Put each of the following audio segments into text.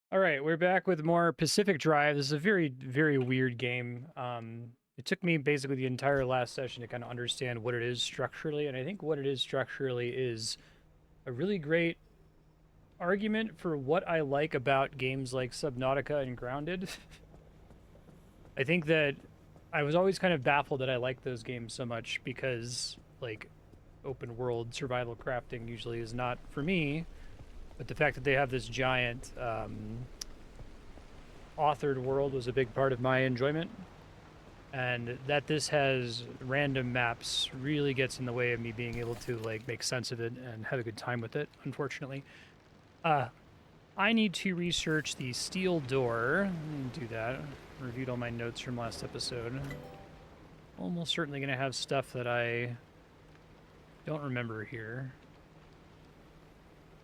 All right, we're back with more Pacific Drive. This is a very, very weird game. It took me basically the entire last session to kind of understand what it is structurally, and I think what it is structurally is a really great argument for what I like about games like Subnautica and Grounded. I think that I was always kind of baffled that I liked those games so much because, like, open world survival crafting usually is not for me, but the fact that they have this giant authored world was a big part of my enjoyment, and that this has random maps really gets in the way of me being able to like make sense of it and have a good time with it, unfortunately. uh I need to research the steel door. Let me do that. Reviewed all my notes from last episode. Almost certainly going to have stuff that I don't remember here.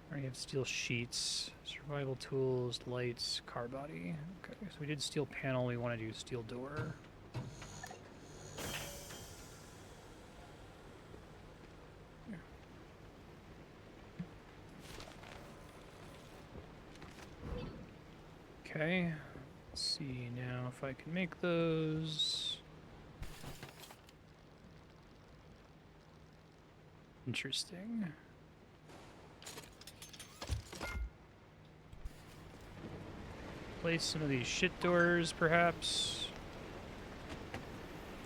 I already have steel sheets, survival tools, lights, car body. Okay, so we did steel panel. We want to do steel door. Okay, let's see now if I can make those. Interesting. Place some of these shit doors, perhaps.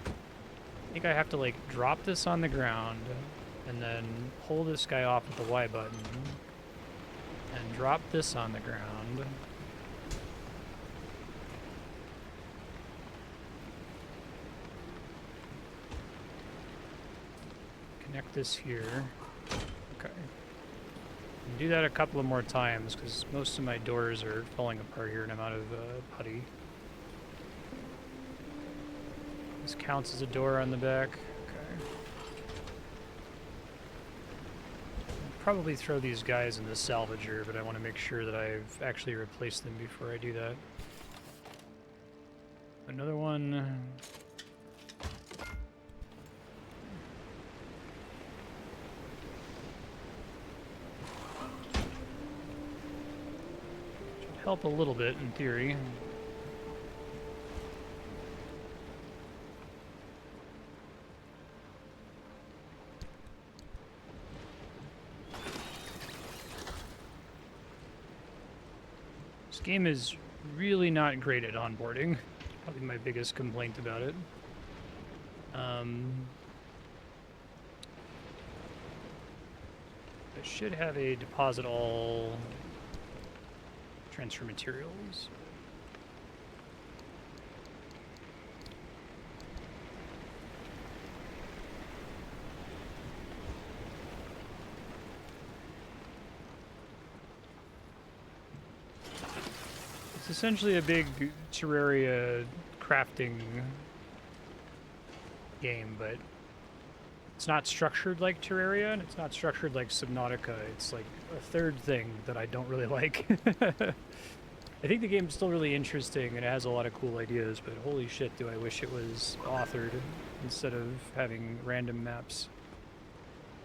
I think I have to, like, drop this on the ground and then pull this guy off with the Y button and drop this on the ground. Connect this here. Okay. And do that a couple of more times because most of my doors are falling apart here and I'm out of putty. This counts as a door on the back. Okay. I'll probably throw these guys in the salvager, but I want to make sure that I've actually replaced them before I do that. Another one. Should help a little bit in theory. This game is really not great at onboarding. Probably my biggest complaint about it. I should have a deposit all transfer materials. It's essentially a big Terraria crafting game, but it's not structured like Terraria, and it's not structured like Subnautica. It's like a third thing that I don't really like. I think the game's still really interesting, and it has a lot of cool ideas, but holy shit, do I wish it was authored instead of having random maps.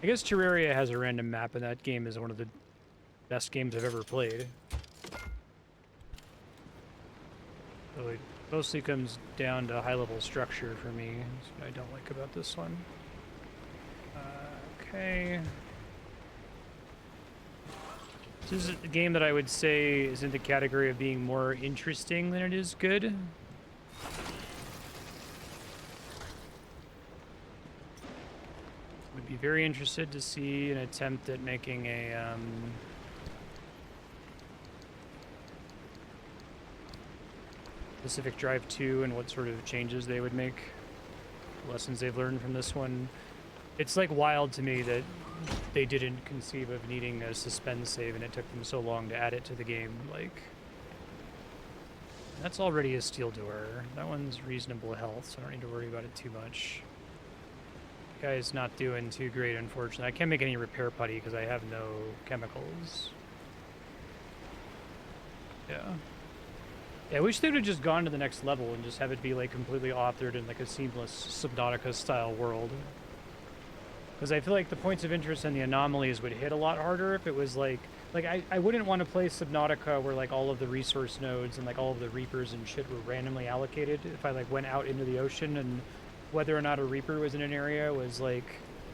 I guess Terraria has a random map, and that game is one of the best games I've ever played. So it mostly comes down to high-level structure for me. That's what I don't like about this one. Okay. This is a game that I would say is in the category of being more interesting than it is good. Would be very interested to see an attempt at making a Pacific Drive 2 and what sort of changes they would make, lessons they've learned from this one. It's like wild to me that they didn't conceive of needing a suspend save and it took them so long to add it to the game. Like, that's already a steel door. That one's reasonable health, so I don't need to worry about it too much. Guy's not doing too great, unfortunately. I can't make any repair putty because I have no chemicals. Yeah. Yeah, I wish they would have just gone to the next level and just have it be like completely authored in like a seamless Subnautica style world. Because I feel like the points of interest and the anomalies would hit a lot harder if it was like Like, I wouldn't want to play Subnautica where, like, all of the resource nodes and, like, all of the reapers and shit were randomly allocated. If I, like, went out into the ocean and whether or not a reaper was in an area was, like,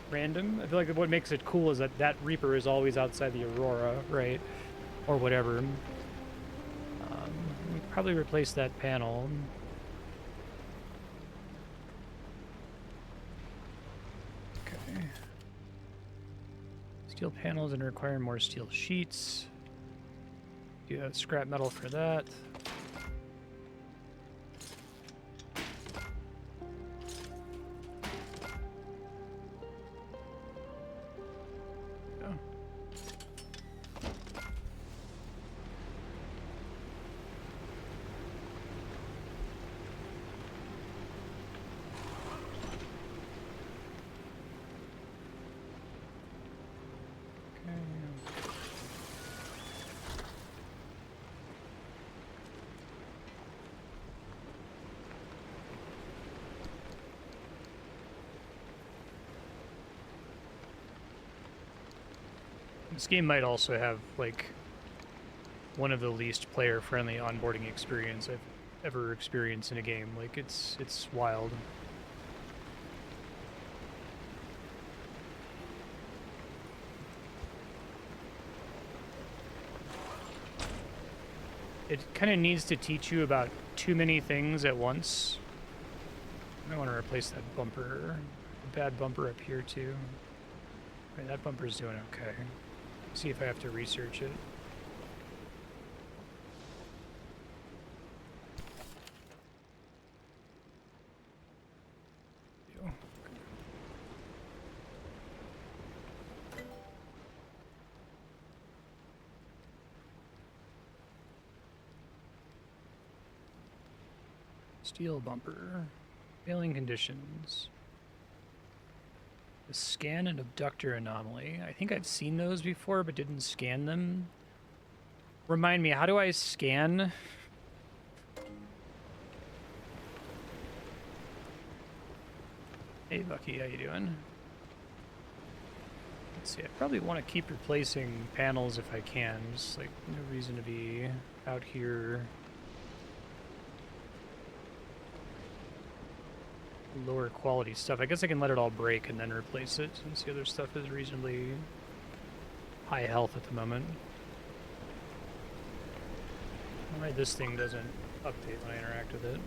random. I feel like what makes it cool is that that reaper is always outside the aurora, right? Or whatever. We probably replace that panel. Okay. Steel panels and require more steel sheets. Do have scrap metal for that. Yeah. This game might also have, like, one of the least player-friendly onboarding experience I've ever experienced in a game. Like, it's wild. It kind of needs to teach you about too many things at once. I want to replace that bumper. Bad bumper up here, too. Right, that bumper's doing okay. See if I have to research it. Steel bumper. Failing conditions. The scan and abductor anomaly. I think I've seen those before, but didn't scan them. Remind me, how do I scan? Hey, Bucky, how you doing? Let's see, I probably want to keep replacing panels if I can. Just, like, no reason to be out here. Lower quality stuff. I guess I can let it all break and then replace it, since the other stuff is reasonably high health at the moment. Alright, this thing doesn't update when I interact with it.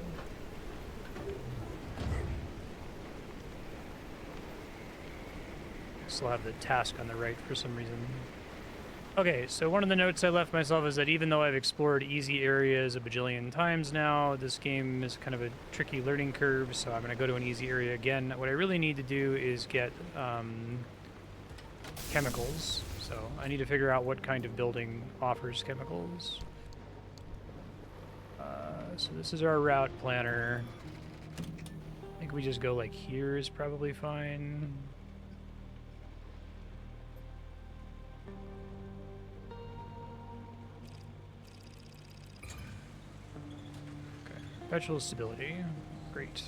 Still have the task on the right for some reason. Okay, so one of the notes I left myself is that even though I've explored easy areas a bajillion times now, this game is kind of a tricky learning curve, so I'm going to go to an easy area again. What I really need to do is get chemicals. So I need to figure out what kind of building offers chemicals. So this is our route planner. I think we just go like here is probably fine. Perpetual stability. Great.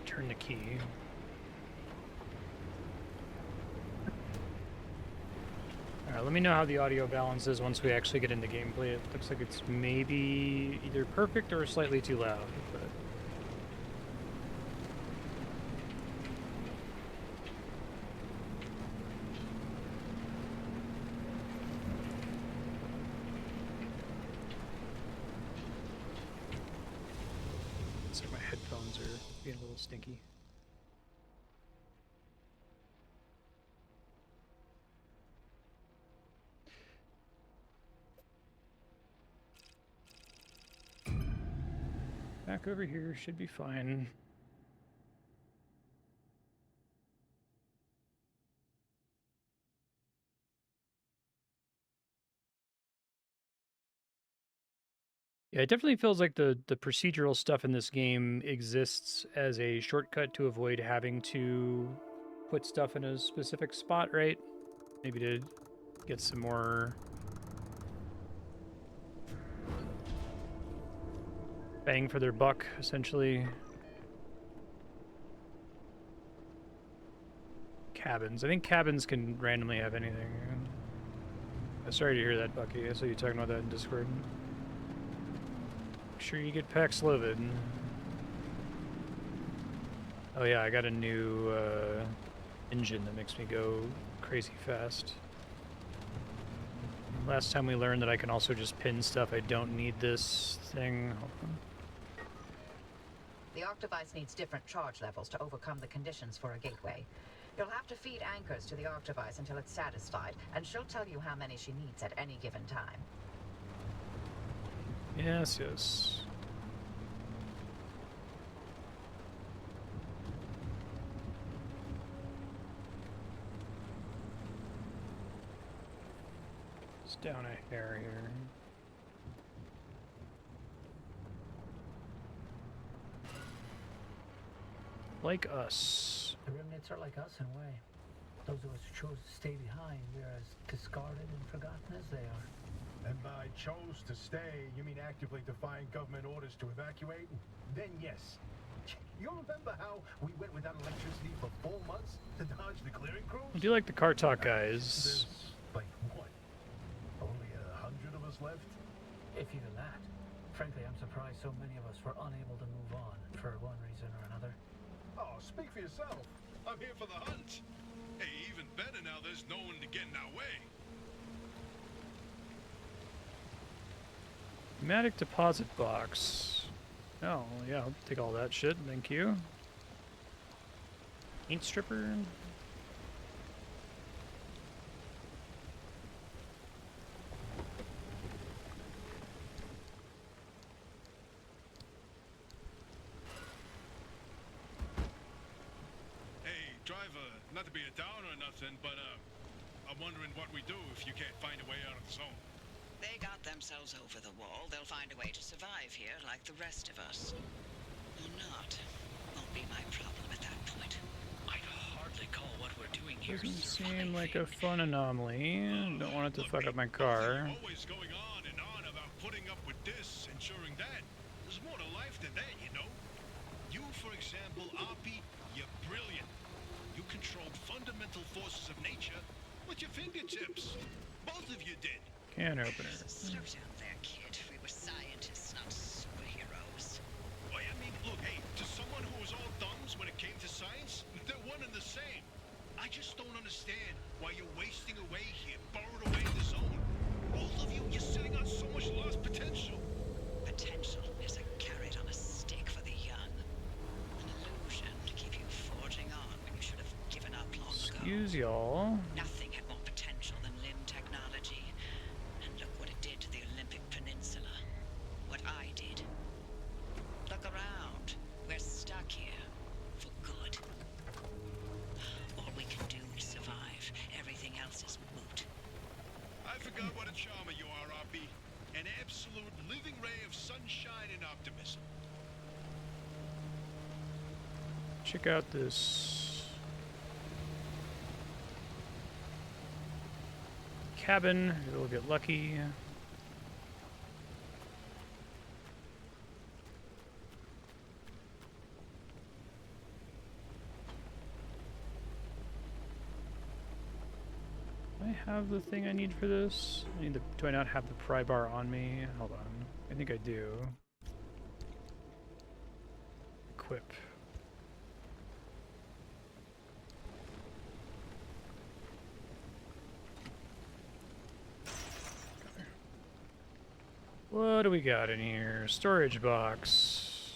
Turn the key. Alright, let me know how the audio balance is once we actually get into gameplay. It looks like it's maybe either perfect or slightly too loud, but... Looks like my headphones are being a little stinky. Back over here should be fine. Yeah, it definitely feels like the procedural stuff in this game exists as a shortcut to avoid having to put stuff in a specific spot, right? Maybe to get some more bang for their buck, essentially. Cabins. I think cabins can randomly have anything. Sorry to hear that, Bucky. I saw you talking about that in Discord. Make sure you get Paxlovid. Oh yeah, I got a new engine that makes me go crazy fast. Last time we learned that I can also just pin stuff. I don't need this thing. Hold on. The Octovice needs different charge levels to overcome the conditions for a gateway. You'll have to feed anchors to the Octovice until it's satisfied, and she'll tell you how many she needs at any given time. Yes, yes. It's down a hair here. Like us. The remnants are like us in a way. Those of us who chose to stay behind, we're as discarded and forgotten as they are. And by chose to stay, you mean actively defying government orders to evacuate? Then yes. You remember how we went without electricity for 4 months to dodge the clearing crews? I do like the car talk guys. There's, like, what? Only 100 of us left? If even that. Frankly, I'm surprised so many of us were unable to move on, for one reason or another. Oh, speak for yourself. I'm here for the hunt. Hey, even better now there's no one to get in our way. Pneumatic deposit box. Oh, yeah, I'll take all that shit, thank you. Paint stripper. Hey, driver, not to be a downer or nothing, but I'm wondering what we do if you can't find a way out of the zone. They got themselves over the wall. They'll find a way to survive here like the rest of us. Or not. Won't be my problem at that point. I'd hardly call what we're doing here Doesn't surviving. seem like a fun anomaly. Don't want it to fuck up my car. Always going on and on about putting up with this, ensuring that. There's more to life than that, you know. You, for example, Oppie, you're brilliant. You controlled fundamental forces of nature with your fingertips. Both of you did. Can opener. Slow down there, kid. We were scientists, not superheroes. Why, I mean, look, hey, to someone who was all thumbs when it came to science, they're one and the same. I just don't understand why you're wasting away here, borrowed away in the zone. Both of you, you're sitting on so much lost potential. Potential is a carrot on a stick for the young. An illusion to keep you forging on when you should have given up long ago. Excuse y'all. Nothing had more potential than limb technology. And look what it did to the Olympic Peninsula. What I did. Look around. We're stuck here. For good. All we can do is survive. Everything else is moot. I forgot what a charmer you are, Oppie. An absolute living ray of sunshine and optimism. Check out this cabin. Maybe we'll get lucky. Do I have the thing I need for this? I need the, do I not have the pry bar on me? Hold on. I think I do. Equip. What do we got in here? Storage box.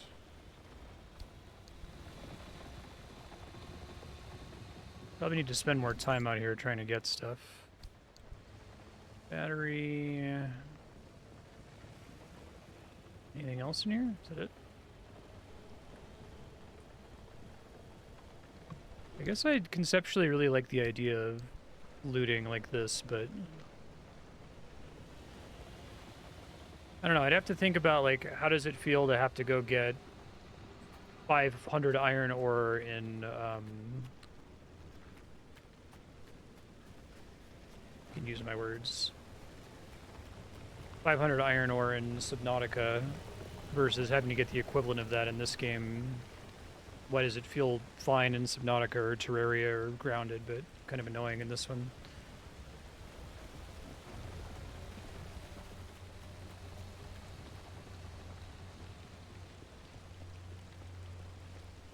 Probably need to spend more time out here trying to get stuff. Battery. Anything else in here? Is that it? I guess I conceptually really like the idea of looting like this, but I don't know. I'd have to think about, like, how does it feel to have to go get 500 iron ore in, can use my words. 500 iron ore in Subnautica versus having to get the equivalent of that in this game. Why does it feel fine in Subnautica or Terraria or Grounded, but kind of annoying in this one?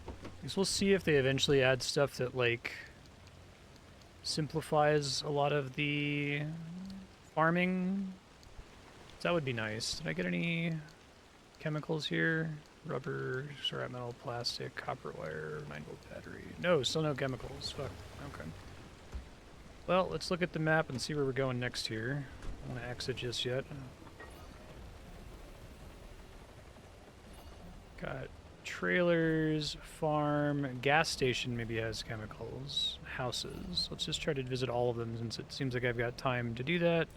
I guess we'll see if they eventually add stuff that, like, simplifies a lot of the farming. That would be nice. Did I get any chemicals here? Rubber, scrap metal, plastic, copper wire, 9-volt battery. No, still no chemicals. Fuck. Okay. Well, let's look at the map and see where we're going next here. I don't want to exit just yet. Got trailers, farm, gas station maybe has chemicals, houses. Let's just try to visit all of them since it seems like I've got time to do that.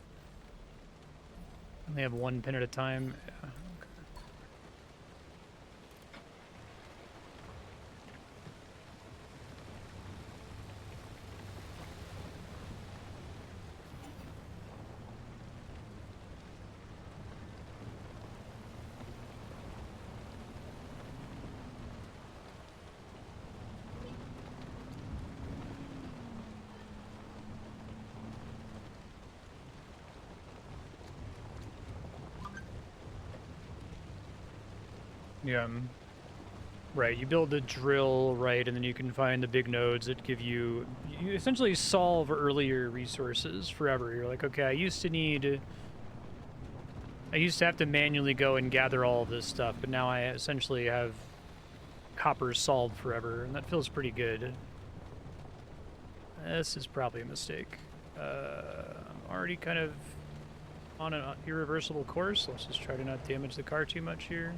Only have one pin at a time. Yeah. Yeah. Right, you build the drill, right, and then you can find the big nodes that give you... You essentially solve earlier resources forever. You're like, okay, I used to have to manually go and gather all of this stuff, but now I essentially have copper solved forever, and that feels pretty good. This is probably a mistake. I'm already kind of on an irreversible course. Let's just try to not damage the car too much here.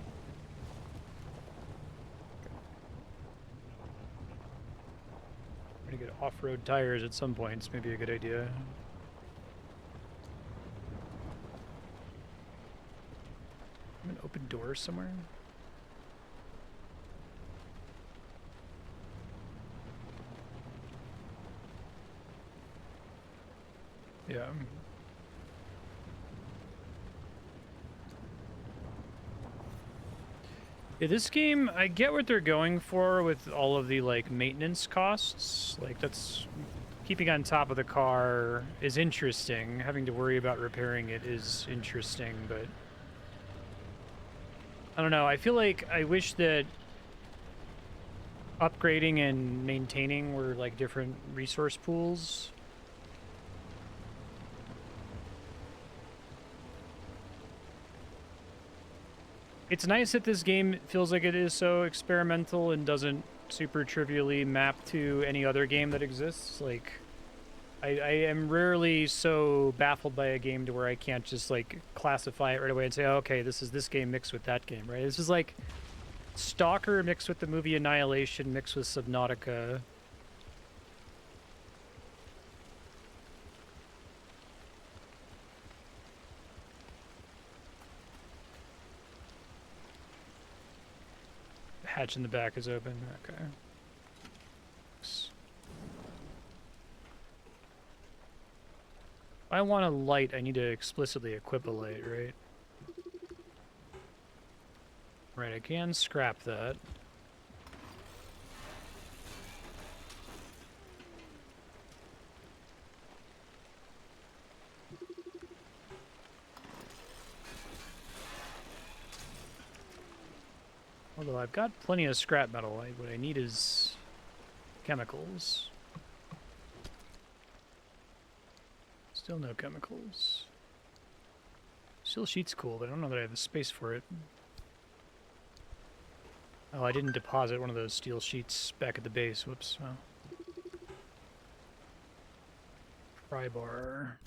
To get off-road tires at some points, maybe a good idea. An open door somewhere? Yeah. Yeah, this game, I get what they're going for with all of the, like, maintenance costs. Like, that's... Keeping on top of the car is interesting. Having to worry about repairing it is interesting, but... I don't know, I feel like I wish that upgrading and maintaining were, like, different resource pools. It's nice that this game feels like it is so experimental and doesn't super trivially map to any other game that exists. Like, I am rarely so baffled by a game to where I can't just, like, classify it right away and say, oh, okay, this is this game mixed with that game, right? This is like Stalker mixed with the movie Annihilation mixed with Subnautica. Hatch in the back is open. Okay. If I want a light, I need to explicitly equip a light, right? Right, I can scrap that. Although I've got plenty of scrap metal, what I need is chemicals. Still no chemicals. Steel sheet's cool, but I don't know that I have the space for it. Oh, I didn't deposit one of those steel sheets back at the base. Whoops. Oh. Pry bar.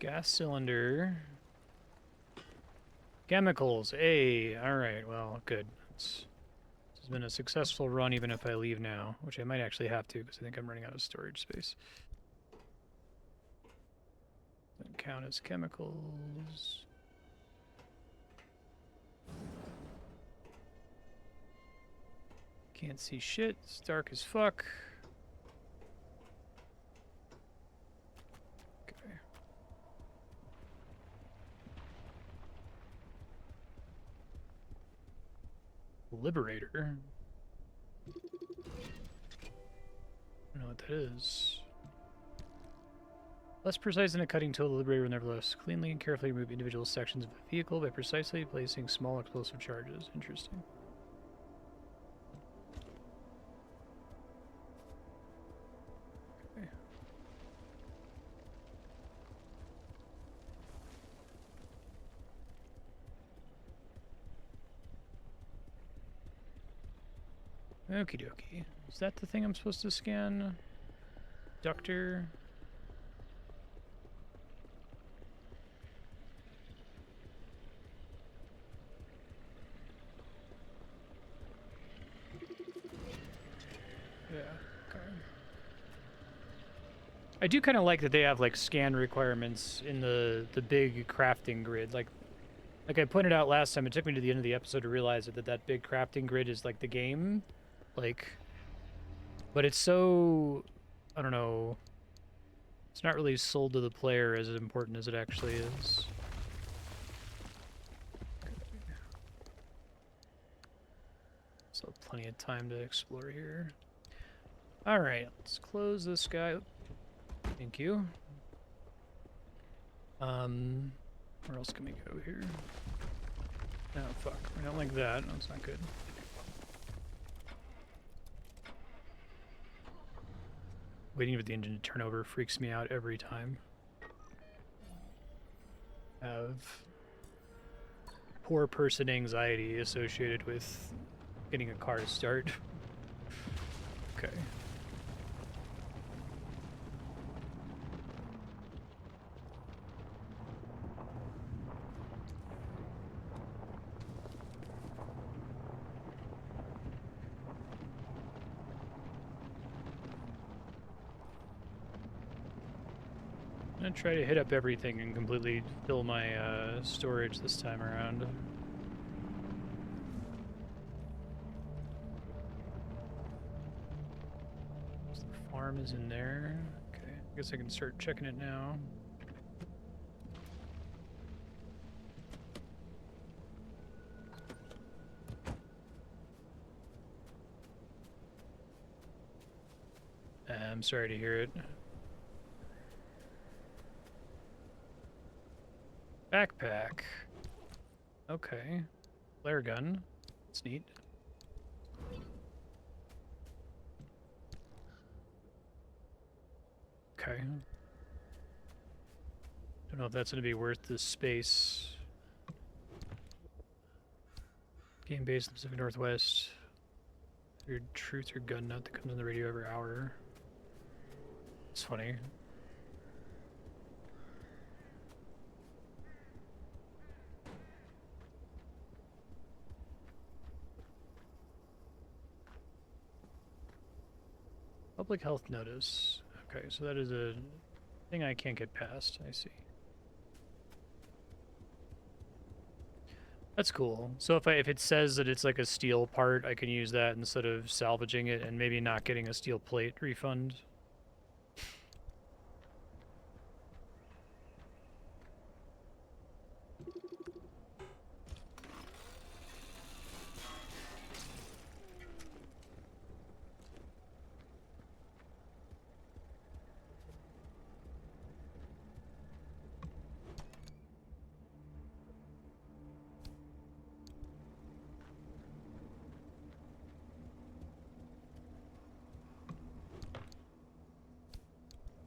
Gas cylinder. Chemicals. Alright, well, good. has been a successful run even if I leave now, which I might actually have to because I think I'm running out of storage space. Doesn't count as chemicals. Can't see shit. It's dark as fuck. Okay. Liberator. I don't know what that is. Less precise than a cutting tool, the Liberator will nevertheless cleanly and carefully remove individual sections of a vehicle by precisely placing small explosive charges. Interesting. Okay. Okie dokie. Is that the thing I'm supposed to scan? Ductor? Yeah, okay. I do kind of like that they have like scan requirements in the big crafting grid. Like I pointed out last time, it took me to the end of the episode to realize that big crafting grid is like the game. Like, but it's so, I don't know, it's not really sold to the player as important as it actually is. So plenty of time to explore here. All right, let's close this guy. Thank you. Where else can we go here? Oh, fuck. I don't like that. No, it's not good. Waiting for the engine to turn over freaks me out every time. I have poor person anxiety associated with getting a car to start. Okay. I'm gonna try to hit up everything and completely fill my storage this time around. So the farm is in there. Okay, I guess I can start checking it now. I'm sorry to hear it. Backpack. Okay. Flare gun. That's neat. Okay. Don't know if that's going to be worth the space. Game based in the Pacific Northwest. Your truth or gun nut that comes on the radio every hour. It's funny. Public health notice. Okay, so that is a thing I can't get past. I see. That's cool. So if it says that it's like a steel part, I can use that instead of salvaging it and maybe not getting a steel plate refund.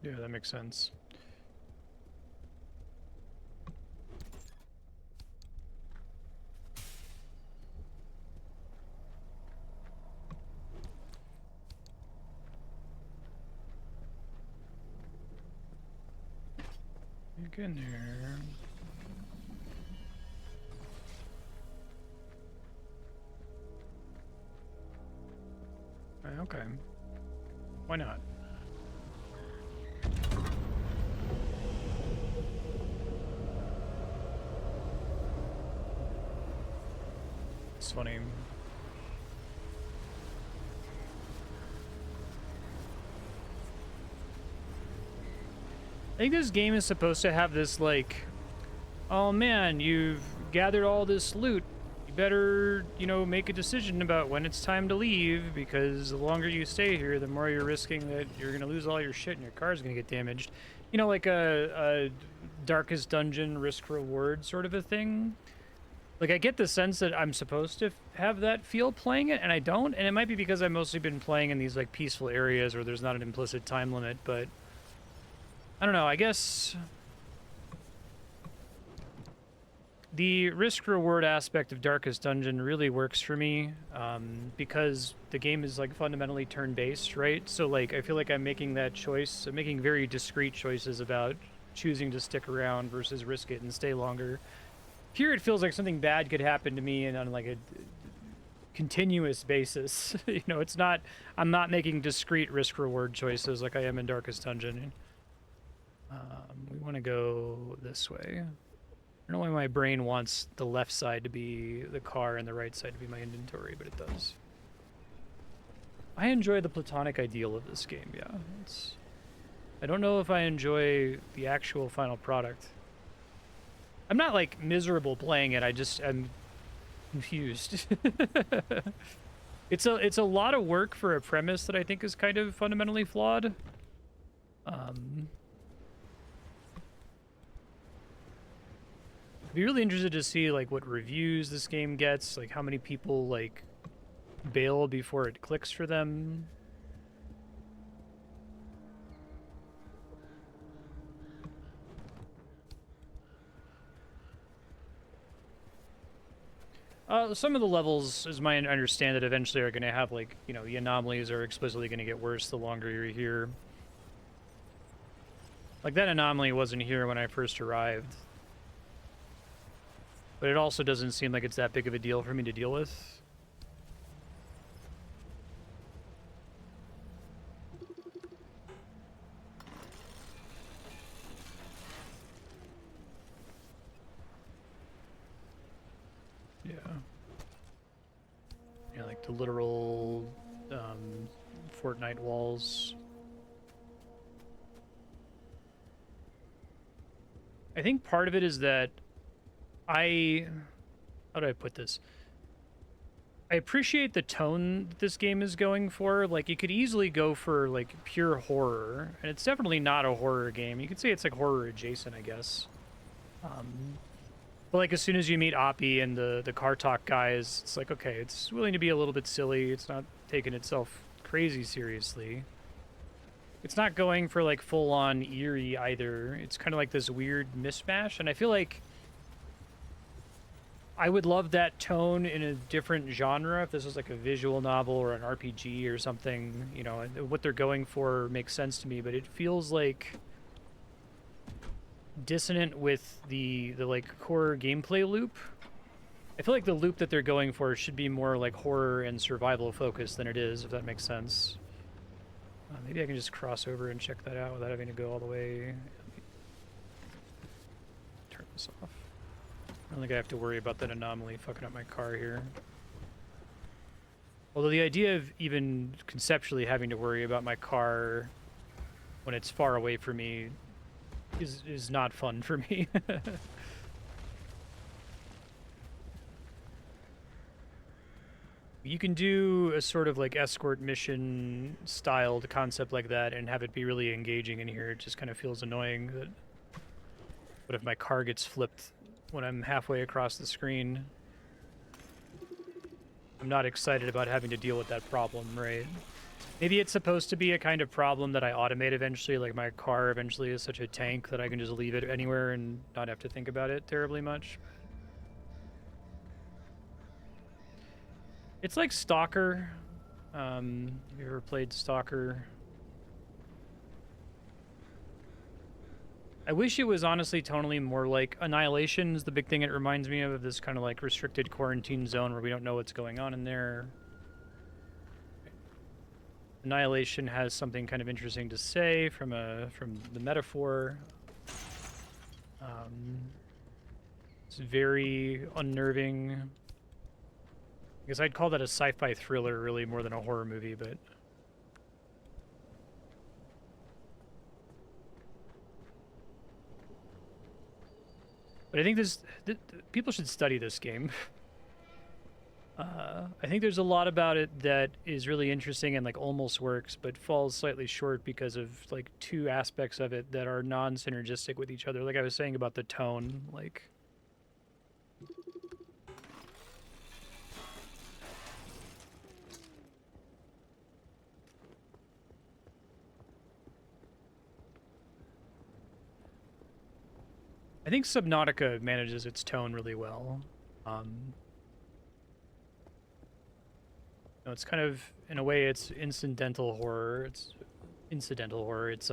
Yeah, that makes sense. Get in here. Okay. Why not? It's funny. I think this game is supposed to have this, like, oh man, you've gathered all this loot. You better, you know, make a decision about when it's time to leave, because the longer you stay here, the more you're risking that you're going to lose all your shit and your car's going to get damaged. You know, like a Darkest Dungeon risk-reward sort of a thing. Like, I get the sense that I'm supposed to have that feel playing it, and I don't. And it might be because I've mostly been playing in these, like, peaceful areas where there's not an implicit time limit, but I don't know, I guess the risk-reward aspect of Darkest Dungeon really works for me, because the game is, like, fundamentally turn-based, right? So, like, I feel like I'm making that choice. I'm making very discrete choices about choosing to stick around versus risk it and stay longer. Here it feels like something bad could happen to me and on, like, a continuous basis. You know, it's not... I'm not making discrete risk-reward choices like I am in Darkest Dungeon. We want to go this way. I don't know why my brain wants the left side to be the car and the right side to be my inventory, but it does. I enjoy the platonic ideal of this game, yeah. I don't know if I enjoy the actual final product. I'm not, like, miserable playing it, I'm confused. It's a lot of work for a premise that I think is kind of fundamentally flawed. I'd be really interested to see, like, what reviews this game gets, like, how many people, like, bail before it clicks for them. Some of the levels, as my understand it, eventually are going to have, like, you know, the anomalies are explicitly going to get worse the longer you're here. Like, that anomaly wasn't here when I first arrived. But it also doesn't seem like it's that big of a deal for me to deal with. Yeah. Yeah, like the literal Fortnite walls. I think part of it is that how do I put this? I appreciate the tone that this game is going for. Like, you could easily go for, like, pure horror, and it's definitely not a horror game. You could say it's, like, horror adjacent, I guess. But, like, as soon as you meet Oppie and the car talk guys, it's like, okay, it's willing to be a little bit silly. It's not taking itself crazy seriously. It's not going for, like, full-on eerie either. It's kind of like this weird mishmash, and I feel like I would love that tone in a different genre if this was like a visual novel or an RPG or something. You know, what they're going for makes sense to me, but it feels like dissonant with the like core gameplay loop. I feel like the loop that they're going for should be more like horror and survival focused than it is, if that makes sense. Maybe I can just cross over and check that out without having to go all the way. Turn this off. I don't think I have to worry about that anomaly fucking up my car here. Although the idea of even conceptually having to worry about my car when it's far away from me is not fun for me. You can do a sort of like escort mission styled concept like that and have it be really engaging in here. It just kind of feels annoying that what if my car gets flipped when I'm halfway across the screen? I'm not excited about having to deal with that problem, right? Maybe it's supposed to be a kind of problem that I automate eventually, like my car eventually is such a tank that I can just leave it anywhere and not have to think about it terribly much. It's like Stalker. Have you ever played Stalker? I wish it was honestly tonally more like Annihilation is the big thing it reminds me of this kind of like restricted quarantine zone where we don't know what's going on in there. Annihilation has something kind of interesting to say from the metaphor. It's very unnerving. I guess I'd call that a sci-fi thriller, really, more than a horror movie, but... But I think people should study this game. I think there's a lot about it that is really interesting and like almost works, but falls slightly short because of like two aspects of it that are non-synergistic with each other. Like I was saying about the tone, like... I think Subnautica manages its tone really well. No, it's kind of, in a way, it's incidental horror. It's incidental horror. It's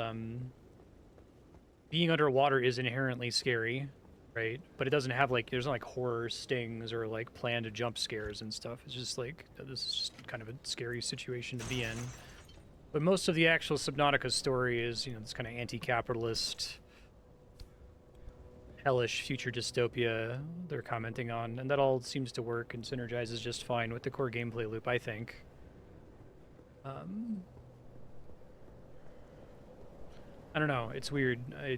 being underwater is inherently scary, right? But it doesn't have like there's not like horror stings or like planned jump scares and stuff. It's just like this is just kind of a scary situation to be in. But most of the actual Subnautica story is, you know, this kind of anti-capitalist, hellish future dystopia they're commenting on, and that all seems to work and synergizes just fine with the core gameplay loop, I think. I don't know, it's weird. I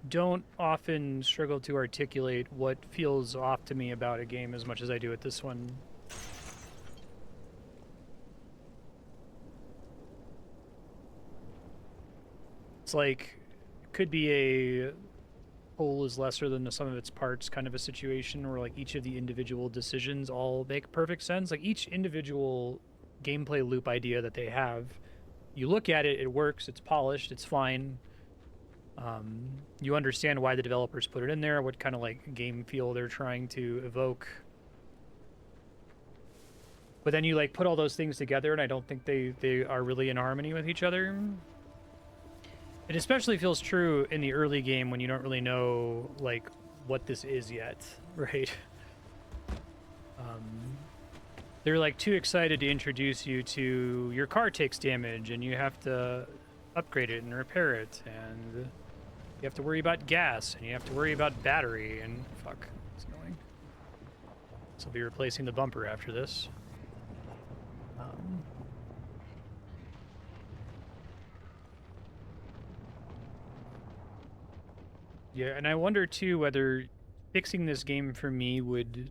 don't often struggle to articulate what feels off to me about a game as much as I do with this one. It's like, it could be a whole is lesser than the sum of its parts kind of a situation where like each of the individual decisions all make perfect sense. Like each individual gameplay loop idea that they have, you look at it, it works, it's polished, it's fine. You understand why the developers put it in there, what kind of like game feel they're trying to evoke. But then you like put all those things together and I don't think they are really in harmony with each other. It especially feels true in the early game when you don't really know like what this is yet, right? They're like too excited to introduce you to your car takes damage and you have to upgrade it and repair it, and you have to worry about gas and you have to worry about battery and fuck, it's annoying. So I'll be replacing the bumper after this. Yeah, and I wonder too whether fixing this game for me would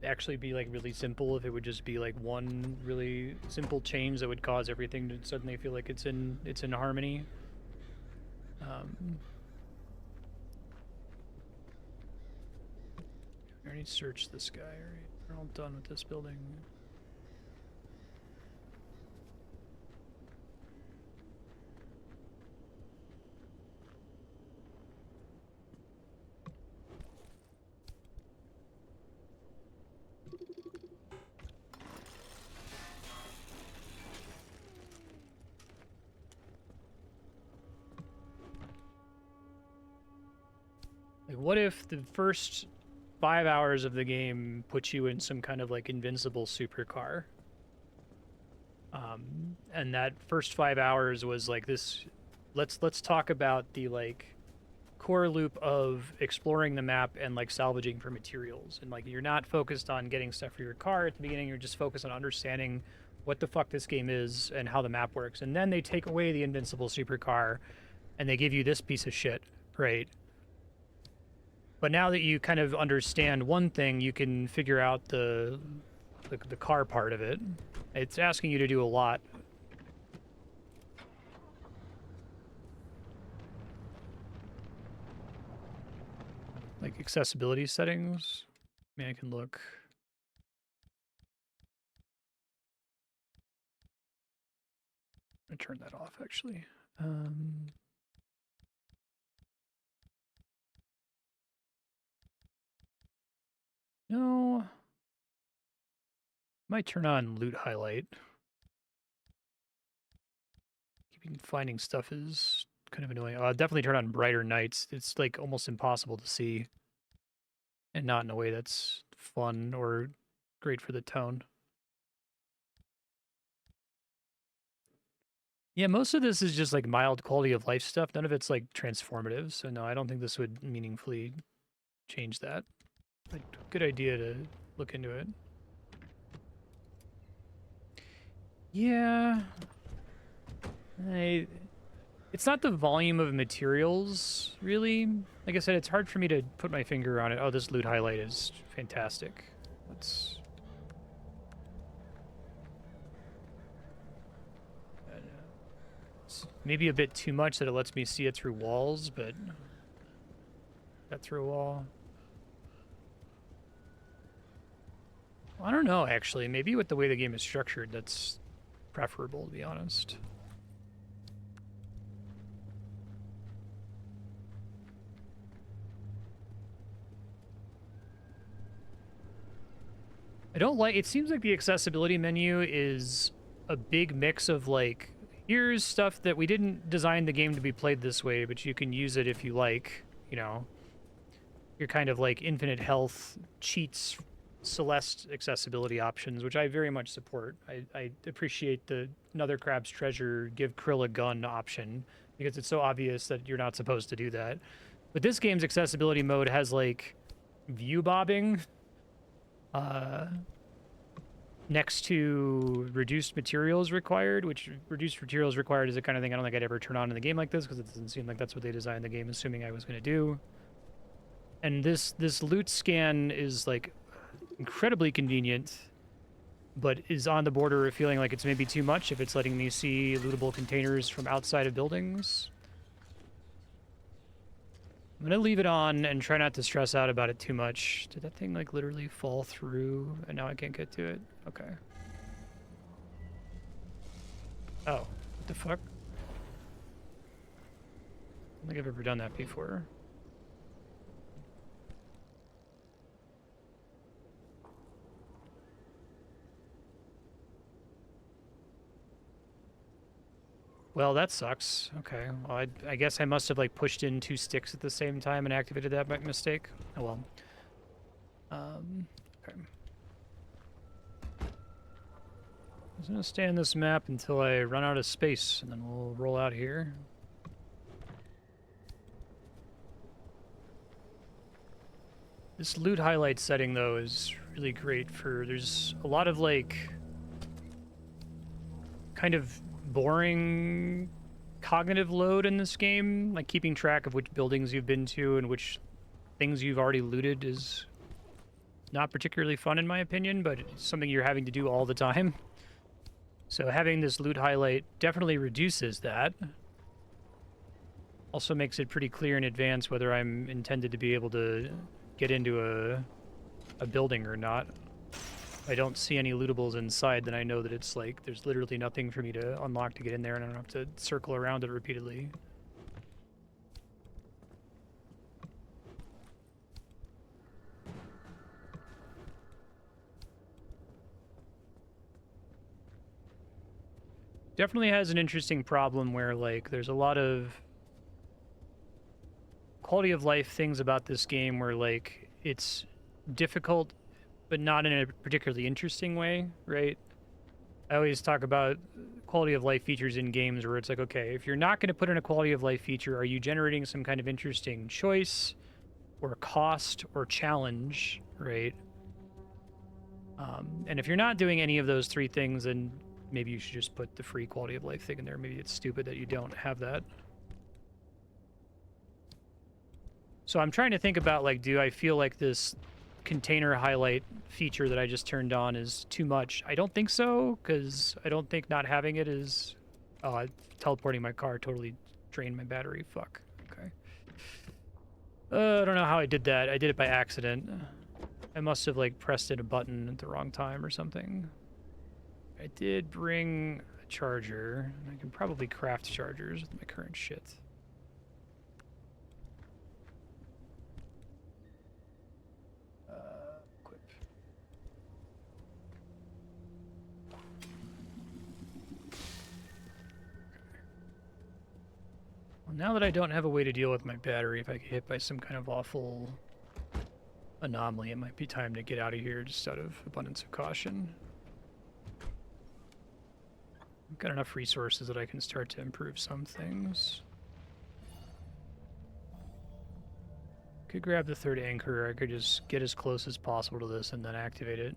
actually be like really simple, if it would just be like one really simple change that would cause everything to suddenly feel like it's in harmony. I already searched this guy, alright. We're all done with this building. Like, what if the first 5 hours of the game puts you in some kind of like invincible supercar? And that first 5 hours was like this. Let's talk about the like core loop of exploring the map and like salvaging for materials. And like you're not focused on getting stuff for your car at the beginning. You're just focused on understanding what the fuck this game is and how the map works. And then they take away the invincible supercar, and they give you this piece of shit, right? But now that you kind of understand one thing, you can figure out the car part of it. It's asking you to do a lot. Like accessibility settings. I mean, I can look. I'm gonna turn that off actually. No. Might turn on loot highlight. Keeping finding stuff is kind of annoying. Definitely turn on brighter nights. It's like almost impossible to see, and not in a way that's fun or great for the tone. Yeah, most of this is just like mild quality of life stuff. None of it's like transformative. So no, I don't think this would meaningfully change that. Like, good idea to look into it. Yeah. It's not the volume of materials, really. Like I said, it's hard for me to put my finger on it. Oh, this loot highlight is fantastic. Let's... It's maybe a bit too much that it lets me see it through walls, but... That through a wall. Well, I don't know, actually. Maybe with the way the game is structured, that's preferable, to be honest. I don't like... It seems like the accessibility menu is a big mix of, like, here's stuff that we didn't design the game to be played this way, but you can use it if you like, you know. Your kind of, like, infinite health, cheats, Celeste accessibility options, which I very much support. I appreciate the Another Crab's Treasure, give Krill a gun option, because it's so obvious that you're not supposed to do that. But this game's accessibility mode has, like, view bobbing, next to reduced materials required, which reduced materials required is the kind of thing I don't think I'd ever turn on in a game like this, because it doesn't seem like that's what they designed the game assuming I was going to do. And this loot scan is, like, incredibly convenient, but is on the border of feeling like it's maybe too much if it's letting me see lootable containers from outside of buildings. I'm gonna leave it on and try not to stress out about it too much. Did that thing, like, literally fall through and now I can't get to it? Okay. Oh, what the fuck? I don't think I've ever done that before. Well, that sucks. Okay. Well, I guess I must have, like, pushed in 2 sticks at the same time and activated that by mistake. Oh, well. Okay. I'm just gonna stay on this map until I run out of space, and then we'll roll out here. This loot highlight setting, though, is really great for... There's a lot of, like, kind of boring cognitive load in this game. Like, keeping track of which buildings you've been to and which things you've already looted is not particularly fun, in my opinion, but it's something you're having to do all the time. So having this loot highlight definitely reduces that. Also makes it pretty clear in advance whether I'm intended to be able to get into a building or not. If I don't see any lootables inside, then I know that it's like there's literally nothing for me to unlock to get in there, and I don't have to circle around it repeatedly. Definitely has an interesting problem where, like, there's a lot of quality of life things about this game where, like, it's difficult but not in a particularly interesting way, right? I always talk about quality of life features in games where it's like, okay, if you're not going to put in a quality of life feature, are you generating some kind of interesting choice or cost or challenge, right? And if you're not doing any of those 3 things, then maybe you should just put the free quality of life thing in there. Maybe it's stupid that you don't have that. So I'm trying to think about, like, do I feel like this container highlight feature that I just turned on is too much? I don't think so, because I don't think not having it is... Oh, teleporting my car totally drained my battery. Fuck. Okay. I don't know how I did that. I did it by accident. I must have, like, pressed in a button at the wrong time or something. I did bring a charger. I can probably craft chargers with my current shit. Equip. Well, now that I don't have a way to deal with my battery, if I get hit by some kind of awful anomaly, it might be time to get out of here just out of abundance of caution. I've got enough resources that I can start to improve some things. Could grab the third anchor. I could just get as close as possible to this and then activate it.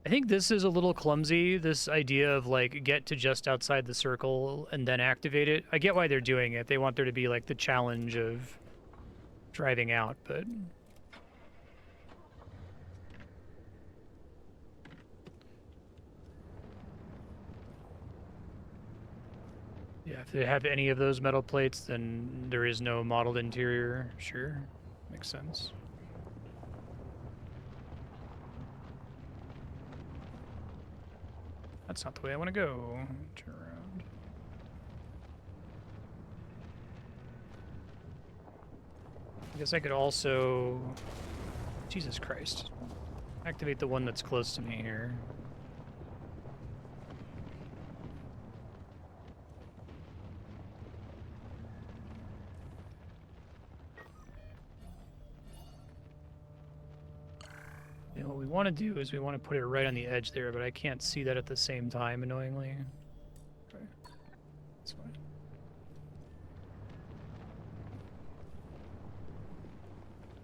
I think this is a little clumsy, this idea of, like, get to just outside the circle and then activate it. I get why they're doing it. They want there to be, like, the challenge of driving out, but... yeah, if they have any of those metal plates, then there is no modeled interior. Sure, makes sense. That's not the way I want to go. Turn around. I guess I could also... Jesus Christ. Activate the one that's close to me here. And what we want to do is we want to put it right on the edge there, but I can't see that at the same time, annoyingly. Okay. That's fine.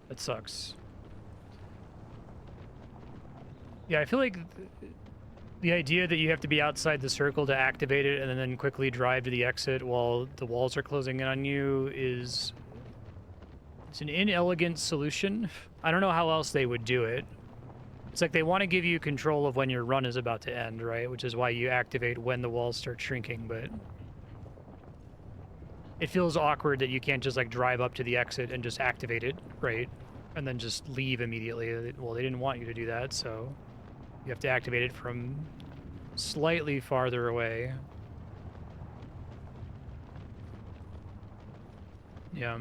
That sucks. Yeah, I feel like the idea that you have to be outside the circle to activate it and then quickly drive to the exit while the walls are closing in on you is... it's an inelegant solution. I don't know how else they would do it. It's like they want to give you control of when your run is about to end, right? Which is why you activate when the walls start shrinking, but... it feels awkward that you can't just, like, drive up to the exit and just activate it, right? And then just leave immediately. Well, they didn't want you to do that, so... you have to activate it from slightly farther away. Yeah.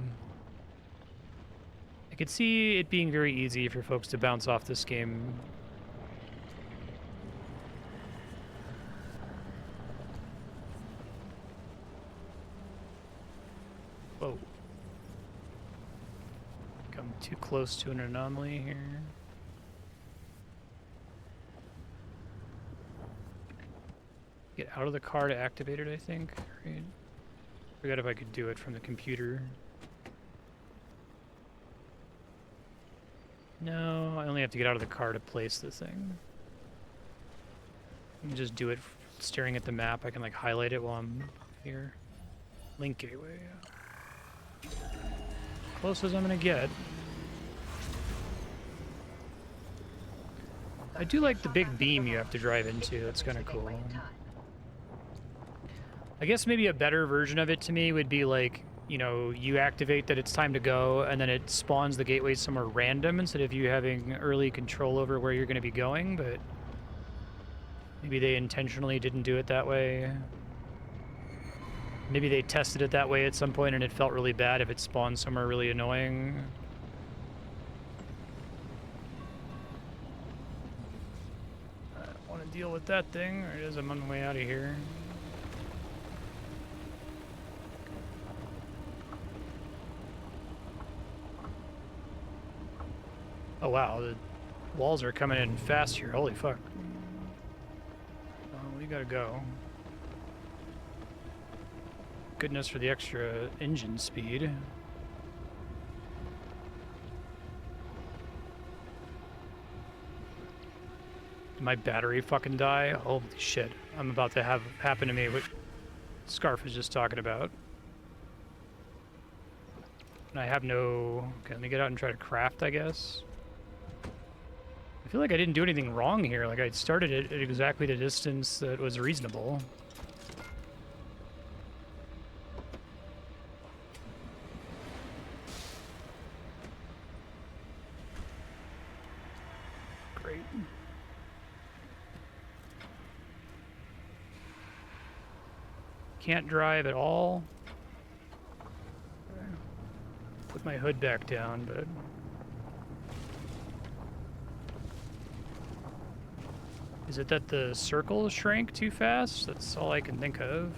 I could see it being very easy for folks to bounce off this game. Whoa. Come too close to an anomaly here. Get out of the car to activate it, I think. Right. Forgot if I could do it from the computer. No, I only have to get out of the car to place the thing. I can just do it staring at the map. I can, like, highlight it while I'm here. Link gateway, yeah. Close as I'm gonna get. I do like the big beam you have to drive into. That's kind of cool. I guess maybe a better version of it to me would be like, you know, you activate that it's time to go, and then it spawns the gateway somewhere random instead of you having early control over where you're going to be going, but maybe they intentionally didn't do it that way. Maybe they tested it that way at some point and it felt really bad if it spawned somewhere really annoying. I don't want to deal with that thing, or it is. I'm on my way out of here. Oh wow, the walls are coming in fast here. Holy fuck. Oh, we gotta go. Goodness for the extra engine speed. Did my battery fucking die? Holy shit. I'm about to have happen to me what Scarf was just talking about. And I have no... okay, let me get out and try to craft, I guess. I feel like I didn't do anything wrong here. Like, I started it at exactly the distance that was reasonable. Great. Can't drive at all. Put my hood back down, but... is it that the circle shrank too fast? That's all I can think of.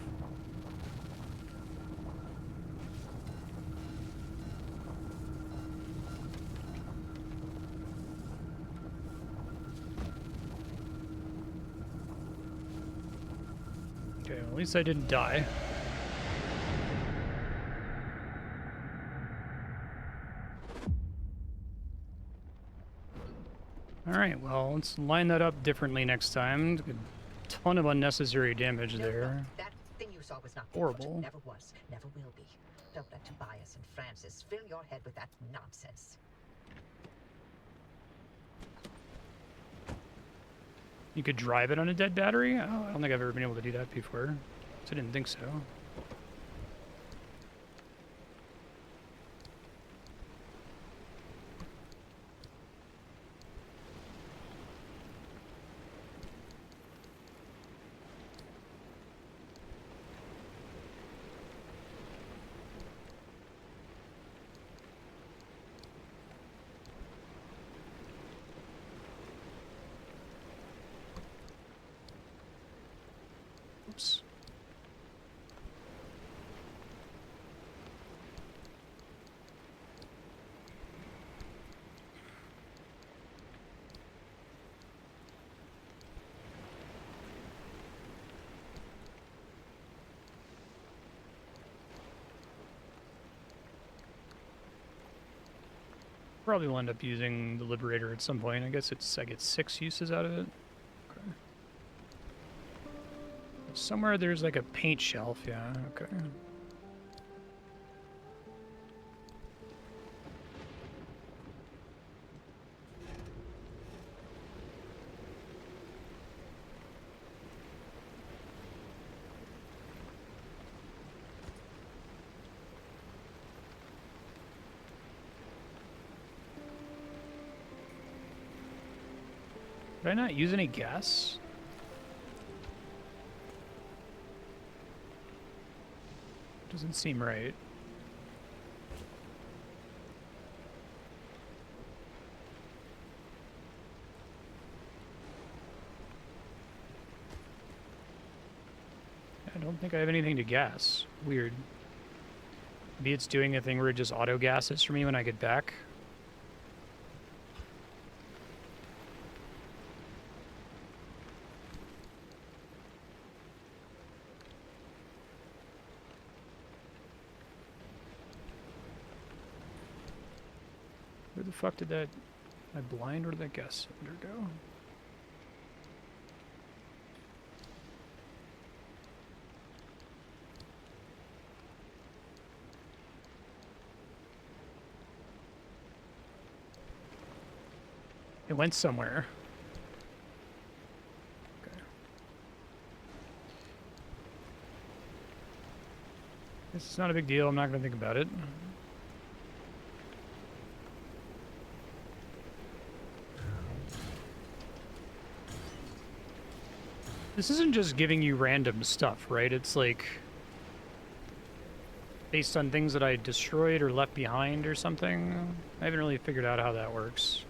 At least I didn't die. Alright, well, let's line that up differently next time. A ton of unnecessary damage No, there. look, that thing you saw was not Horrible. Never was, never will be. Don't let Tobias and Francis fill your head with that nonsense. You could drive it on a dead battery? Oh, I don't think I've ever been able to do that before. So I didn't think so. Oops. Probably will end up using the Liberator at some point. I guess I get 6 uses out of it. Okay. Somewhere there's like a paint shelf, yeah, okay. Did I not use any gas? Doesn't seem right. I don't think I have anything to gas. Weird. Maybe it's doing a thing where it just auto gases for me when I get back. Where the fuck did that... Am I blind? Where did that gas cylinder go? It went somewhere. Okay. This is not a big deal. I'm not going to think about it. This isn't just giving you random stuff, right? It's like based on things that I destroyed or left behind or something. I haven't really figured out how that works.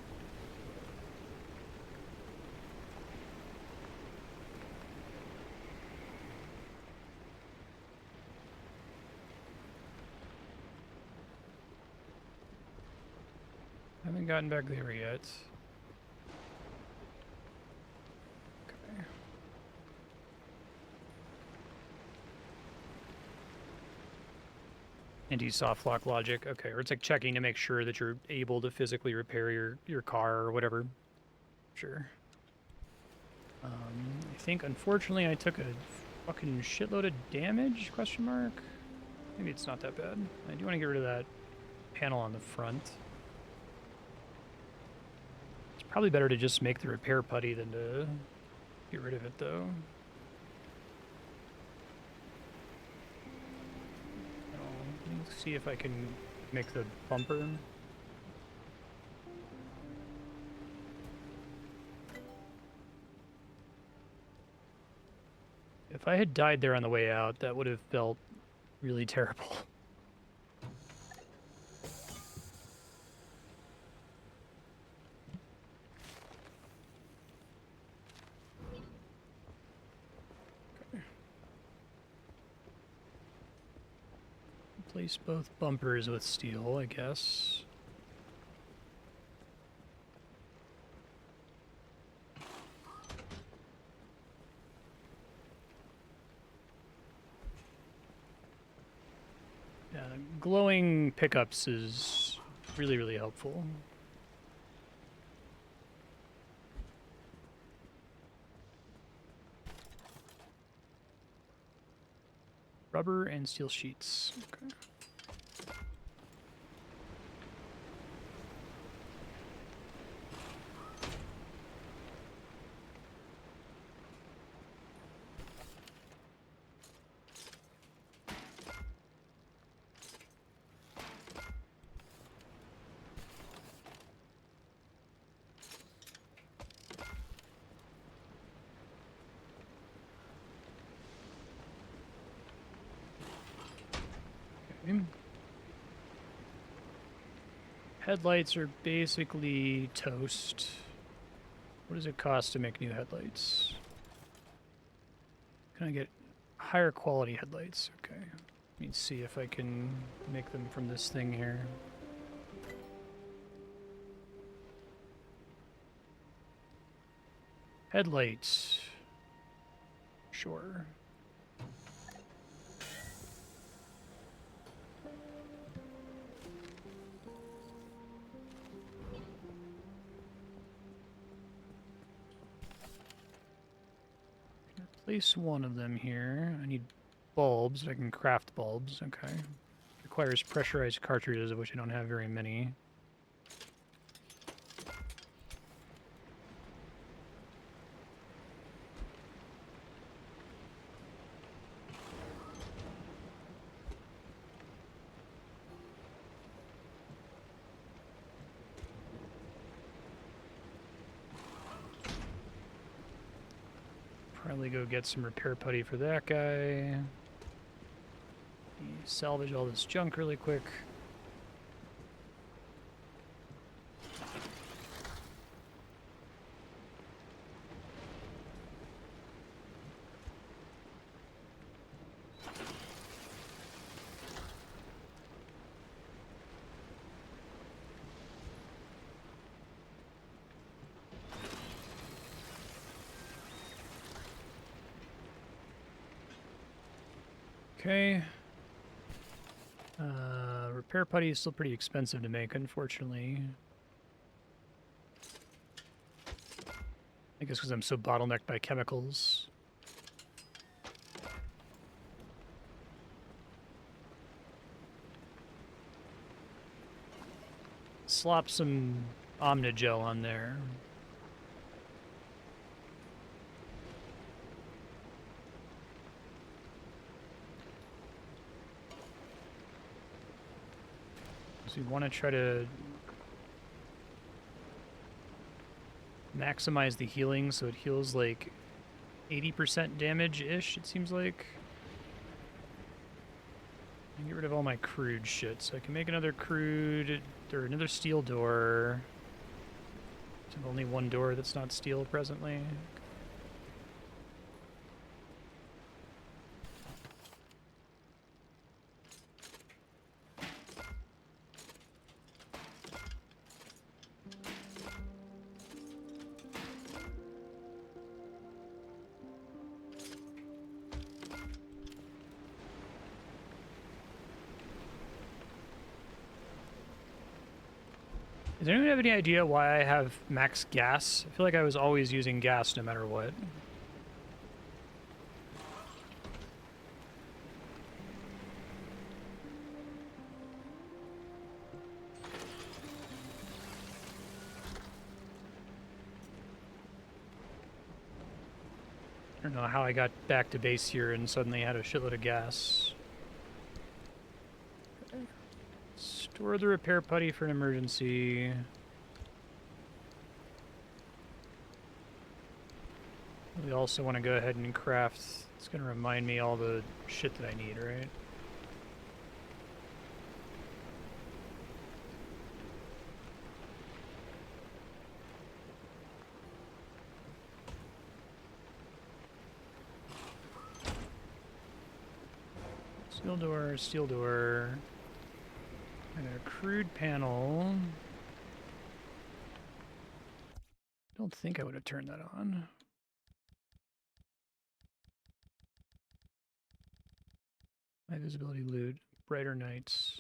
I haven't gotten back there yet. Okay. Anti-soft lock logic. Okay, or it's like checking to make sure that you're able to physically repair your car or whatever. Sure. I think unfortunately I took a fucking shitload of damage, question mark? Maybe it's not that bad. I do want to get rid of that panel on the front. It's probably better to just make the repair putty than to get rid of it though. Let's see if I can make the bumper. If I had died there on the way out, that would have felt really terrible. Replace both bumpers with steel, I guess. glowing pickups is really, really helpful. Rubber and steel sheets. Okay. Headlights are basically toast. What does it cost to make new headlights? Can I get higher quality headlights? Okay. Let me see if I can make them from this thing here. Headlights. Sure. Place one of them here. I need bulbs. I can craft bulbs. Okay. Requires pressurized cartridges, of which I don't have very many. Probably go get some repair putty for that guy. Salvage all this junk really quick. Okay. Repair putty is still pretty expensive to make, unfortunately. I guess because I'm so bottlenecked by chemicals. Slop some Omnigel on there. So you want to try to maximize the healing so it heals like 80% damage-ish, it seems like. And get rid of all my crude shit. So I can make another crude, or another steel door. So only one door that's not steel presently. Does anyone have any idea why I have max gas? I feel like I was always using gas no matter what. I don't know how I got back to base here and suddenly had a shitload of gas. Store the repair putty for an emergency. We also want to go ahead and craft. It's going to remind me all the shit that I need, right? Steel door, steel door. And a crude panel. Don't think I would have turned that on. High visibility loot, brighter nights.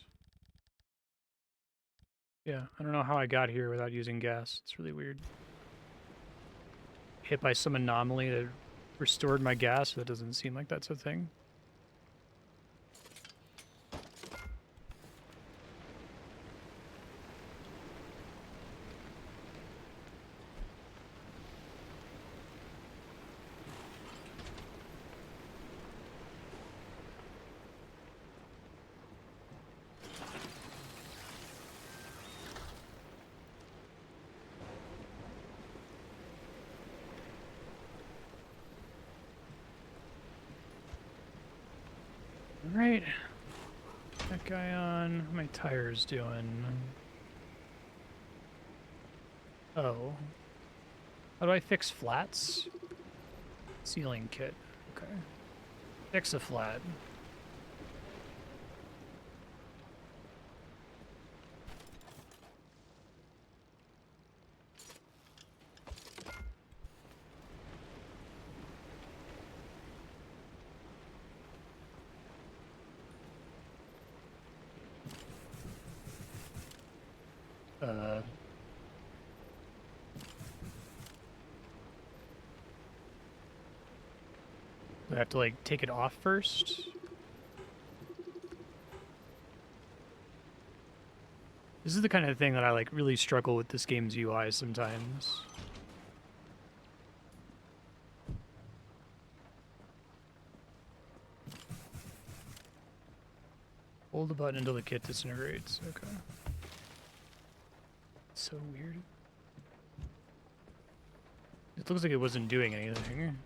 Yeah, I don't know how I got here without using gas. It's really weird. Hit by some anomaly that restored my gas. That doesn't seem like that's a thing. Alright. That guy on. How my tires doing? Oh. How do I fix flats? Sealing kit. Okay. Fix a flat. Do I have to, like, take it off first? This is the kind of thing that I, like, really struggle with this game's UI sometimes. Hold the button until the kit disintegrates. Okay. So weird. It looks like it wasn't doing anything.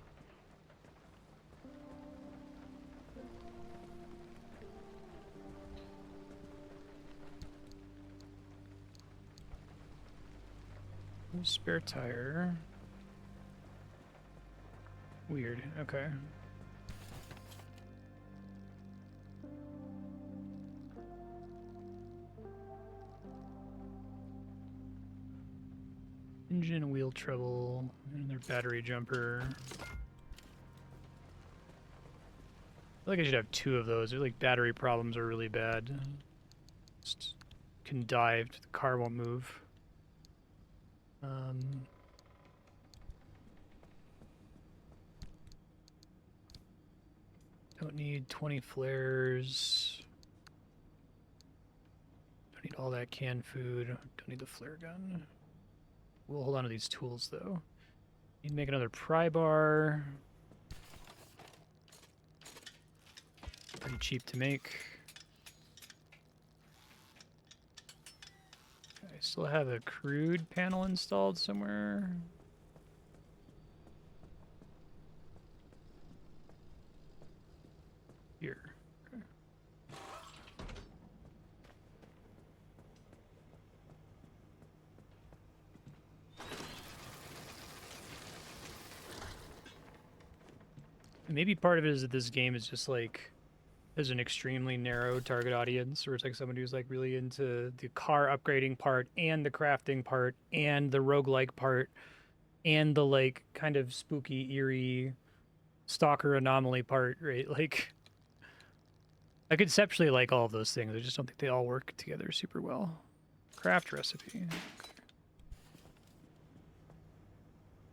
Spare tire. Weird. Okay. Engine wheel trouble. Another battery jumper. I feel like I should have 2 of those. Like battery problems are really bad. Just can dive. The car won't move. Don't need 20 flares. Don't need all that canned food. Don't need the flare gun. We'll hold on to these tools though. Need to make another pry bar. Pretty cheap to make. I still have a crude panel installed somewhere. Here. Okay. Maybe part of it is that this game is just like there's an extremely narrow target audience, where it's like someone who's like really into the car upgrading part and the crafting part and the roguelike part and the like kind of spooky, eerie stalker anomaly part, right? Like I conceptually like all of those things. I just don't think they all work together super well. Craft recipe. Okay.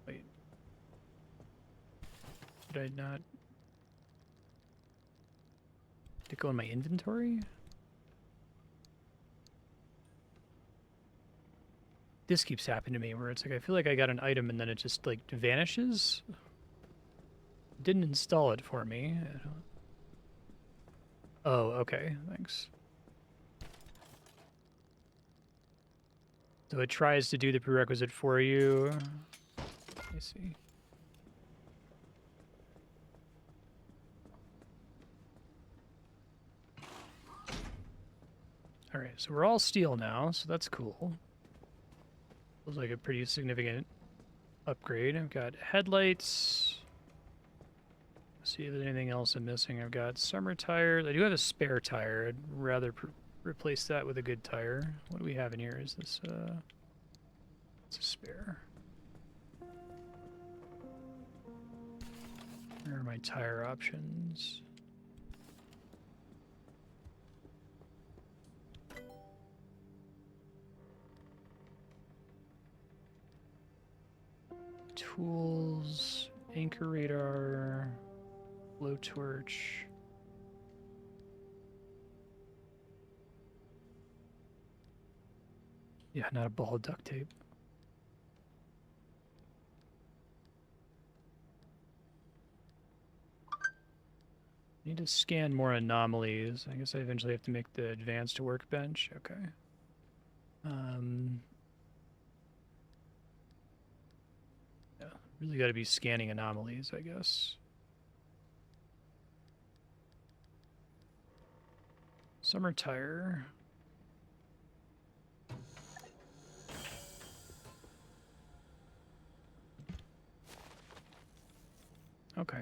Wait. Did I not? Did it go in my inventory? This keeps happening to me where it's like I feel like I got an item and then it just like vanishes. Didn't install it for me. Oh, okay, thanks. So it tries to do the prerequisite for you. Let me see. Alright, so we're all steel now, so that's cool. Feels like a pretty significant upgrade. I've got headlights. Let's see if there's anything else I'm missing. I've got summer tires. I do have a spare tire. I'd rather replace that with a good tire. What do we have in here? Is this it's a spare. Where are my tire options? tools, anchor radar, blowtorch. Yeah, not a ball of duct tape. Need to scan more anomalies. I guess I eventually have to make the advanced workbench. Okay. Yeah, really got to be scanning anomalies, I guess. Summer tire. Okay.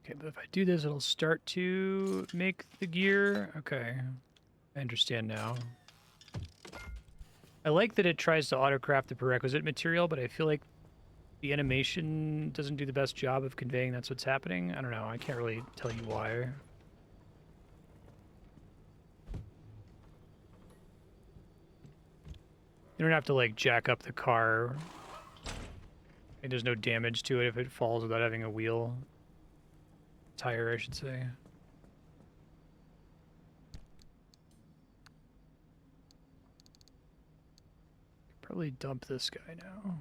Okay, but if I do this, it'll start to make the gear. Okay. I understand now. I like that it tries to autocraft the prerequisite material, but I feel like the animation doesn't do the best job of conveying that's what's happening. I don't know. I can't really tell you why. You don't have to, like, jack up the car. And there's no damage to it if it falls without having a wheel. Tire, I should say. Probably dump this guy now.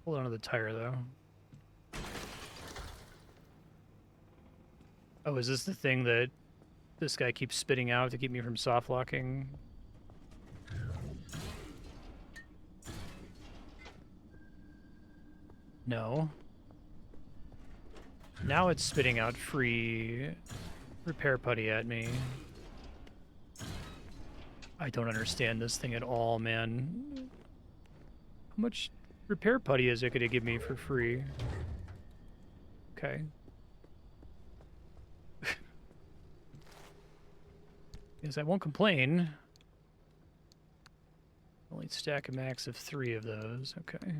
Hold on to the tire, though. Oh, is this the thing that this guy keeps spitting out to keep me from soft locking? No. Now it's spitting out free repair putty at me. I don't understand this thing at all, man. How much repair putty is it going to give me for free? Okay. Because I won't complain. Only stack a max of 3 of those. Okay.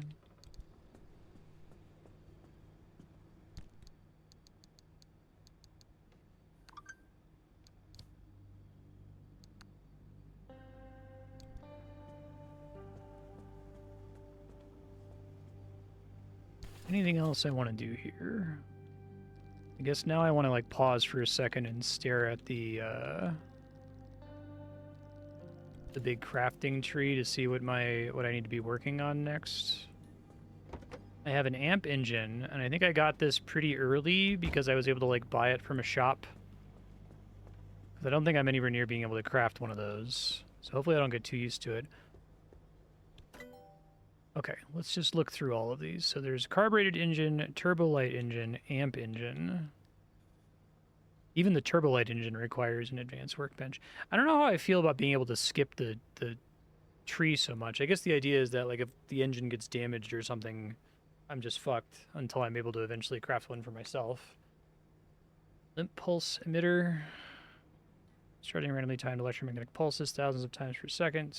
Anything else I want to do here? I guess now I want to, like, pause for a second and stare at the big crafting tree to see what I need to be working on next. I have an amp engine, and I think I got this pretty early because I was able to, like, buy it from a shop. Because I don't think I'm anywhere near being able to craft one of those. So hopefully I don't get too used to it. Okay, let's just look through all of these. So there's carbureted engine, turbo light engine, amp engine. Even the turbo light engine requires an advanced workbench. I don't know how I feel about being able to skip the tree so much. I guess the idea is that, like, if the engine gets damaged or something, I'm just fucked until I'm able to eventually craft one for myself. Limp pulse emitter. Starting randomly timed electromagnetic pulses thousands of times per second.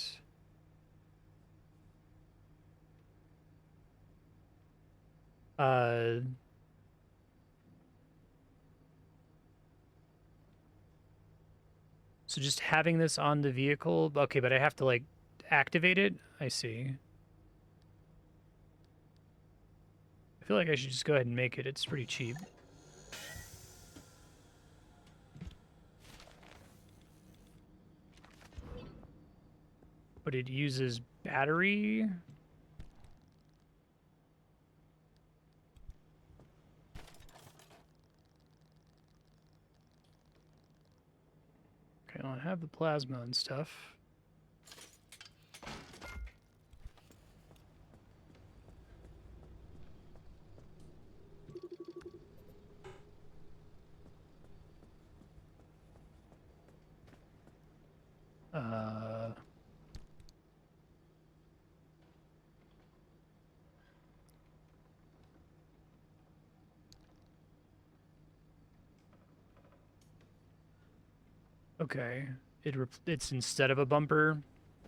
So just having this on the vehicle, okay, but I have to, like, activate it? I see. I feel like I should just go ahead and make it. It's pretty cheap. But it uses battery? Okay, well, I have the plasma and stuff. Okay. It's instead of a bumper.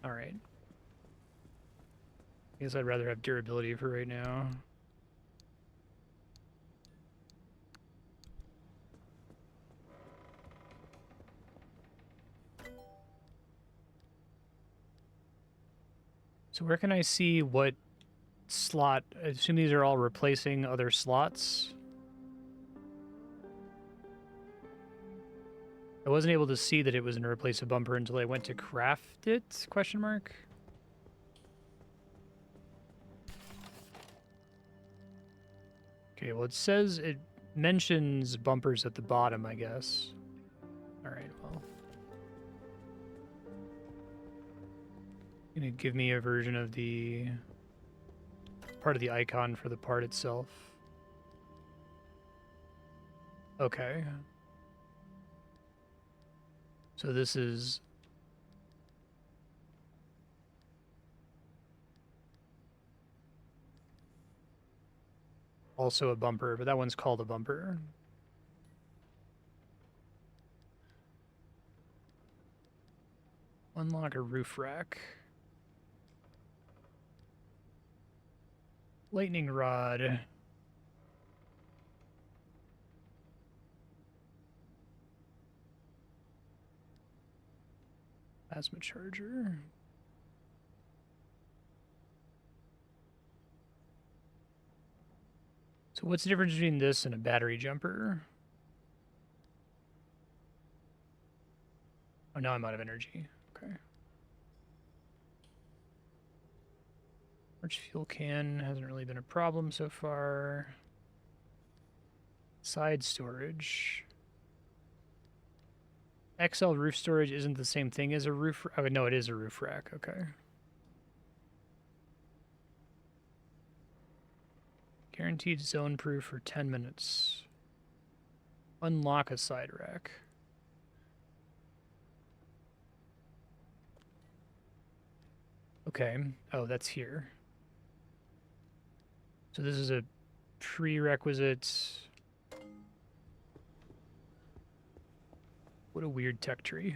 All right. I guess I'd rather have durability for right now. So where can I see what slot? I assume these are all replacing other slots. I wasn't able to see that it was going to replace a bumper until I went to craft it, question mark. Okay, well it says it mentions bumpers at the bottom, I guess. Alright, well. Gonna give me a version of the part of the icon for the part itself. Okay. So this is also a bumper, but that one's called a bumper. Unlock a roof rack. Lightning rod. Plasma charger. So what's the difference between this and a battery jumper? Oh, now I'm out of energy. Okay. Large fuel can hasn't really been a problem so far. Side storage. XL roof storage isn't the same thing as a roof. Oh, no, it is a roof rack. Okay. Guaranteed zone proof for 10 minutes. Unlock a side rack. Okay. Oh, that's here. So this is a prerequisite. What a weird tech tree.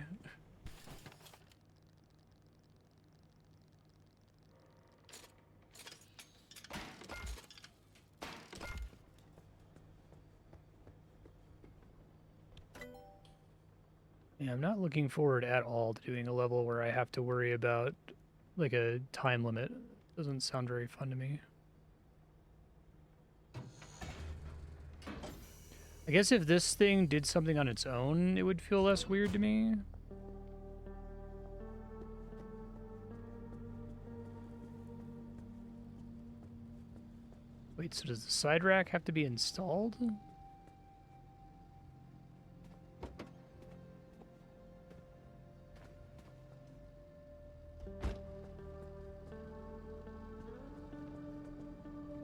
Yeah, I'm not looking forward at all to doing a level where I have to worry about, like, a time limit. Doesn't sound very fun to me. I guess if this thing did something on its own, it would feel less weird to me. Wait, so does the side rack have to be installed?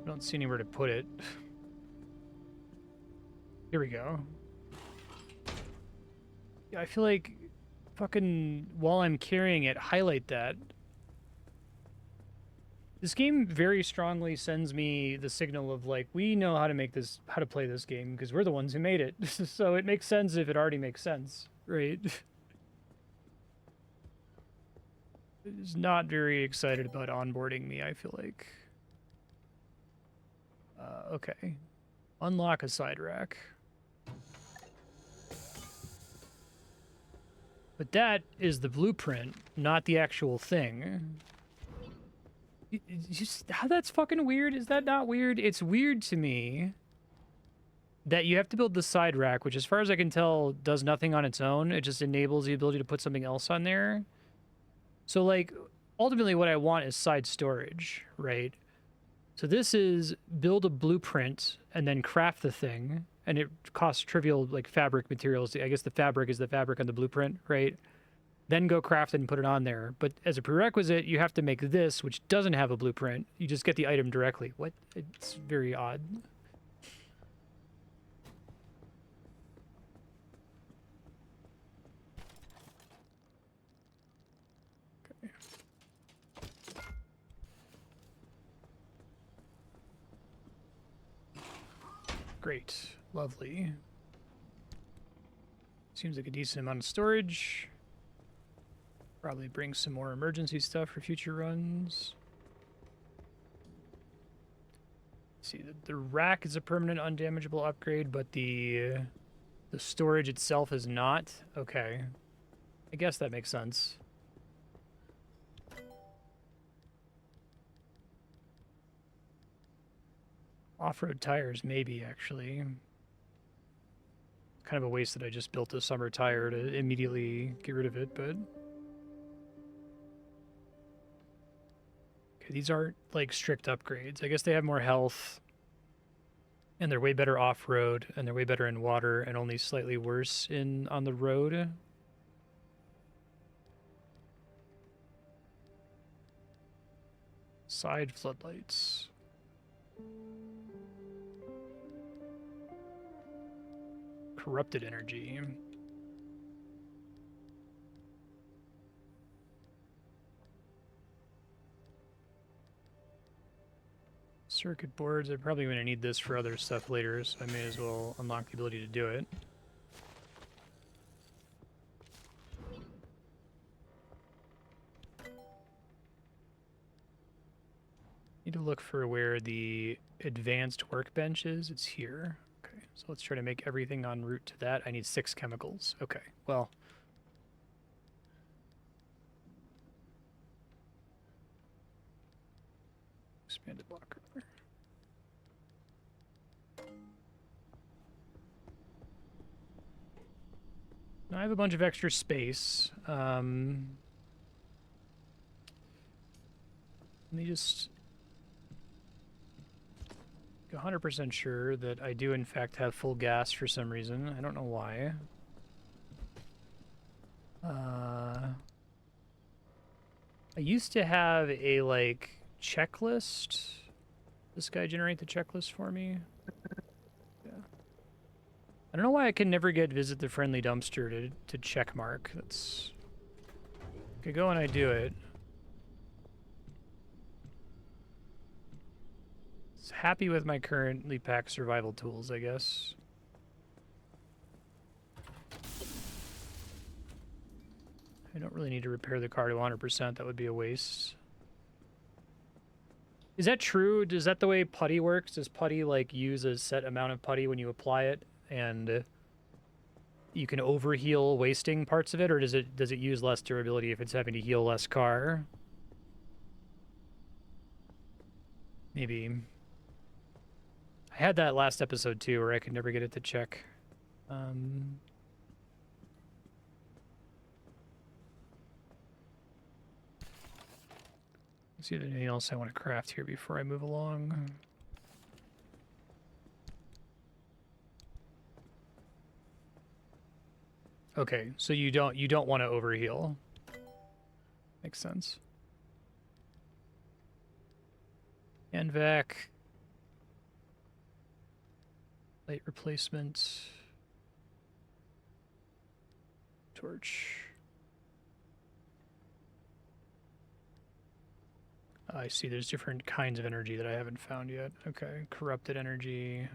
I don't see anywhere to put it. Here we go. Yeah, I feel like fucking while I'm carrying it, highlight that. This game very strongly sends me the signal of, like, we know how to make this, how to play this game because we're the ones who made it. So it makes sense if it already makes sense, right? It's not very excited about onboarding me, I feel like. Okay. Unlock a side rack. But that is the blueprint, not the actual thing. Just how that's fucking weird. Is that not weird? It's weird to me that you have to build the side rack, which as far as I can tell does nothing on its own. It just enables the ability to put something else on there. So, like, ultimately what I want is side storage, right? So this is build a blueprint and then craft the thing, and it costs trivial, like, fabric materials. I guess the fabric is the fabric on the blueprint, right? Then go craft it and put it on there. But as a prerequisite, you have to make this, which doesn't have a blueprint. You just get the item directly. What? It's very odd. Okay. Great. Lovely. Seems like a decent amount of storage. Probably bring some more emergency stuff for future runs. Let's see, the rack is a permanent undamageable upgrade, but the storage itself is not. Okay. I guess that makes sense. Off-road tires, maybe, actually. Kind of a waste that I just built a summer tire to immediately get rid of it, but... Okay, these aren't, like, strict upgrades. I guess they have more health, and they're way better off-road, and they're way better in water, and only slightly worse on the road. Side floodlights. Corrupted energy. Circuit boards. I'm probably going to need this for other stuff later, so I may as well unlock the ability to do it. Need to look for where the advanced workbench is. It's here. Okay, so let's try to make everything en route to that. I need 6 chemicals. Okay, well. Expanded locker. Now I have a bunch of extra space. Let me just... 100% sure that I do in fact have full gas for some reason. I don't know why. I used to have a, like, checklist. This guy generate the checklist for me? Yeah. I don't know why I can never get visit the friendly dumpster to check mark. That's... Okay, go and I do it. Happy with my currently packed survival tools, I guess. I don't really need to repair the car to 100%. That would be a waste. Is that true? Is that the way putty works? Does putty, like, use a set amount of putty when you apply it, and you can overheal wasting parts of it, or does it use less durability if it's having to heal less car? Maybe. I had that last episode too, where I could never get it to check. Let's see if there's anything else I want to craft here before I move along. Okay, so you don't want to overheal. Makes sense. And vac. Light replacement. Torch. I see there's different kinds of energy that I haven't found yet. Okay, corrupted energy.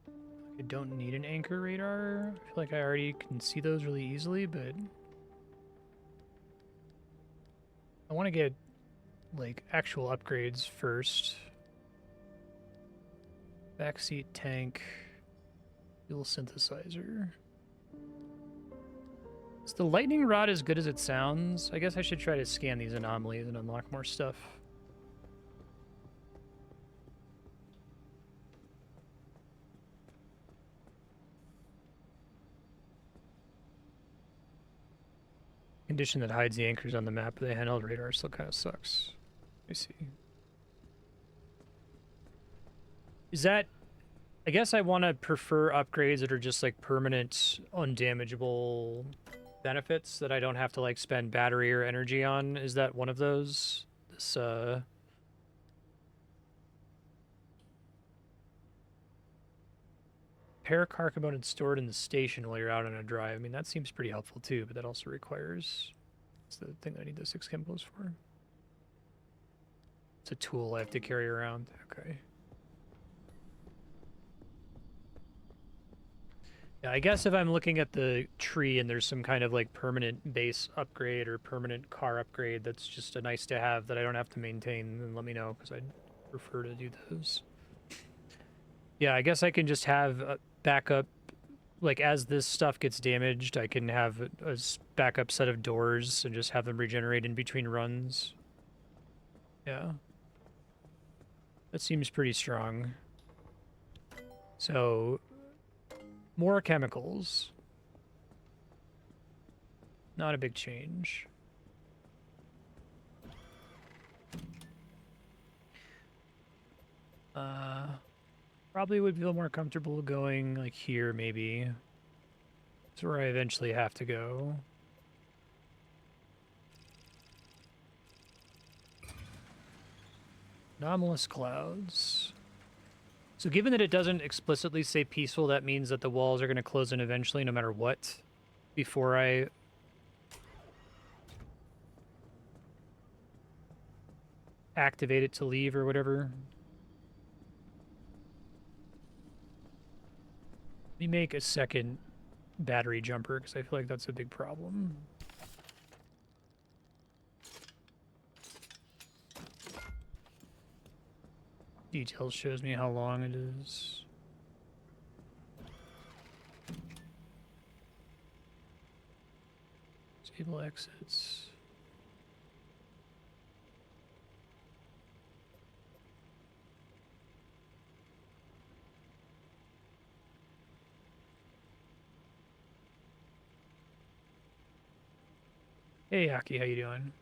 I don't need an anchor radar. I feel like I already can see those really easily, but I want to get like actual upgrades first. Backseat tank, fuel synthesizer. Is the lightning rod as good as it sounds? I guess I should try to scan these anomalies and unlock more stuff. Condition that hides the anchors on the map, but the handheld radar still kind of sucks. Let me see. Is that... I guess I want to prefer upgrades that are just like permanent, undamageable benefits that I don't have to like spend battery or energy on. Is that one of those? This, Repair car components stored in the station while you're out on a drive. I mean, that seems pretty helpful too, but that also requires... It's the thing that I need those 6 chemicals for. It's a tool I have to carry around. Okay. Yeah, I guess if I'm looking at the tree and there's some kind of like permanent base upgrade or permanent car upgrade that's just a nice to have that I don't have to maintain, then let me know, because I'd prefer to do those. Yeah, I guess I can just have backup like as this stuff gets damaged, I can have a backup set of doors and just have them regenerate in between runs. Yeah. That seems pretty strong. So, more chemicals. Not a big change. Probably would feel more comfortable going like here, maybe. That's where I eventually have to go. Anomalous clouds. So given that it doesn't explicitly say peaceful, that means that the walls are going to close in eventually no matter what before I activate it to leave or whatever. Let me make a second battery jumper because I feel like that's a big problem. Details shows me how long it is. Disable exits. Hey, Aki, how you doing?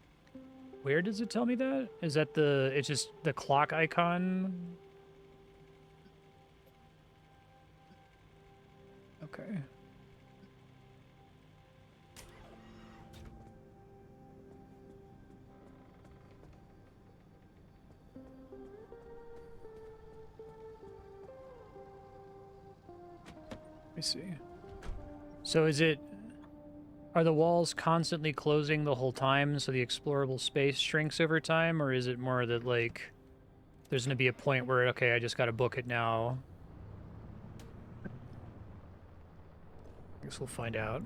Where does it tell me that? Is that the... It's just the clock icon? Okay. Let me see. So is it... Are the walls constantly closing the whole time so the explorable space shrinks over time? Or is it more that, like, there's going to be a point where, okay, I just got to book it now? I guess we'll find out.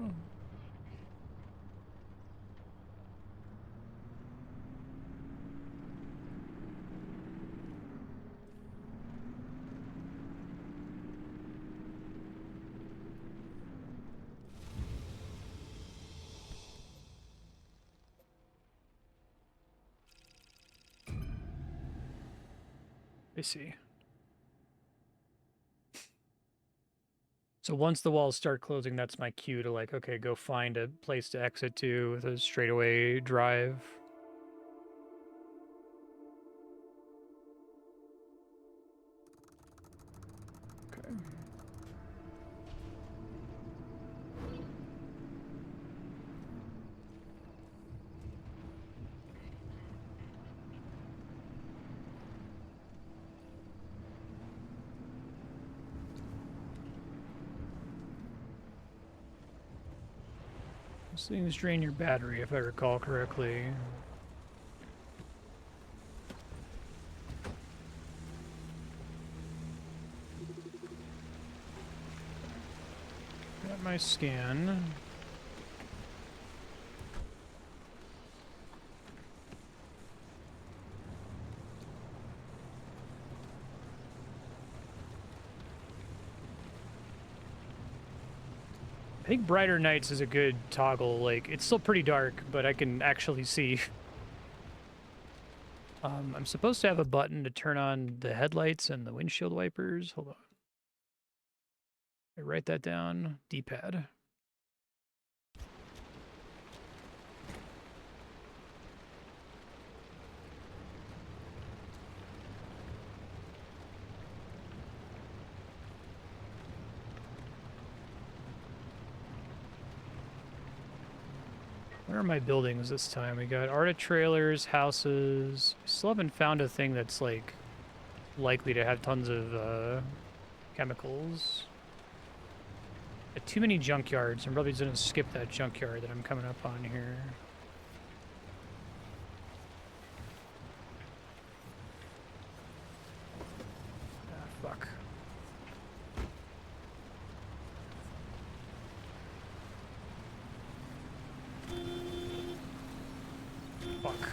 I see. So once the walls start closing, that's my cue to like, okay, go find a place to exit to with a straightaway drive. Okay. These things drain your battery, if I recall correctly. Got my scan. I think Brighter Nights is a good toggle. Like, it's still pretty dark, but I can actually see. I'm supposed to have a button to turn on the headlights and the windshield wipers. Hold on. I write that down. D-pad. Where are my buildings this time? We got Arta trailers, houses. Still haven't found a thing that's like likely to have tons of chemicals. Too many junkyards. I'm probably just gonna skip that junkyard that I'm coming up on here. Ah, fuck. Fuck.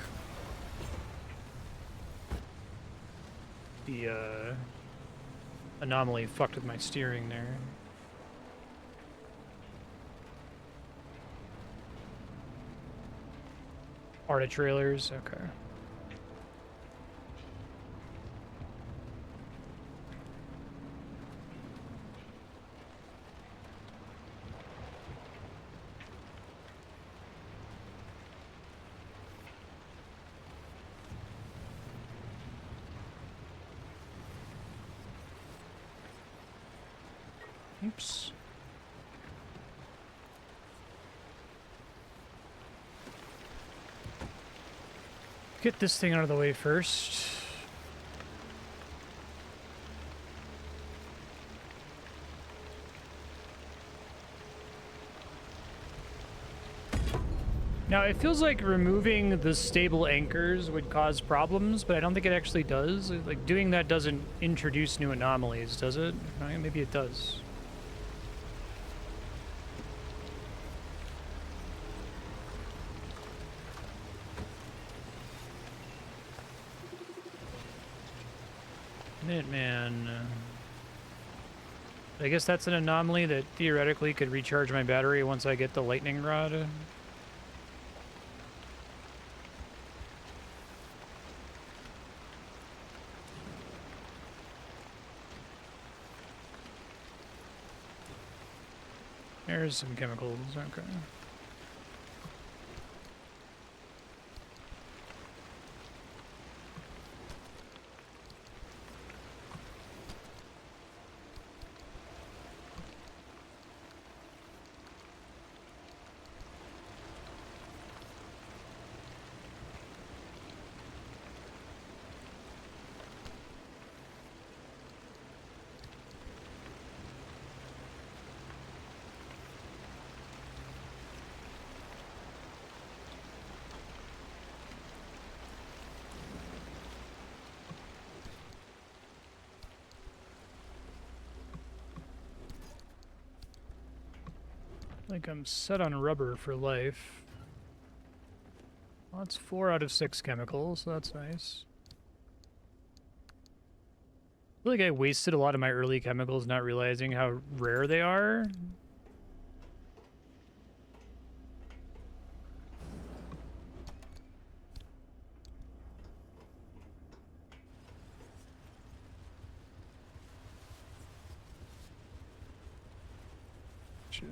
The anomaly fucked with my steering there. Arta trailers, okay. Oops. Get this thing out of the way first. Now, it feels like removing the stable anchors would cause problems, but I don't think it actually does. Like, doing that doesn't introduce new anomalies, does it? Maybe it does. Man. I guess that's an anomaly that theoretically could recharge my battery once I get the lightning rod. There's some chemicals, okay. I think I'm set on rubber for life. Well, that's 4 out of 6 chemicals, so that's nice. I feel like I wasted a lot of my early chemicals not realizing how rare they are. Sure.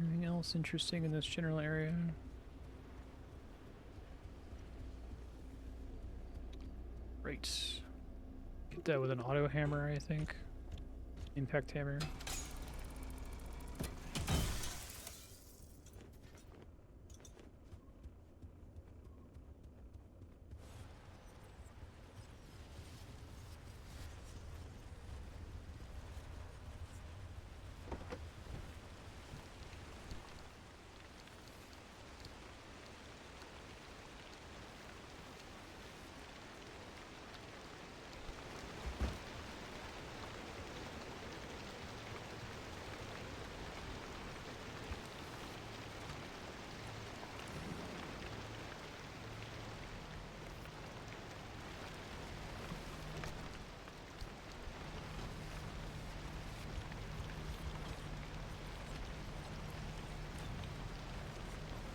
Anything else interesting in this general area? Right. Get that with an auto hammer, I think. Impact hammer.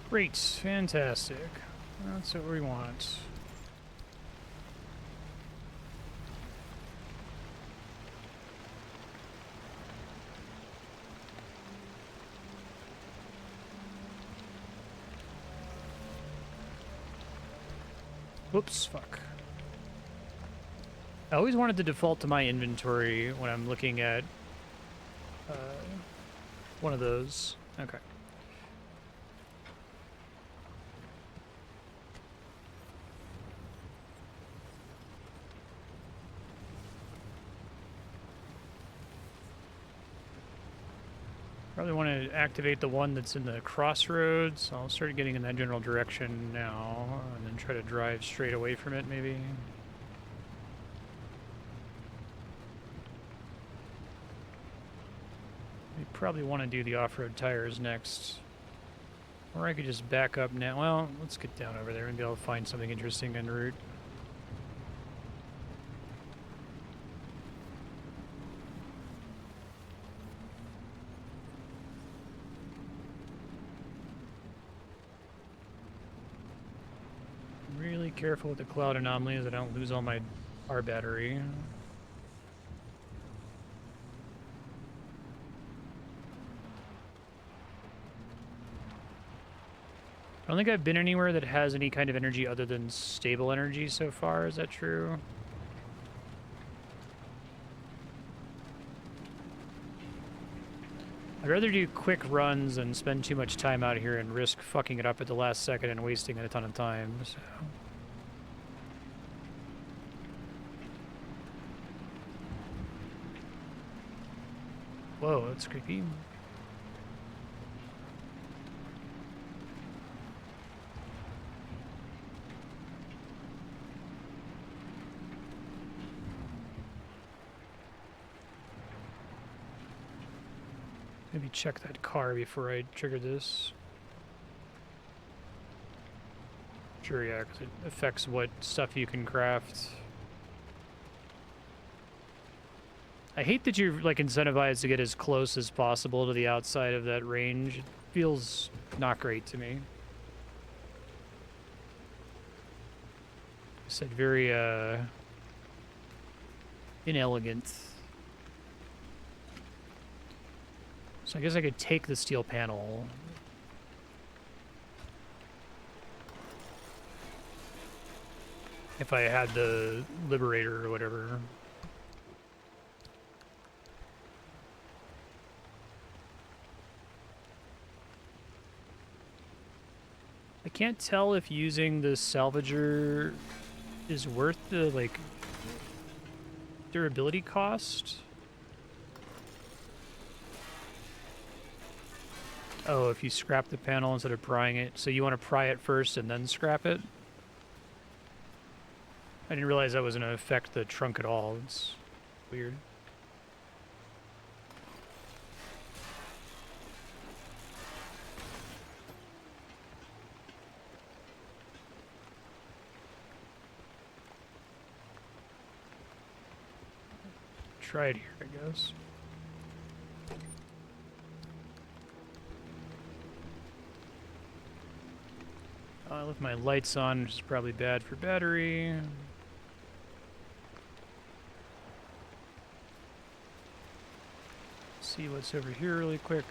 Great, fantastic. That's what we want. Whoops, fuck. I always wanted to default to my inventory when I'm looking at one of those. Okay. Probably want to activate the one that's in the crossroads. So I'll start getting in that general direction now, and then try to drive straight away from it, maybe. We probably want to do the off-road tires next. Or I could just back up now. Well, let's get down over there. Maybe I'll find something interesting en route. Really careful with the cloud anomalies. I don't lose all my R battery. I don't think I've been anywhere that has any kind of energy other than stable energy so far. Is that true? I'd rather do quick runs than spend too much time out here and risk fucking it up at the last second and wasting a ton of time, so... Whoa, that's creepy. Maybe check that car before I trigger this. Sure, yeah, because it affects what stuff you can craft. I hate that you're, like, incentivized to get as close as possible to the outside of that range. It feels not great to me. I said very, inelegant. So I guess I could take the steel panel. If I had the Liberator or whatever. I can't tell if using the salvager is worth the, like, durability cost. Oh, if you scrap the panel instead of prying it. So you want to pry it first and then scrap it? I didn't realize that was going to affect the trunk at all. It's weird. Try it here, I guess. I left my lights on, which is probably bad for battery. See what's over here really quick.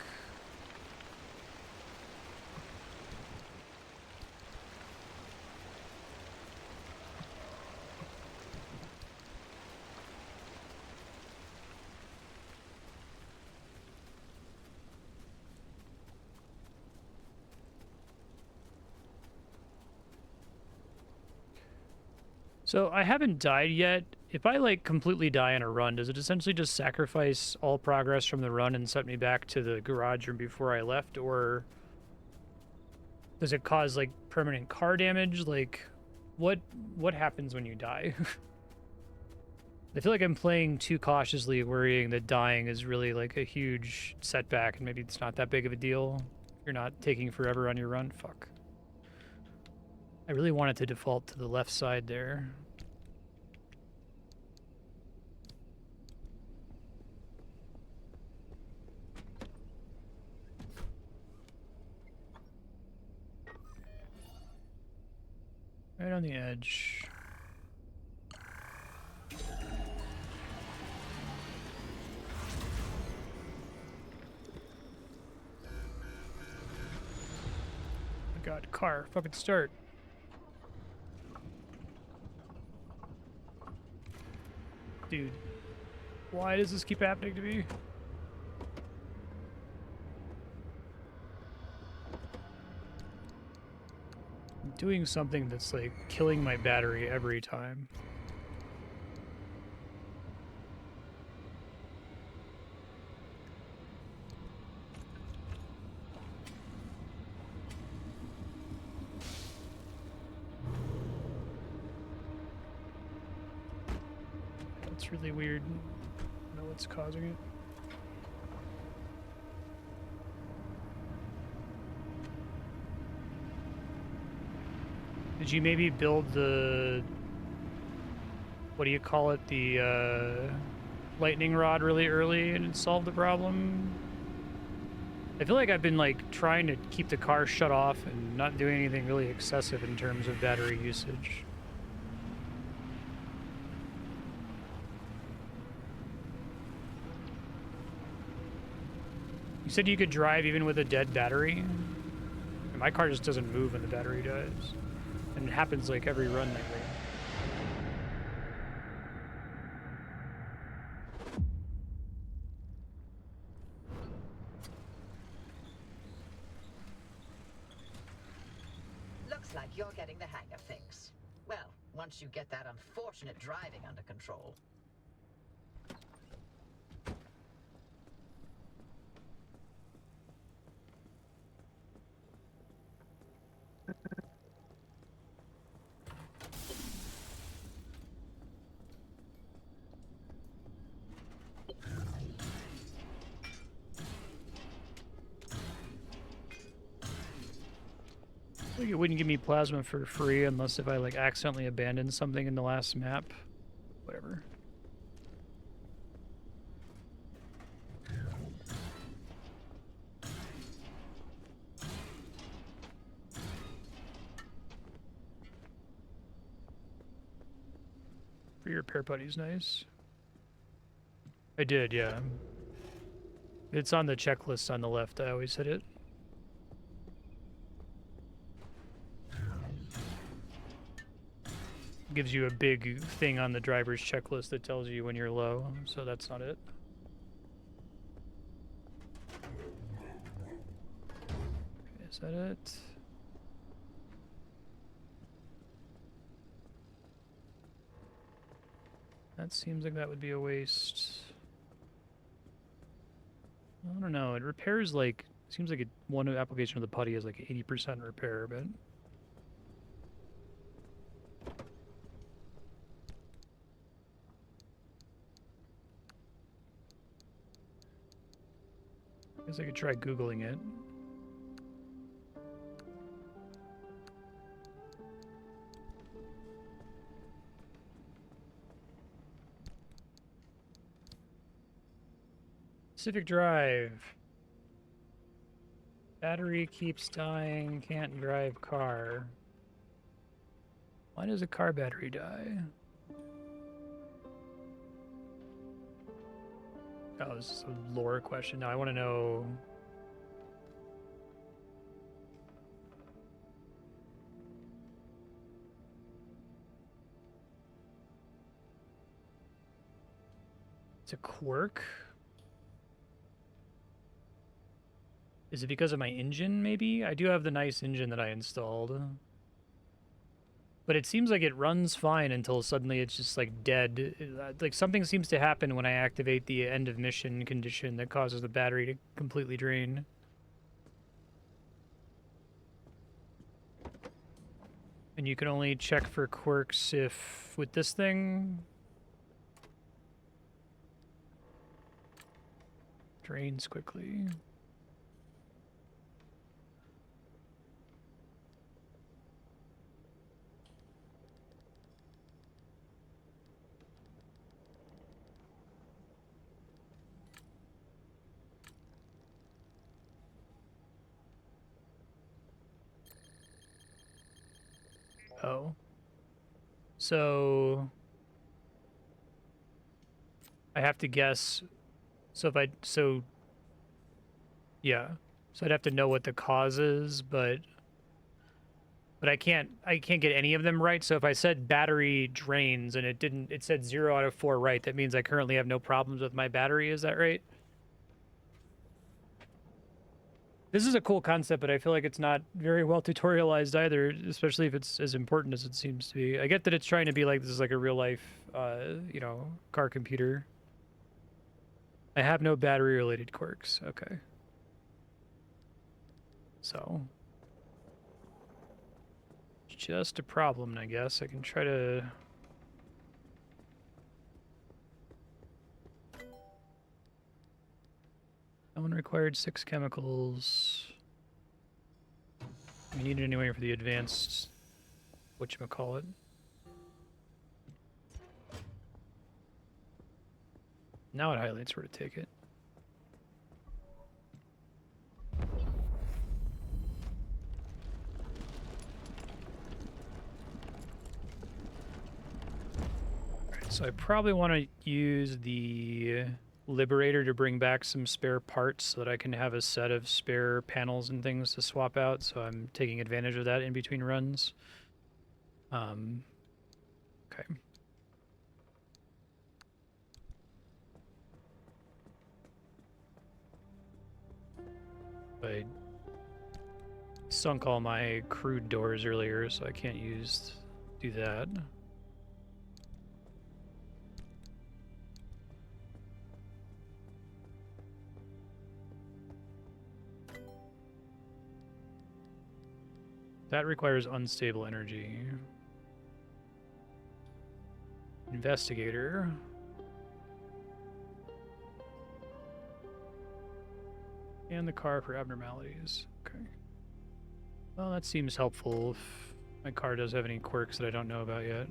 So I haven't died yet. If I, like, completely die in a run, does it essentially just sacrifice all progress from the run and set me back to the garage room before I left? Or does it cause, like, permanent car damage? Like, what happens when you die? I feel like I'm playing too cautiously, worrying that dying is really, like, a huge setback, and maybe it's not that big of a deal. You're not taking forever on your run. Fuck. I really want it to default to the left side there. Right on the edge. Oh God, car, fucking start. Dude, why does this keep happening to me? I'm doing something that's, like, killing my battery every time. It's really weird. I don't know what's causing it. Did you maybe build the, what do you call it, the lightning rod really early and it solved the problem? I feel like I've been like trying to keep the car shut off and not doing anything really excessive in terms of battery usage. You said you could drive even with a dead battery? My car just doesn't move when the battery dies. And it happens like every run lately. Looks like you're getting the hang of things. Well, once you get that unfortunate driving under control. Like it wouldn't give me plasma for free unless if I like accidentally abandoned something in the last map. Whatever. For your repair buddy's nice. I did, yeah. It's on the checklist on the left. I always hit it. Gives you a big thing on the driver's checklist that tells you when you're low, so that's not it. Okay, is that it? That seems like that would be a waste. I don't know. It repairs like, seems like one application of the putty is like 80% repair, but I guess I could try Googling it. Pacific Drive. Battery keeps dying, can't drive car. Why does a car battery die? Oh, this is a lore question. Now I want to know. It's a quirk? Is it because of my engine, maybe? I do have the nice engine that I installed. But it seems like it runs fine until suddenly it's just, like, dead. Like, something seems to happen when I activate the end of mission condition that causes the battery to completely drain. And you can only check for quirks if... with this thing... drains quickly. Oh. So... I have to guess... So if I... So... Yeah. So I'd have to know what the cause is, but I can't get any of them right. So if I said battery drains and it said 0 out of 4 right, that means I currently have no problems with my battery, is that right? This is a cool concept, but I feel like it's not very well tutorialized either, especially if it's as important as it seems to be. I get that it's trying to be like, this is like a real life, you know, car computer. I have no battery related quirks. Okay. So, just a problem, I guess. I can try to... That one required 6 chemicals. We need it anyway for the advanced whatchamacallit. Now it highlights where to take it. Alright, so I probably want to use the Liberator to bring back some spare parts so that I can have a set of spare panels and things to swap out, so I'm taking advantage of that in between runs. Okay. I sunk all my crude doors earlier, so I can't do that. That requires unstable energy. Investigator. And the car for abnormalities. Okay. Well, that seems helpful if my car does have any quirks that I don't know about yet.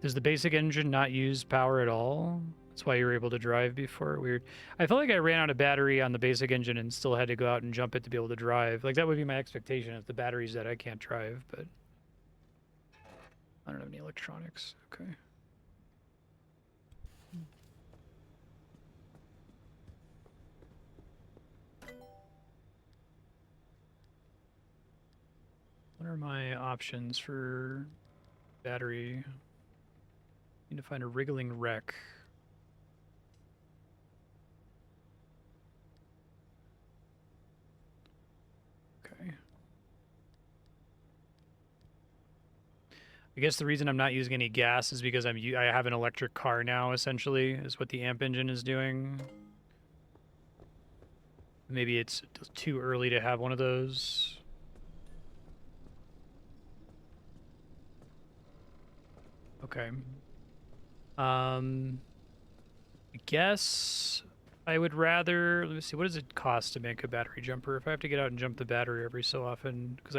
Does the basic engine not use power at all? That's why you were able to drive before? Weird. I felt like I ran out of battery on the basic engine and still had to go out and jump it to be able to drive. Like, that would be my expectation. If the battery's dead, I can't drive, but I don't have any electronics. Okay. What are my options for battery? Need to find a wriggling wreck. Okay. I guess the reason I'm not using any gas is because I have an electric car now, essentially, is what the amp engine is doing. Maybe it's too early to have one of those. Okay. I guess I would rather... Let me see, what does it cost to make a battery jumper? If I have to get out and jump the battery every so often, because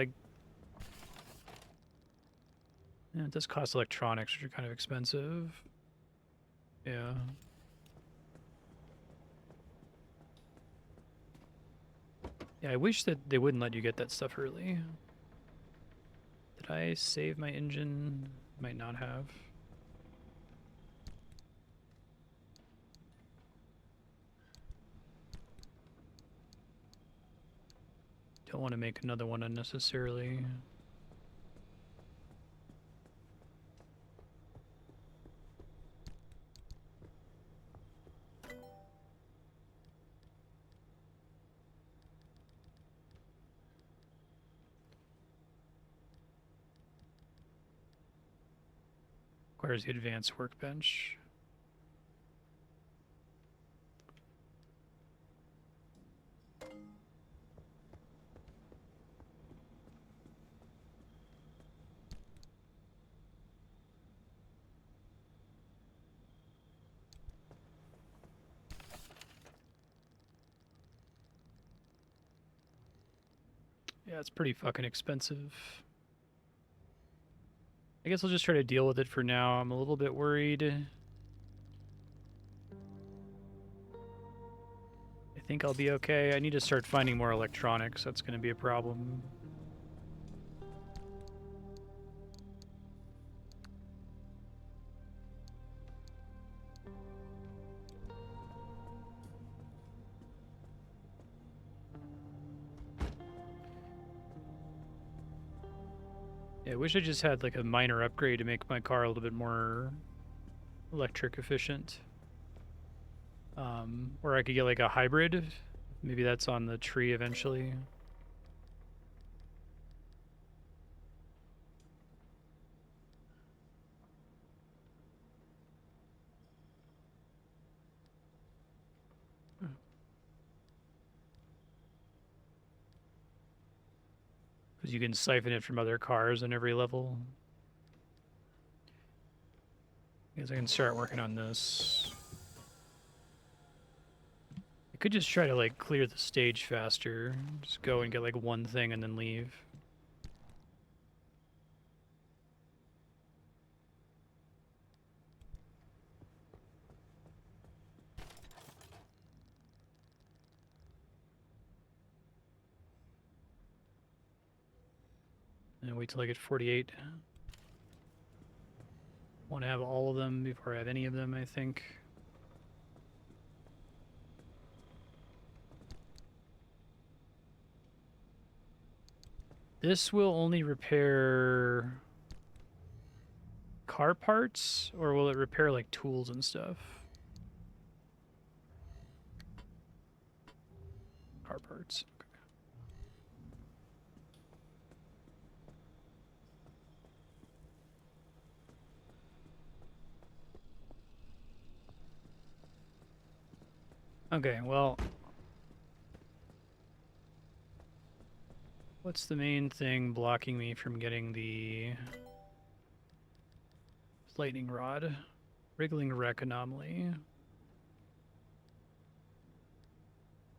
yeah, it does cost electronics, which are kind of expensive. Yeah. Yeah, I wish that they wouldn't let you get that stuff early. Did I save my engine? Might not have. Don't want to make another one unnecessarily. Requires the advanced workbench. Yeah, it's pretty fucking expensive. I guess I'll just try to deal with it for now. I'm a little bit worried. I think I'll be okay. I need to start finding more electronics. That's going to be a problem. Yeah, I wish I just had like a minor upgrade to make my car a little bit more electric efficient. Or I could get like a hybrid. Maybe that's on the tree eventually. Because you can siphon it from other cars on every level. I guess I can start working on this. I could just try to like clear the stage faster. Just go and get like one thing and then leave. gonna wait till I get 48. Want to have all of them before I have any of them, I think. This will only repair car parts, or will it repair like tools and stuff? Car parts. Okay, well, what's the main thing blocking me from getting the lightning rod? Wriggling wreck anomaly.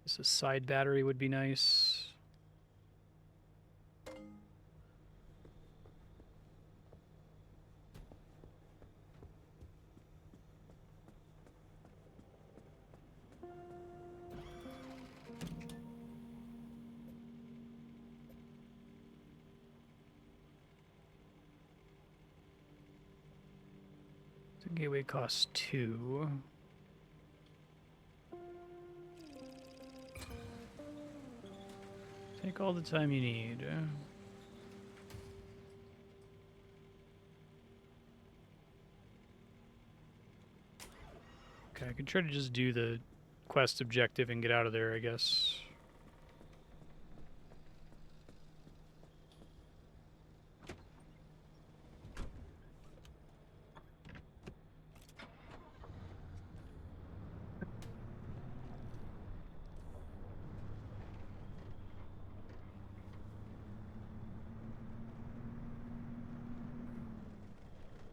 This a side battery would be nice. The gateway costs 2. Take all the time you need. Okay, I can try to just do the quest objective and get out of there, I guess.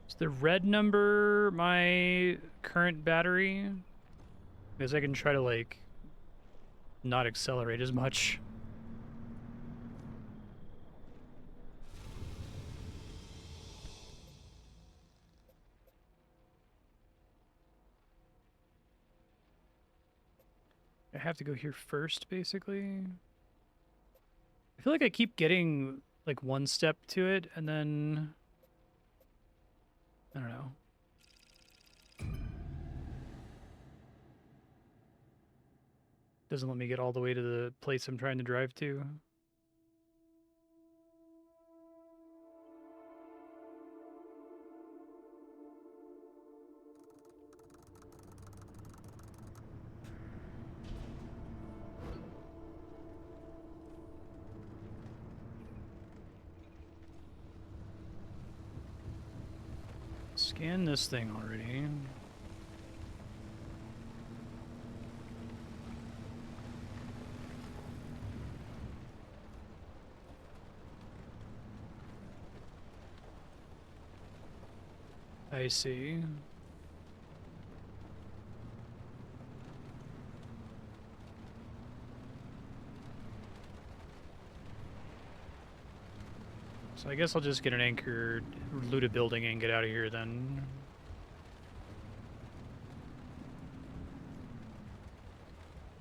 Is the red number my current battery? Because I can try to, like, not accelerate as much. I have to go here first, basically. I feel like I keep getting, like, one step to it, and then... I don't know. Doesn't let me get all the way to the place I'm trying to drive to. Scan this thing already. I see. So I guess I'll just get an anchor, loot a building, and get out of here then.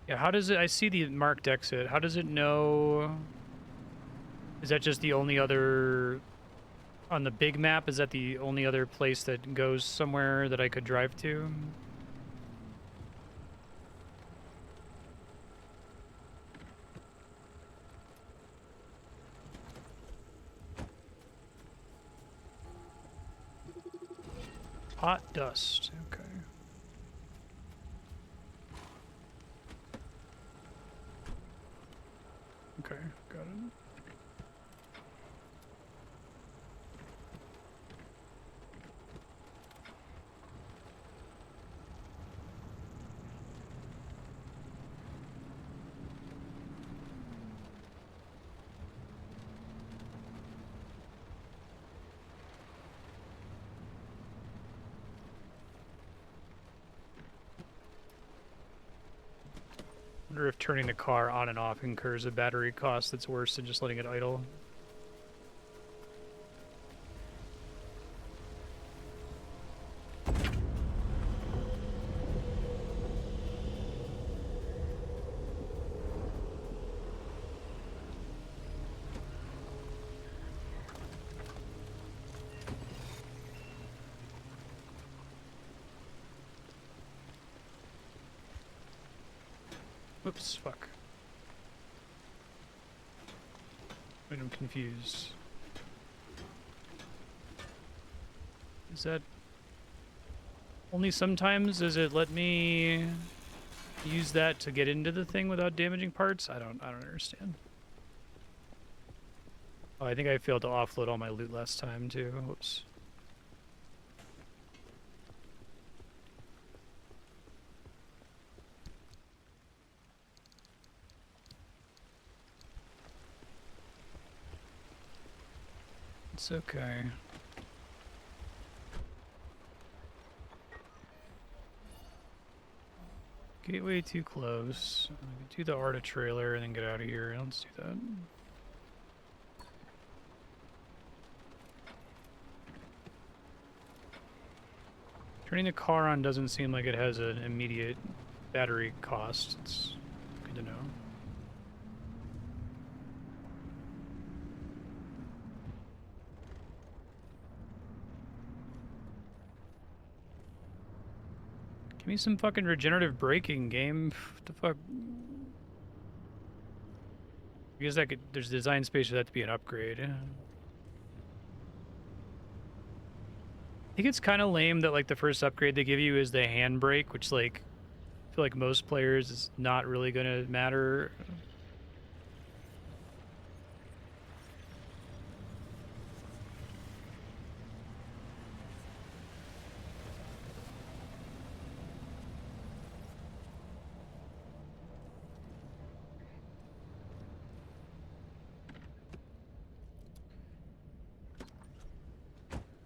Yeah, how does it... I see the marked exit. How does it know... Is that just the only other... On the big map, is that the only other place that goes somewhere that I could drive to? Hot dust, okay. Okay, got it. I wonder if turning the car on and off incurs a battery cost that's worse than just letting it idle. Whoops, fuck. Wait, I'm confused. Is that... Only sometimes does it let me use that to get into the thing without damaging parts? I don't understand. Oh, I think I failed to offload all my loot last time too. Whoops. It's okay. Gateway too close. I can do the Arta trailer and then get out of here. Let's do that. Turning the car on doesn't seem like it has an immediate battery cost. It's good to know. Give me some fucking regenerative braking, game. What the fuck? I guess that could, there's design space for that to be an upgrade. I think it's kind of lame that like the first upgrade they give you is the handbrake, which like I feel like most players is not really gonna matter.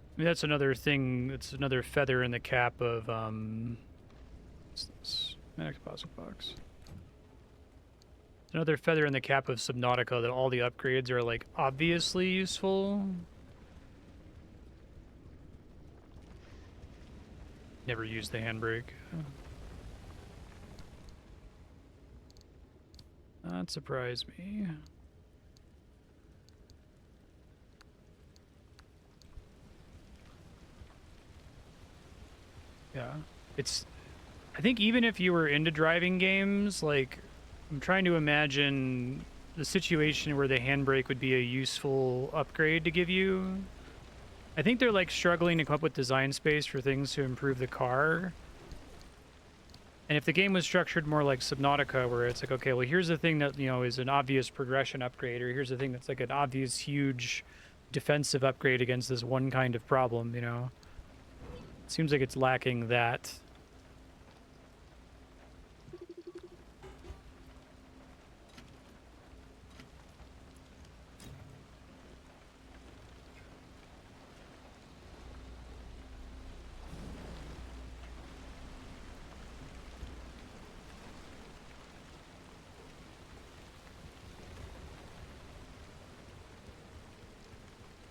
I mean, that's another thing. It's another feather in the cap of what's this? Max deposit box. It's another feather in the cap of Subnautica that all the upgrades are like obviously useful. Never used the handbrake. That surprised me. Yeah, it's... I think even if you were into driving games, like, I'm trying to imagine the situation where the handbrake would be a useful upgrade to give you. I think they're, like, struggling to come up with design space for things to improve the car. And if the game was structured more like Subnautica, where it's like, okay, well, here's the thing that, you know, is an obvious progression upgrade, or here's the thing that's like an obvious, huge defensive upgrade against this one kind of problem, you know? It seems like it's lacking that.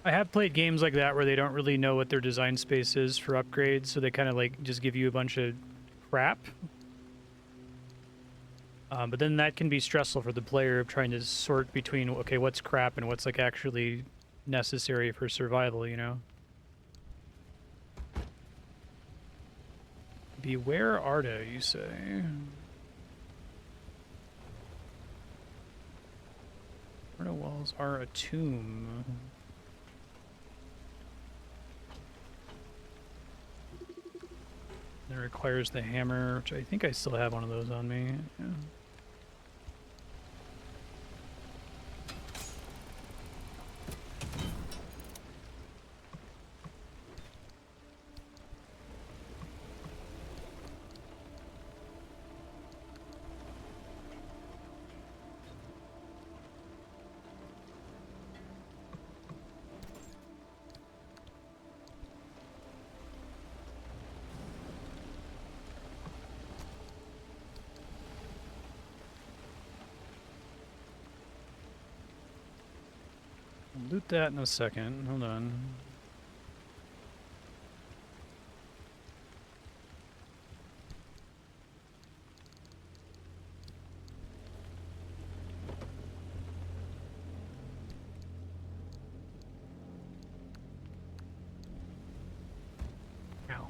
I have played games like that where they don't really know what their design space is for upgrades, so they kind of like just give you a bunch of crap. But then that can be stressful for the player of trying to sort between, okay, what's crap and what's like actually necessary for survival, you know? Beware Arta, you say? Arta walls are a tomb. It requires the hammer, which I think I still have one of those on me. Yeah. Loot that in a second. Hold on. Ow.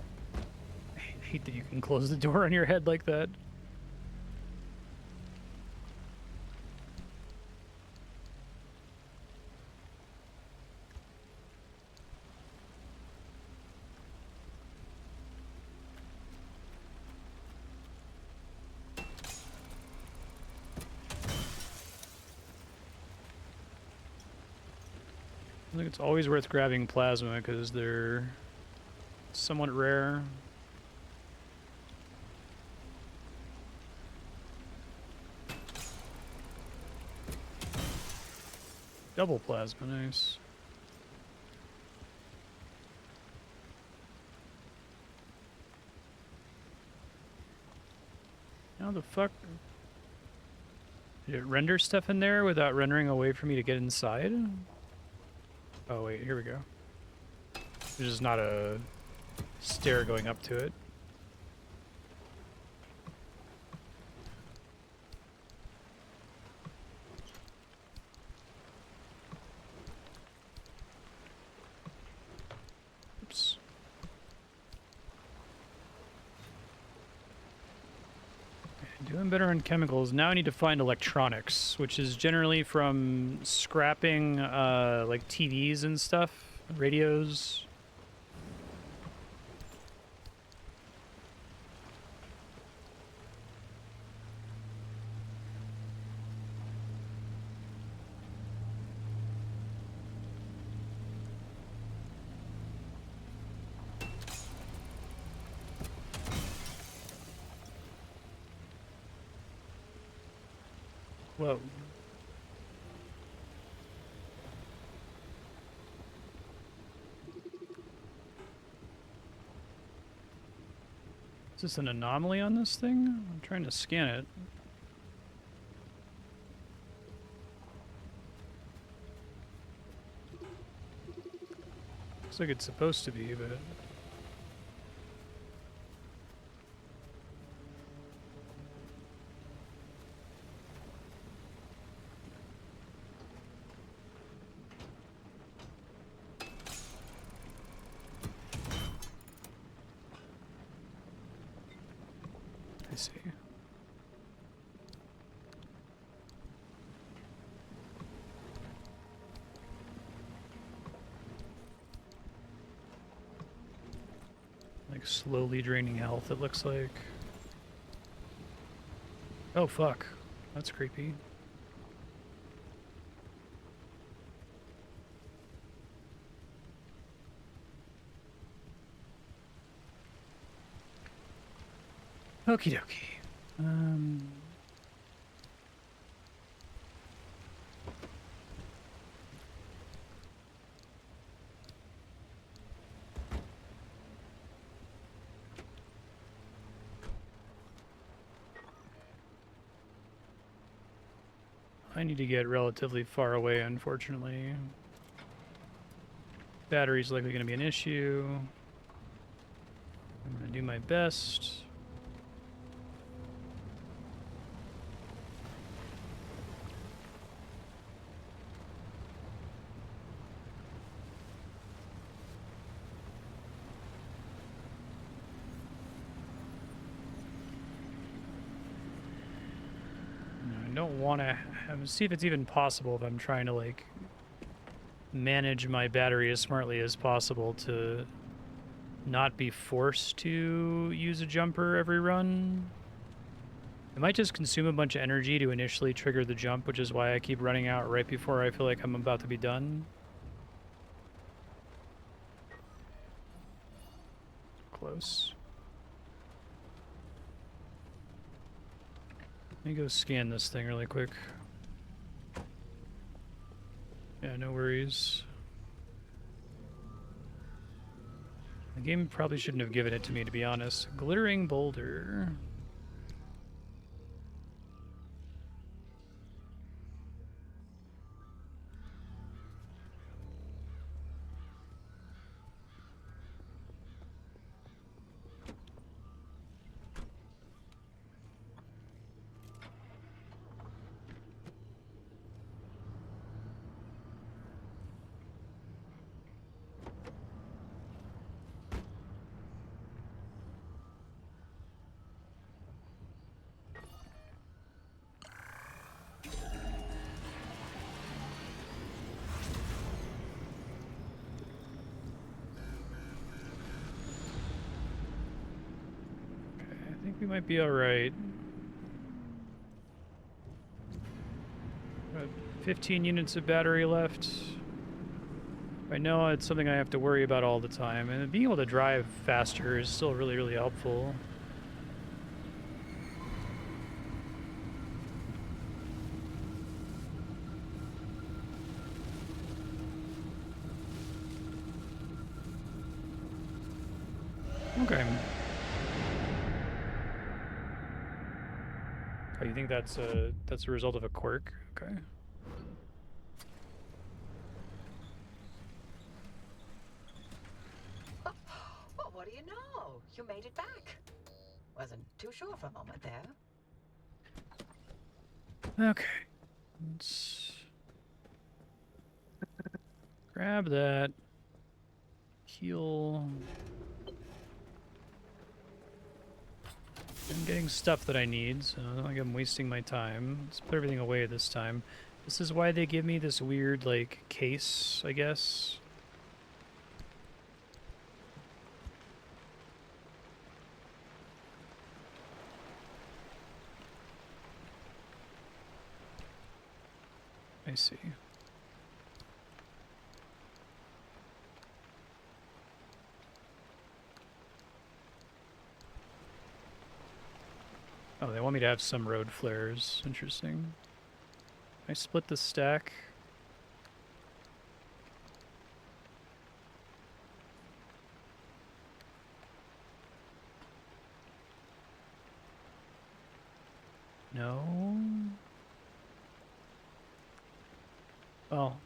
I hate that you can close the door on your head like that. I think it's always worth grabbing plasma because they're somewhat rare. Double plasma, nice. How the fuck? Did it render stuff in there without rendering a way for me to get inside? Oh wait, here we go. There's just not a stair going up to it. Oops. Okay, doing better on chemicals. Now I need to find electronics, which is generally from scrapping like TVs and stuff, radios. Whoa. Is this an anomaly on this thing? I'm trying to scan it. Looks like it's supposed to be, but... I see. Like slowly draining health, it looks like. Oh fuck. That's creepy. Okie dokie. I need to get relatively far away, unfortunately. Battery's likely going to be an issue. I'm going to do my best. I don't want to see if it's even possible if I'm trying to like manage my battery as smartly as possible to not be forced to use a jumper every run. It might just consume a bunch of energy to initially trigger the jump, which is why I keep running out right before I feel like I'm about to be done. Close. Let me go scan this thing really quick. Yeah, no worries. The game probably shouldn't have given it to me, to be honest. Glittering boulder. I think we might be alright. 15 units of battery left. I know it's something I have to worry about all the time, and being able to drive faster is still really, really helpful. Okay. Oh, you think that's a result of a quirk? Okay. Well, what do you know? You made it back. Wasn't too sure for a moment there. Okay. Let's grab that. Heal. I'm getting stuff that I need, so I don't think I'm wasting my time. Let's put everything away this time. This is why they give me this weird, like, case, I guess. I see. Oh, they want me to have some road flares. Interesting. I split the stack. No. Well,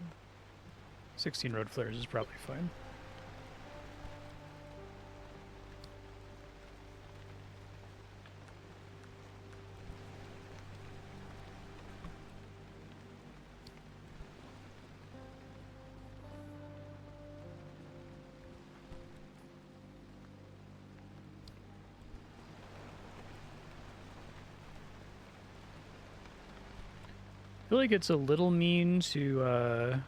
16 road flares is probably fine. I feel like it's a little mean to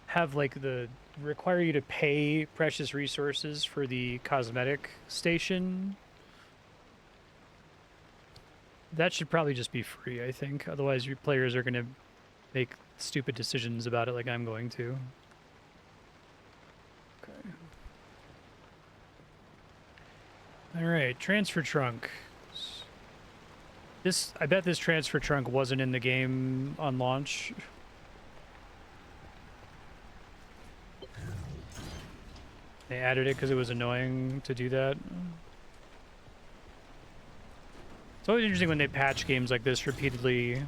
have like the require you to pay precious resources for the cosmetic station. That should probably just be free, I think. Otherwise, your players are going to make stupid decisions about it like I'm going to. Okay. All right, transfer trunk. I bet this transfer trunk wasn't in the game on launch. They added it because it was annoying to do that. It's always interesting when they patch games like this repeatedly,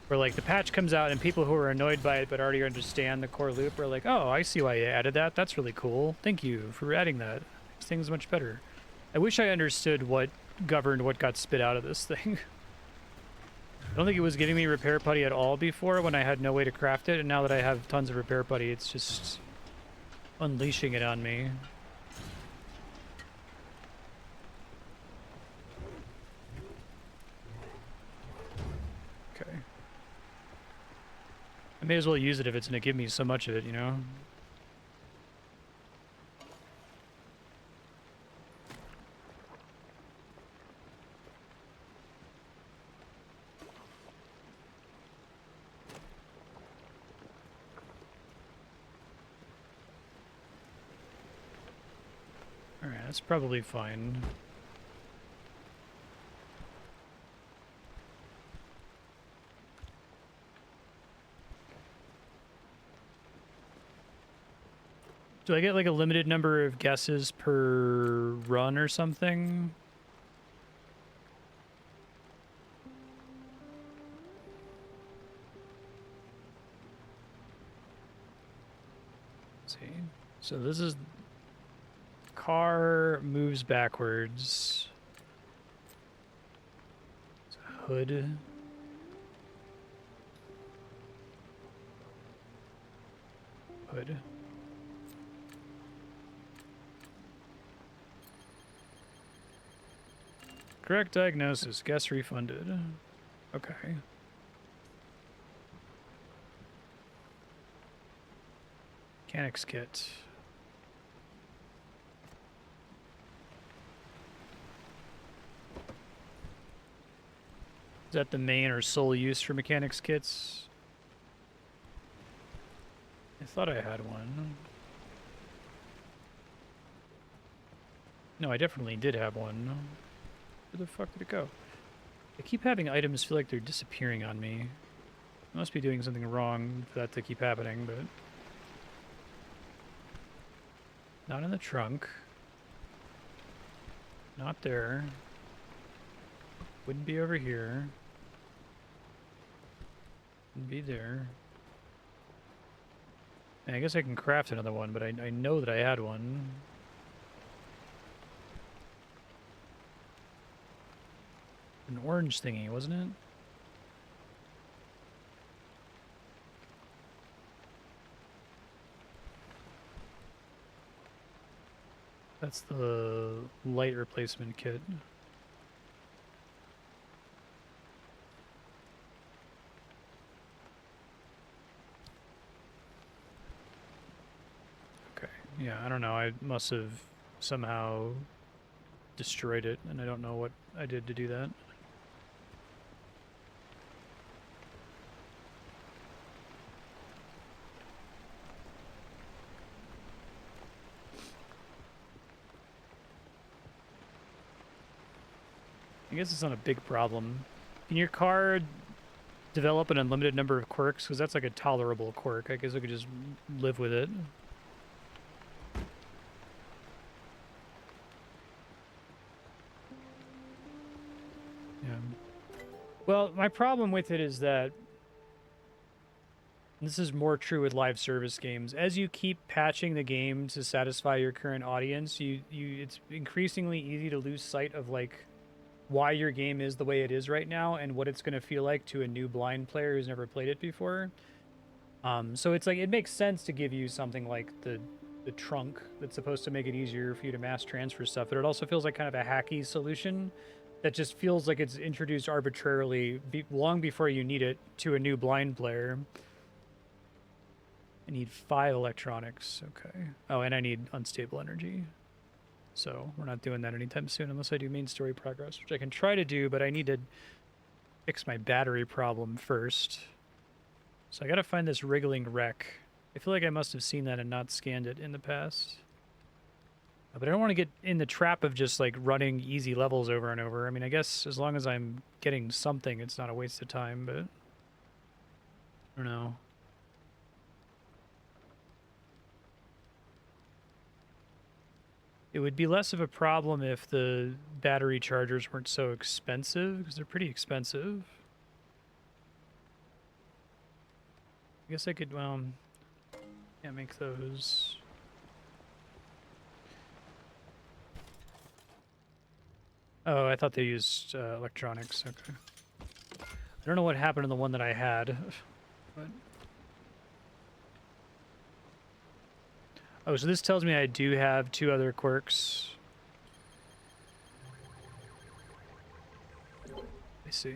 where like the patch comes out and people who are annoyed by it but already understand the core loop are like, oh, I see why you added that. That's really cool. Thank you for adding that. This thing's much better. I wish I understood what governed what got spit out of this thing. I don't think it was giving me repair putty at all before when I had no way to craft it, and now that I have tons of repair putty, it's just unleashing it on me. Okay. I may as well use it if it's going to give me so much of it, you know? Alright, that's probably fine. Do I get like a limited number of guesses per run or something? Let's see. So this is... Car moves backwards. Hood. Hood. Correct diagnosis. Guess refunded. Okay. Mechanics kit. Is that the main or sole use for mechanics kits? thought I had one. No, I definitely did have one. Where the fuck did it go? I keep having items feel like they're disappearing on me. I must be doing something wrong for that to keep happening, but... Not in the trunk. Not there. Wouldn't be over here. Wouldn't be there. And I guess I can craft another one, but I know that I had one. An orange thingy, wasn't it? That's the light replacement kit. Okay, yeah, I don't know. I must have somehow destroyed it, and I don't know what I did to do that. I guess it's not a big problem. Can your car develop an unlimited number of quirks? Because that's like a tolerable quirk. I guess I could just live with it. Yeah. Well, my problem with it is that this is more true with live service games. As you keep patching the game to satisfy your current audience, it's increasingly easy to lose sight of like why your game is the way it is right now and what it's going to feel like to a new blind player who's never played it before. So it's like it makes sense to give you something like the trunk that's supposed to make it easier for you to mass transfer stuff, but it also feels like kind of a hacky solution that just feels like it's introduced arbitrarily long before you need it to a new blind player. I need 5 electronics. Okay. Oh, and I need unstable energy. So we're not doing that anytime soon unless I do main story progress, which I can try to do, but I need to fix my battery problem first. So I gotta find this wriggling wreck. I feel like I must have seen that and not scanned it in the past. But I don't want to get in the trap of just like running easy levels over and over. I mean, I guess as long as I'm getting something, it's not a waste of time, but I don't know. It would be less of a problem if the battery chargers weren't so expensive, because they're pretty expensive. I guess I could, well, can't make those. Oh, I thought they used electronics, okay. I don't know what happened to the one that I had, but... Oh, so this tells me I do have 2 other quirks. I see.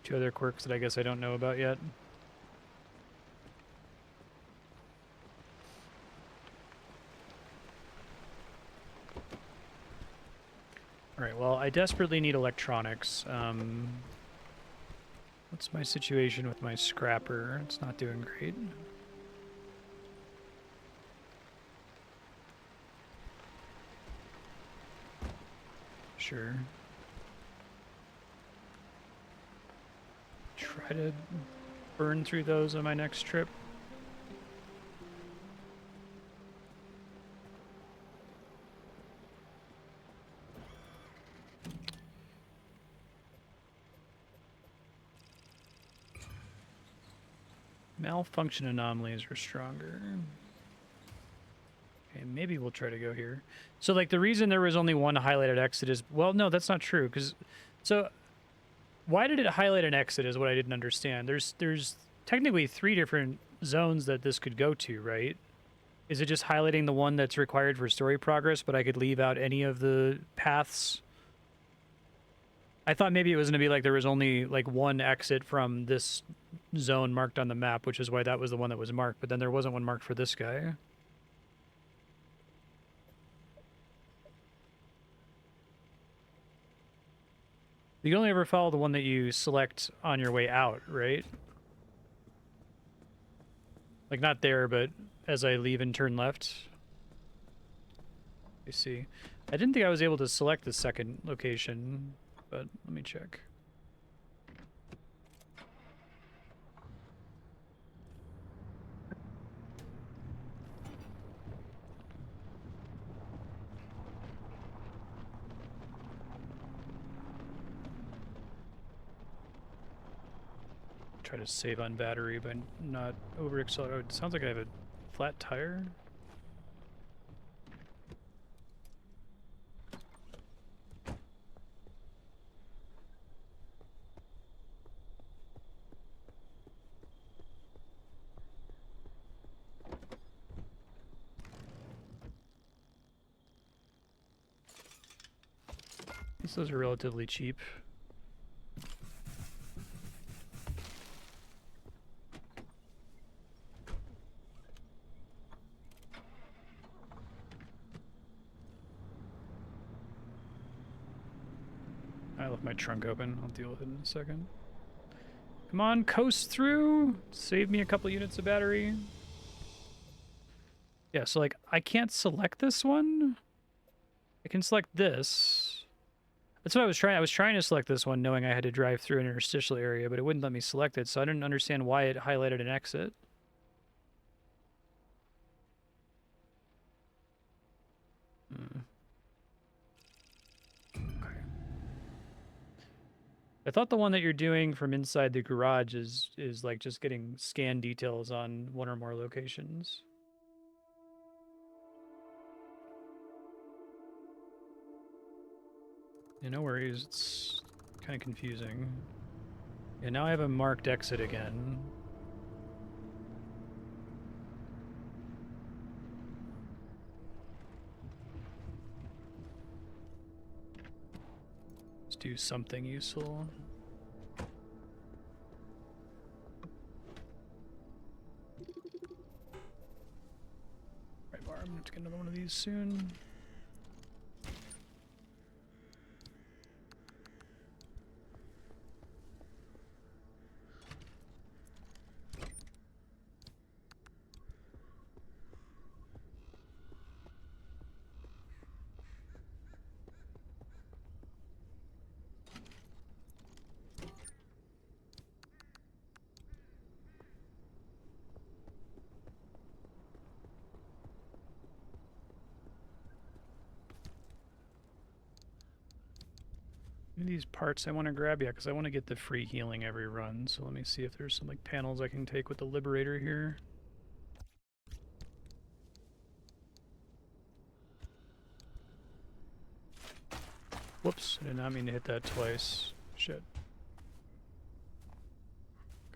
Two other quirks that I guess I don't know about yet. Alright, well, I desperately need electronics. What's my situation with my scrapper? It's not doing great. Sure. Try to burn through those on my next trip. Malfunction anomalies are stronger. Okay, maybe we'll try to go here. So, like, the reason there was only one highlighted exit is... Well, no, that's not true, because... So, why did it highlight an exit is what I didn't understand. There's technically 3 different zones that this could go to, right? Is it just highlighting the one that's required for story progress, but I could leave out any of the paths? I thought maybe it was going to be like there was only like one exit from this zone marked on the map, which is why that was the one that was marked, but then there wasn't one marked for this guy. You can only ever follow the one that you select on your way out, right? Like, not there, but as I leave and turn left. I see. I didn't think I was able to select the second location, but let me check. Try to save on battery, but not over accelerate. It sounds like I have a flat tire. Those are relatively cheap. I left my trunk open. I'll deal with it in a second. Come on, coast through. Save me a couple units of battery. Yeah, so like I can't select this one. I can select this. That's what I was trying. I was trying to select this one, knowing I had to drive through an interstitial area, but it wouldn't let me select it, so I didn't understand why it highlighted an exit. Okay. I thought the one that you're doing from inside the garage is like just getting scan details on one or more locations. Yeah, no worries. It's kind of confusing. Yeah, now I have a marked exit again. Let's do something useful. Right bar, I'm gonna have to get another one of these soon. These parts I want to grab, yeah, because I want to get the free healing every run. So let me see if there's some like panels I can take with the Liberator here. Whoops, I did not mean to hit that twice. Shit.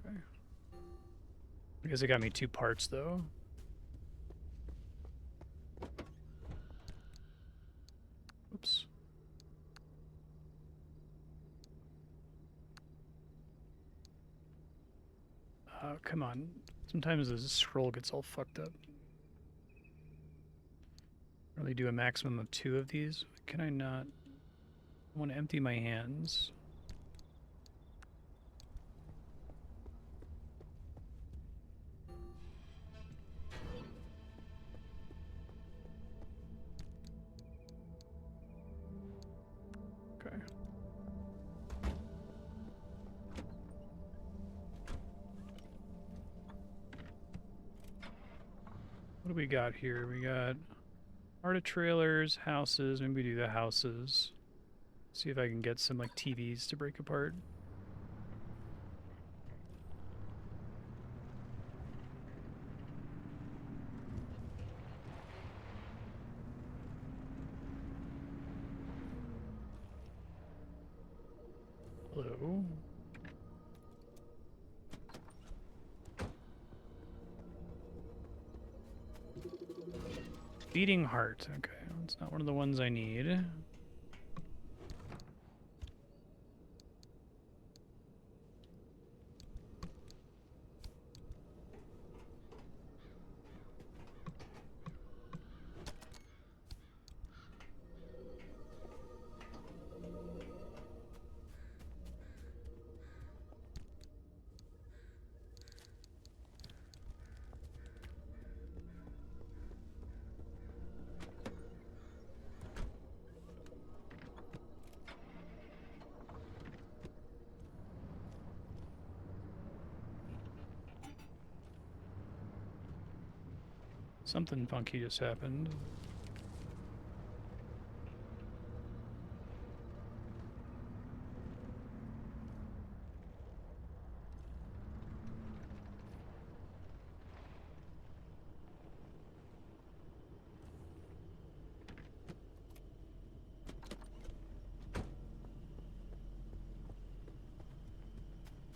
Okay. I guess it got me 2 parts though. Whoops. Come on. Sometimes the scroll gets all fucked up. Really do a maximum of 2 of these. Can I not? I want to empty my hands. Okay. What do we got here? We got art of trailers, houses. Maybe we do the houses. See if I can get some like TVs to break apart. Hello. Beating heart. Okay, it's not one of the ones I need. Something funky just happened.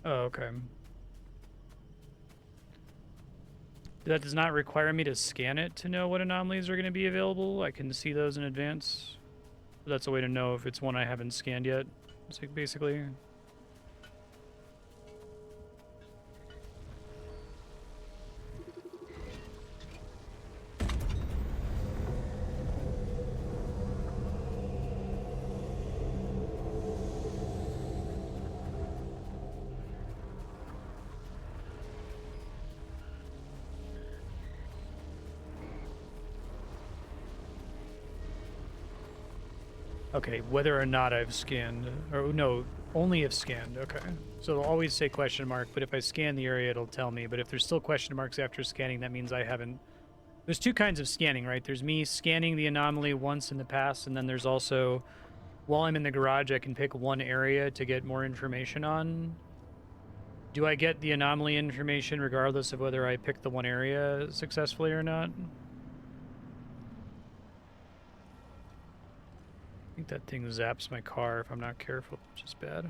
Oh, okay. That does not require me to scan it to know what anomalies are going to be available. I can see those in advance. That's a way to know if it's one I haven't scanned yet, so basically. Okay, whether or not I've scanned, or no, only if scanned, okay. So it'll always say question mark, but if I scan the area, it'll tell me. But if there's still question marks after scanning, that means I haven't... There's two kinds of scanning, right? There's me scanning the anomaly once in the past, and then there's also, while I'm in the garage, I can pick one area to get more information on. Do I get the anomaly information regardless of whether I pick the one area successfully or not? I think that thing zaps my car if I'm not careful, which is bad.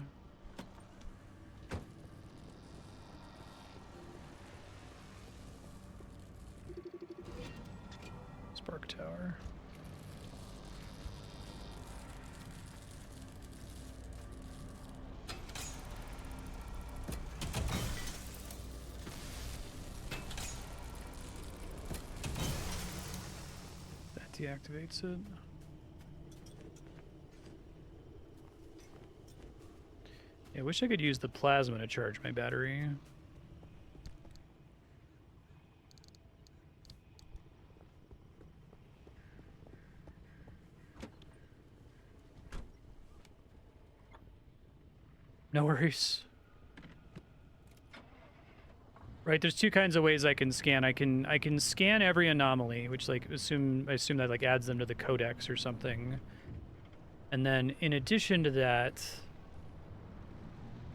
Spark tower. That deactivates it. I wish I could use the plasma to charge my battery. No worries. Right, there's two kinds of ways I can scan. I can scan every anomaly, which like I assume that like adds them to the codex or something. And then in addition to that,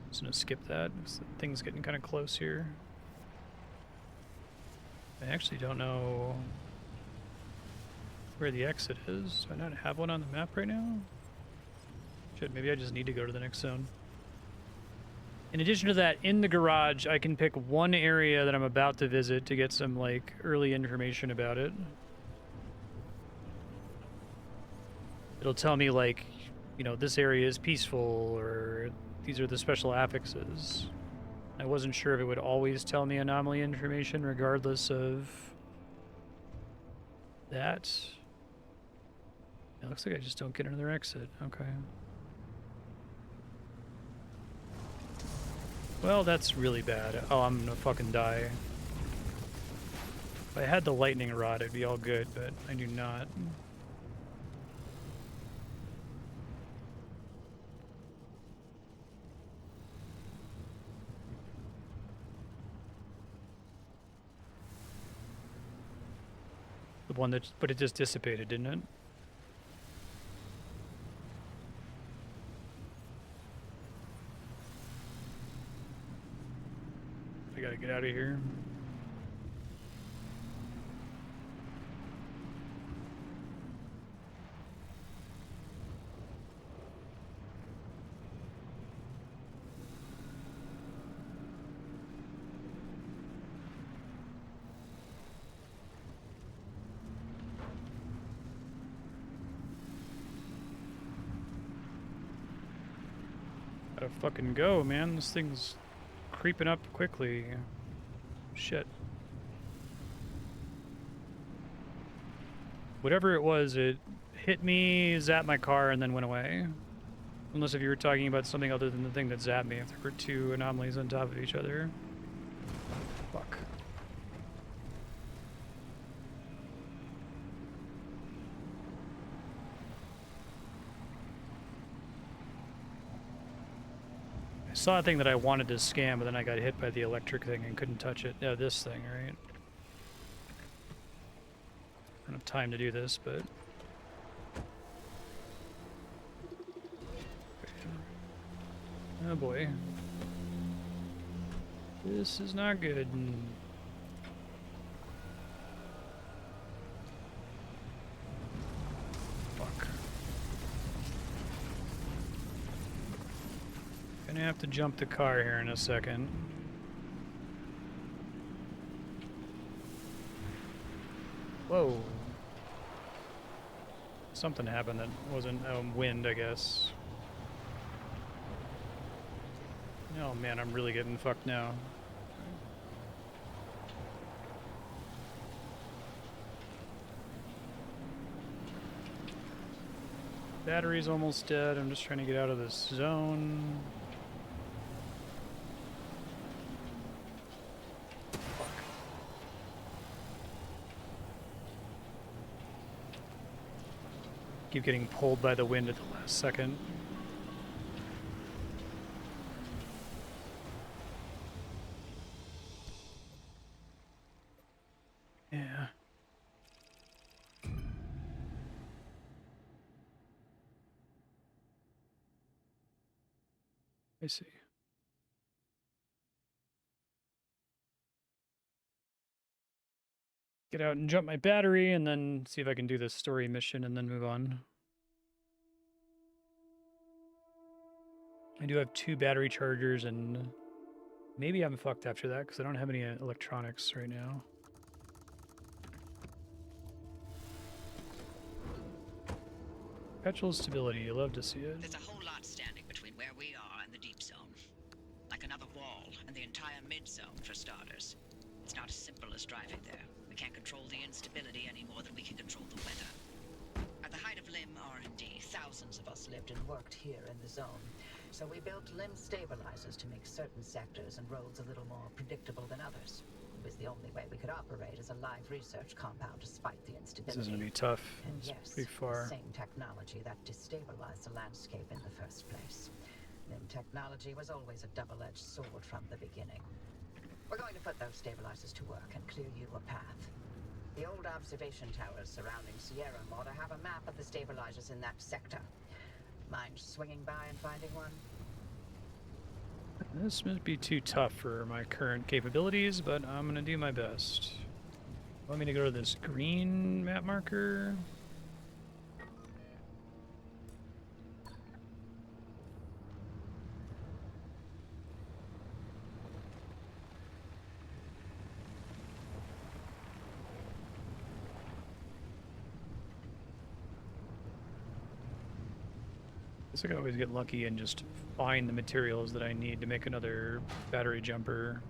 I'm just gonna skip that. Thing's getting kind of close here. I actually don't know where the exit is. Do I not have one on the map right now? Shit, maybe I just need to go to the next zone. In addition to that, in the garage, I can pick one area that I'm about to visit to get some, like, early information about it. It'll tell me, like, you know, this area is peaceful, or these are the special affixes. I wasn't sure if it would always tell me anomaly information regardless of that. It looks like I just don't get another exit. Okay. Well, that's really bad. Oh, I'm gonna fucking die. If I had the lightning rod, it'd be all good, but I do not. The one that, but it just dissipated, didn't it? I gotta get out of here. Gotta fucking go, man. This thing's creeping up quickly. Shit. Whatever it was, it hit me, zapped my car, and then went away. Unless if you were talking about something other than the thing that zapped me, if there were two anomalies on top of each other. Fuck. I saw a thing that I wanted to scan, but then I got hit by the electric thing and couldn't touch it. Yeah, this thing, right? don't have time to do this, but oh boy, this is not good. Fuck. Gonna have to jump the car here in a second. Whoa. Something happened that wasn't wind, I guess. Oh man, I'm really getting fucked now. Battery's almost dead. I'm just trying to get out of this zone. Fuck. Keep getting pulled by the wind at the last second. Yeah. I see. Get out and jump my battery and then see if I can do this story mission and then move on. I do have 2 battery chargers and maybe I'm fucked after that because I don't have any electronics right now. Perpetual stability, you love to see it. There's a whole lot standing between where we are and the deep zone. Like another wall and the entire mid-zone, for starters. It's not as simple as driving there. We can't control the instability any more than we can control the weather. At the height of LIM R&D, thousands of us lived and worked here in the zone. So we built LIM stabilizers to make certain sectors and roads a little more predictable than others. It was the only way we could operate as a live research compound despite the instability. This is gonna be tough. And It's yes, pretty far. the same technology that destabilized the landscape in the first place. LIM technology was always a double-edged sword from the beginning. We're going to put those stabilizers to work and clear you a path. The old observation towers surrounding Sierra ought to have a map of the stabilizers in that sector. Mind swinging by and finding one? This might be too tough for my current capabilities, but I'm gonna do my best. Want me to go to this green map marker? I could always get lucky and just find the materials that I need to make another battery jumper.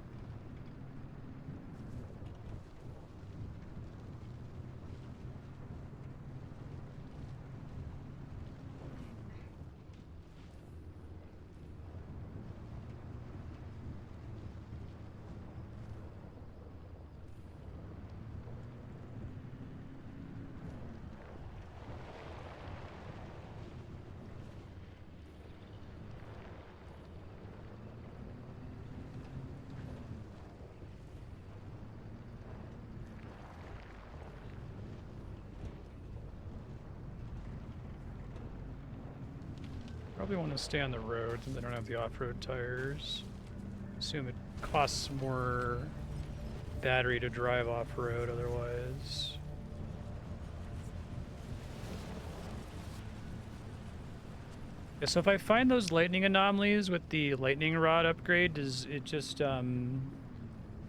Probably want to stay on the road since I don't have the off-road tires. Assume it costs more battery to drive off-road otherwise. Yeah, so if I find those lightning anomalies with the lightning rod upgrade, does it just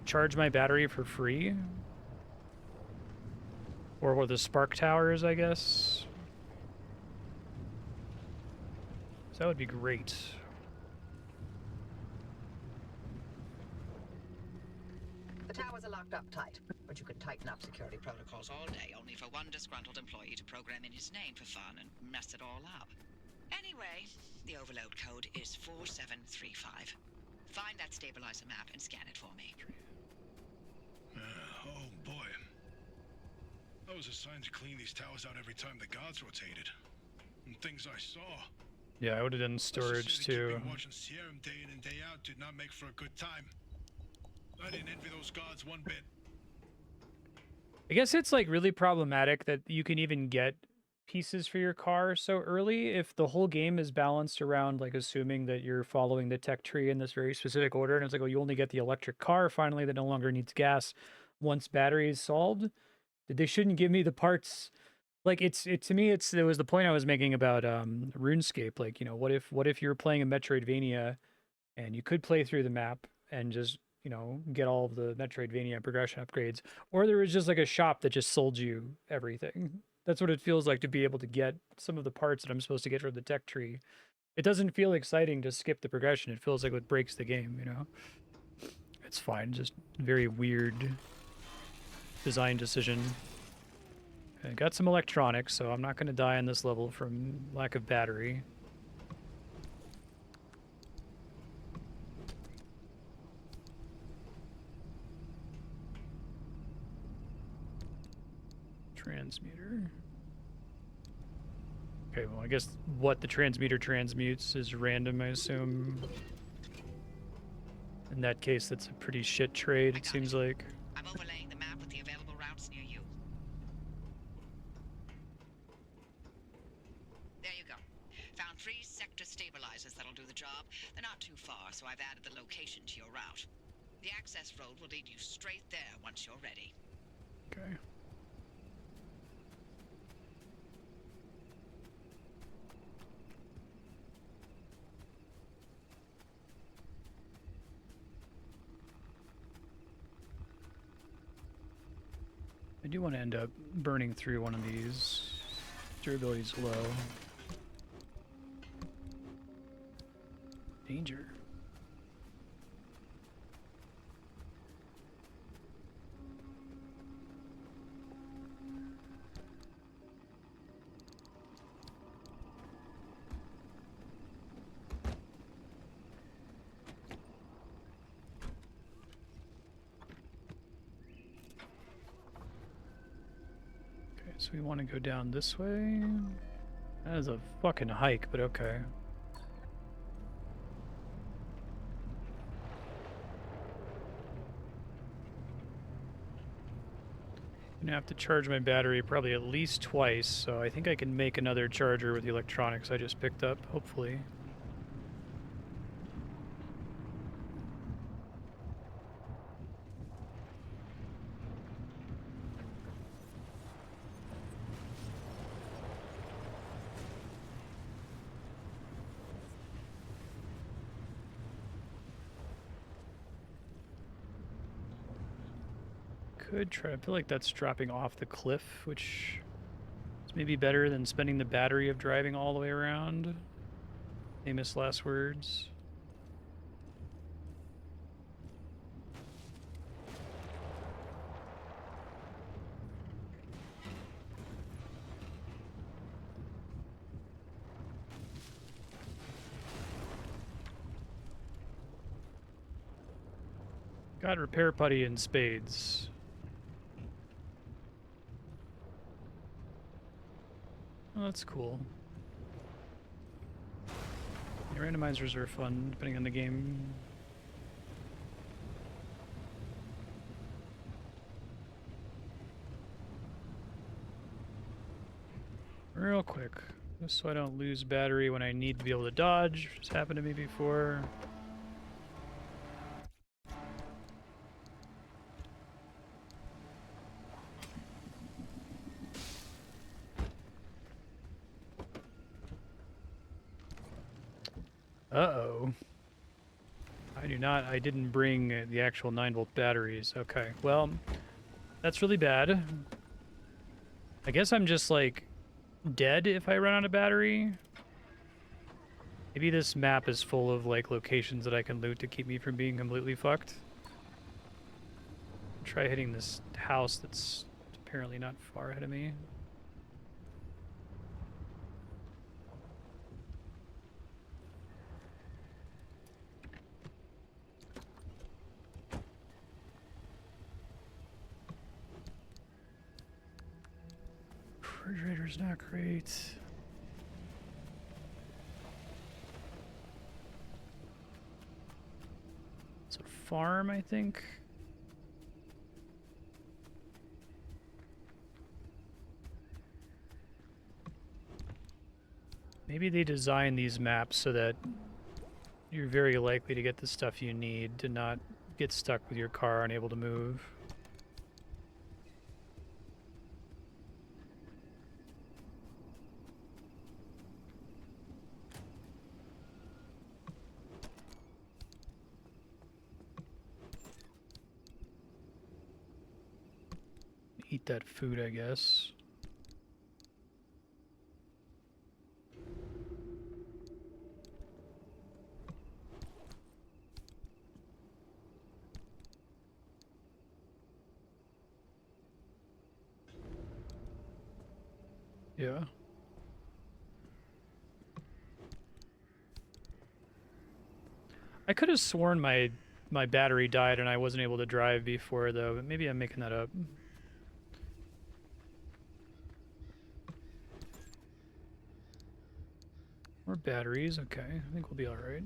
charge my battery for free? Or with the spark towers, I guess? So that would be great. The towers are locked up tight, but you can tighten up security protocols all day, only for one disgruntled employee to program in his name for fun and mess it all up. Anyway, the overload code is 4735. Find that stabilizer map and scan it for me. Oh boy. I was assigned to clean these towers out every time the guards rotated. And things I saw. Yeah, I would have done storage too. Watching Sierra day in and day out did not make for a good time. I didn't envy those guards one bit. I guess it's like really problematic that you can even get pieces for your car so early if the whole game is balanced around like assuming that you're following the tech tree in this very specific order, and it's like, oh, you only get the electric car finally that no longer needs gas once battery is solved. They shouldn't give me the parts. Like it to me, it was the point I was making about RuneScape. Like, you know, what if you were playing a Metroidvania and you could play through the map and just, you know, get all of the Metroidvania progression upgrades, or there was just like a shop that just sold you everything. That's what it feels like to be able to get some of the parts that I'm supposed to get from the tech tree. It doesn't feel exciting to skip the progression. It feels like what breaks the game, you know? It's fine, just very weird design decision. Okay, got some electronics, so I'm not going to die on this level from lack of battery. Transmuter. Okay, well, I guess what the transmuter transmutes is random, I assume. In that case, that's a pretty shit trade, it seems like. I'm overlaying the map with the available routes near you. There you go. Found 3 sector stabilizers that'll do the job. They're not too far, so I've added the location to your route. The access road will lead you straight there once you're ready. Okay. I do want to end up burning through one of these. Durability's low. Danger. So we want to go down this way. That is a fucking hike, but okay. I'm gonna have to charge my battery probably at least twice, so I think I can make another charger with the electronics I just picked up, hopefully. Could try. I feel like that's dropping off the cliff, which is maybe better than spending the battery of driving all the way around. Famous last words. Got repair putty and spades. Oh, that's cool. Yeah, randomizers are fun, depending on the game. Real quick, just so I don't lose battery when I need to be able to dodge, which has happened to me before. Uh-oh. I didn't bring the actual 9-volt batteries. Okay, well, that's really bad. I guess I'm just, like, dead if I run out of battery. Maybe this map is full of, like, locations that I can loot to keep me from being completely fucked. Try hitting this house that's apparently not far ahead of me. Refrigerator's not great. It's a farm, I think. Maybe they design these maps so that you're very likely to get the stuff you need to not get stuck with your car unable to move. Eat that food, I guess. Yeah. I could have sworn my battery died and I wasn't able to drive before though, but maybe I'm making that up. More batteries, okay. I think we'll be alright.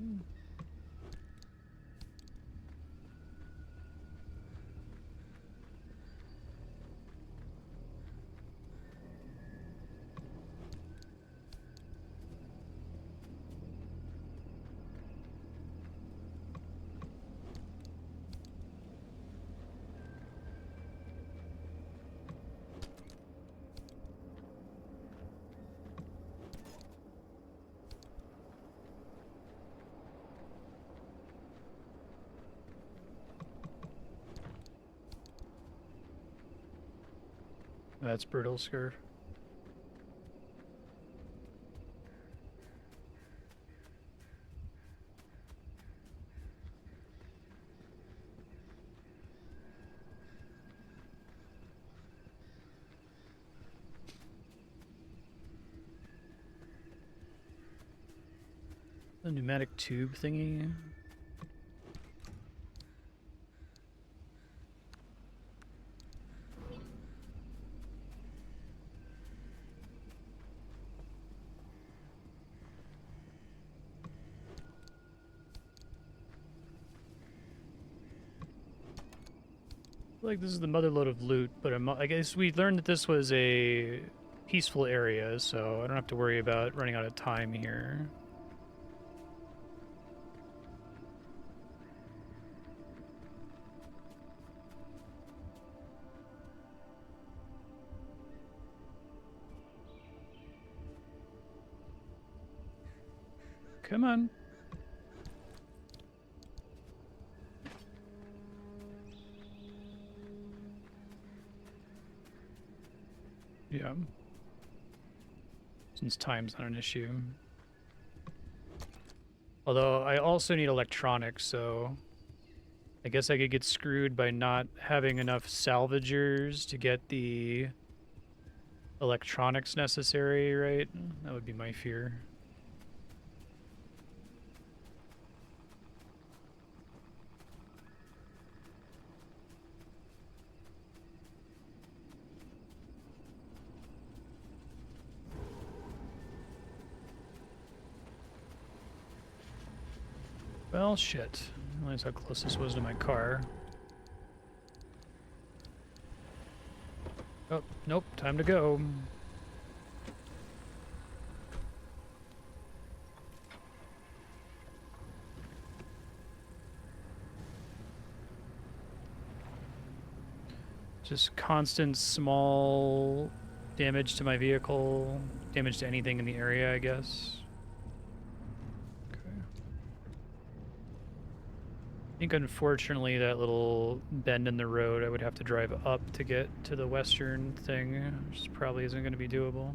That's brutal, Scurf. The pneumatic tube thingy. I feel like this is the motherlode of loot, but I guess we learned that this was a peaceful area, so I don't have to worry about running out of time here. Come on. Yeah. Since time's not an issue. Although I also need electronics, so I guess I could get screwed by not having enough salvagers to get the electronics necessary, right? That would be my fear. Well, shit. I realize how close this was to my car. Oh, nope, time to go. Just constant small damage to my vehicle, damage to anything in the area, I guess. I think unfortunately that little bend in the road I would have to drive up to get to the western thing, which probably isn't going to be doable.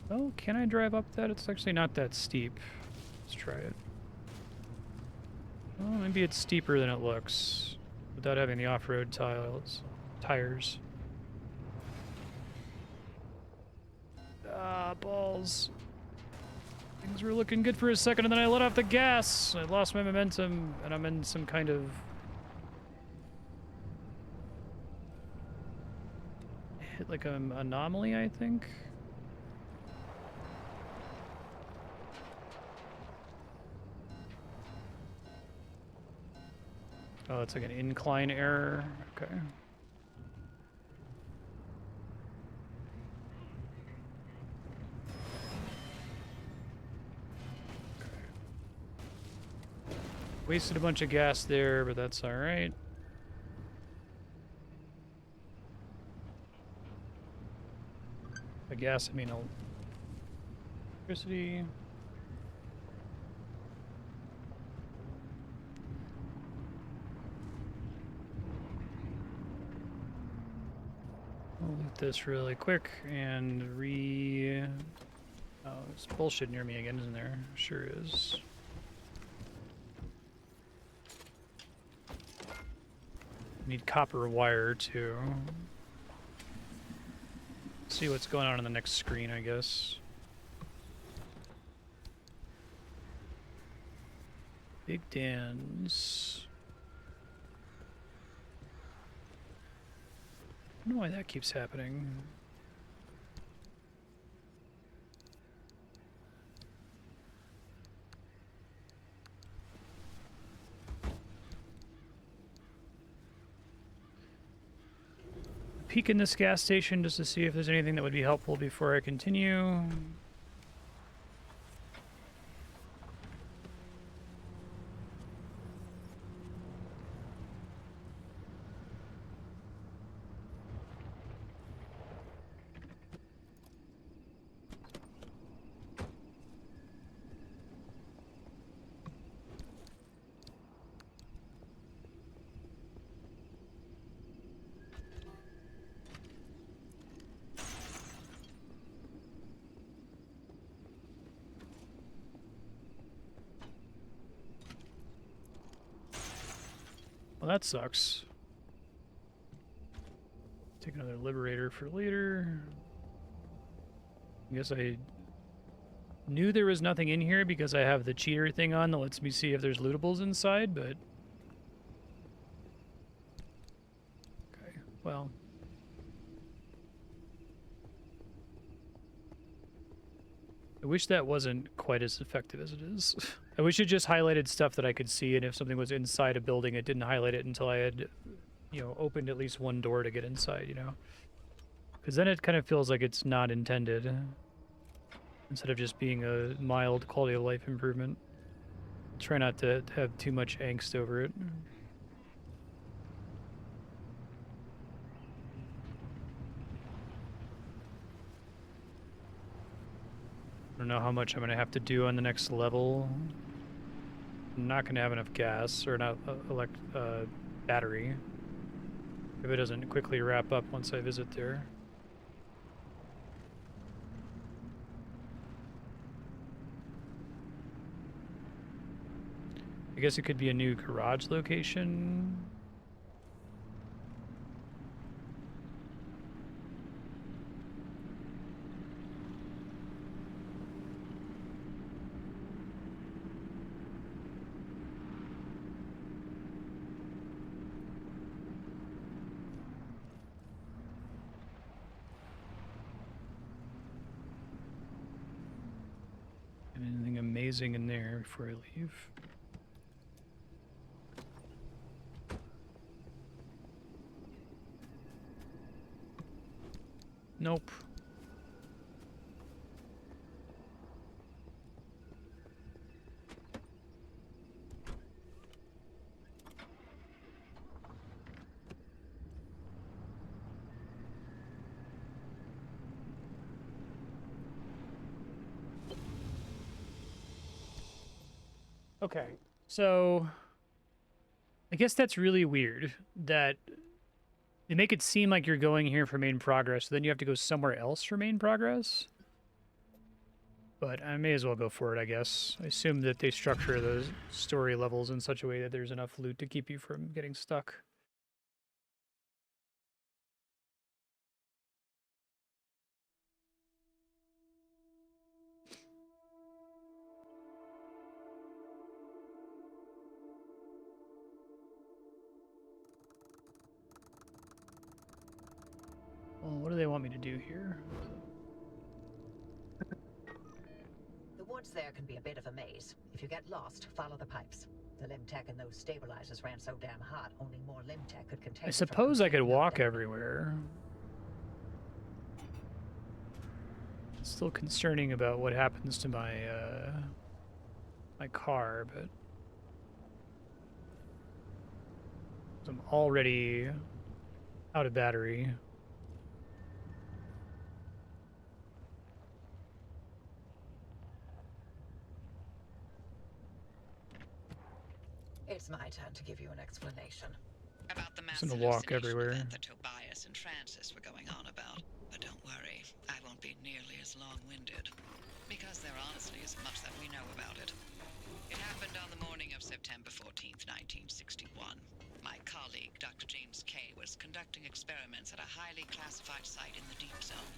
Oh, can I drive up that? It's actually not that steep. Let's try it. Oh, maybe it's steeper than it looks without having the off-road tires. Ah, balls. Things were looking good for a second, and then I let off the gas. I lost my momentum, and I'm in some kind of... hit like an anomaly, I think? Oh, it's like an incline error. Okay. Wasted a bunch of gas there, but that's all right. By gas, I mean electricity. I'll loot this really quick and Oh, there's bullshit near me again, isn't there? Sure is. Need copper wire too. See what's going on the next screen, I guess. Big Dan's. I don't know why that keeps happening. Peek in this gas station just to see if there's anything that would be helpful before I continue. Well, that sucks. Take another Liberator for later. I guess I knew there was nothing in here because I have the cheater thing on that lets me see if there's lootables inside, but... Okay, well... I wish that wasn't quite as effective as it is. I wish it just highlighted stuff that I could see, and if something was inside a building, it didn't highlight it until I had, you know, opened at least one door to get inside, you know? Because then it kind of feels like it's not intended, instead of just being a mild quality of life improvement. Try not to have too much angst over it. I don't know how much I'm going to have to do on the next level. I'm not going to have enough gas, or not battery, if it doesn't quickly wrap up once I visit there. I guess it could be a new garage location. Anything amazing in there before I leave? Nope. Okay, so I guess that's really weird that they make it seem like you're going here for main progress, then you have to go somewhere else for main progress. But I may as well go for it, I guess. I assume that they structure the story levels in such a way that there's enough loot to keep you from getting stuck. Well, what do they want me to do here? The woods there can be a bit of a maze. If you get lost, follow the pipes. the limb tech and those stabilizers ran so damn hot, only more limb tech could contain I it from suppose I could completely walk meltdown. everywhere. It's still concerning about what happens to my my car, but I'm already out of battery. It's my turn to give you an explanation. About the mass Just gonna walk hallucination everywhere. event that Tobias and Francis were going on about. But don't worry, I won't be nearly as long-winded. Because there honestly isn't much that we know about it. It happened on the morning of September 14th, 1961. My colleague, Dr. James Kay, was conducting experiments at a highly classified site in the Deep Zone.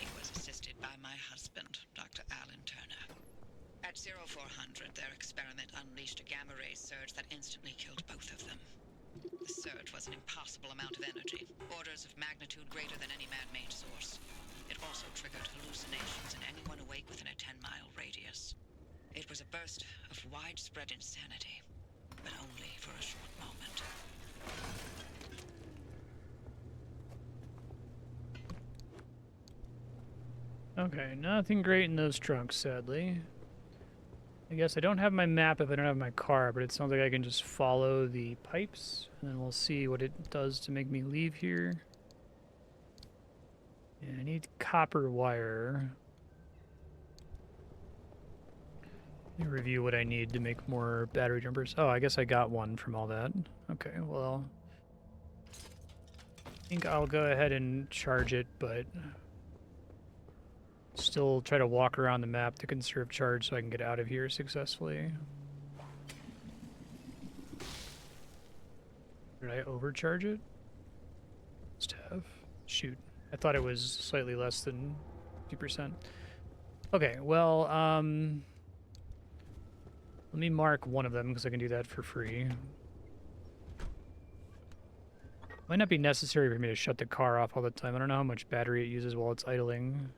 He was assisted by my husband, Dr. Alan Turner. At 0400, their experiment unleashed a gamma-ray surge that instantly killed both of them. The surge was an impossible amount of energy, orders of magnitude greater than any man-made source. It also triggered hallucinations in anyone awake within a 10-mile radius. It was a burst of widespread insanity, but only for a short moment. Okay, nothing great in those trunks, sadly. I guess I don't have my map if I don't have my car, but it sounds like I can just follow the pipes, and then we'll see what it does to make me leave here. Yeah, I need copper wire. Let me review what I need to make more battery jumpers. Oh, I guess I got one from all that. Okay, well, I think I'll go ahead and charge it, but still try to walk around the map to conserve charge so I can get out of here successfully. Did I overcharge it? Must have. Shoot. I thought it was slightly less than 50%. Okay, well, let me mark one of them because I can do that for free. Might not be necessary for me to shut the car off all the time. I don't know how much battery it uses while it's idling.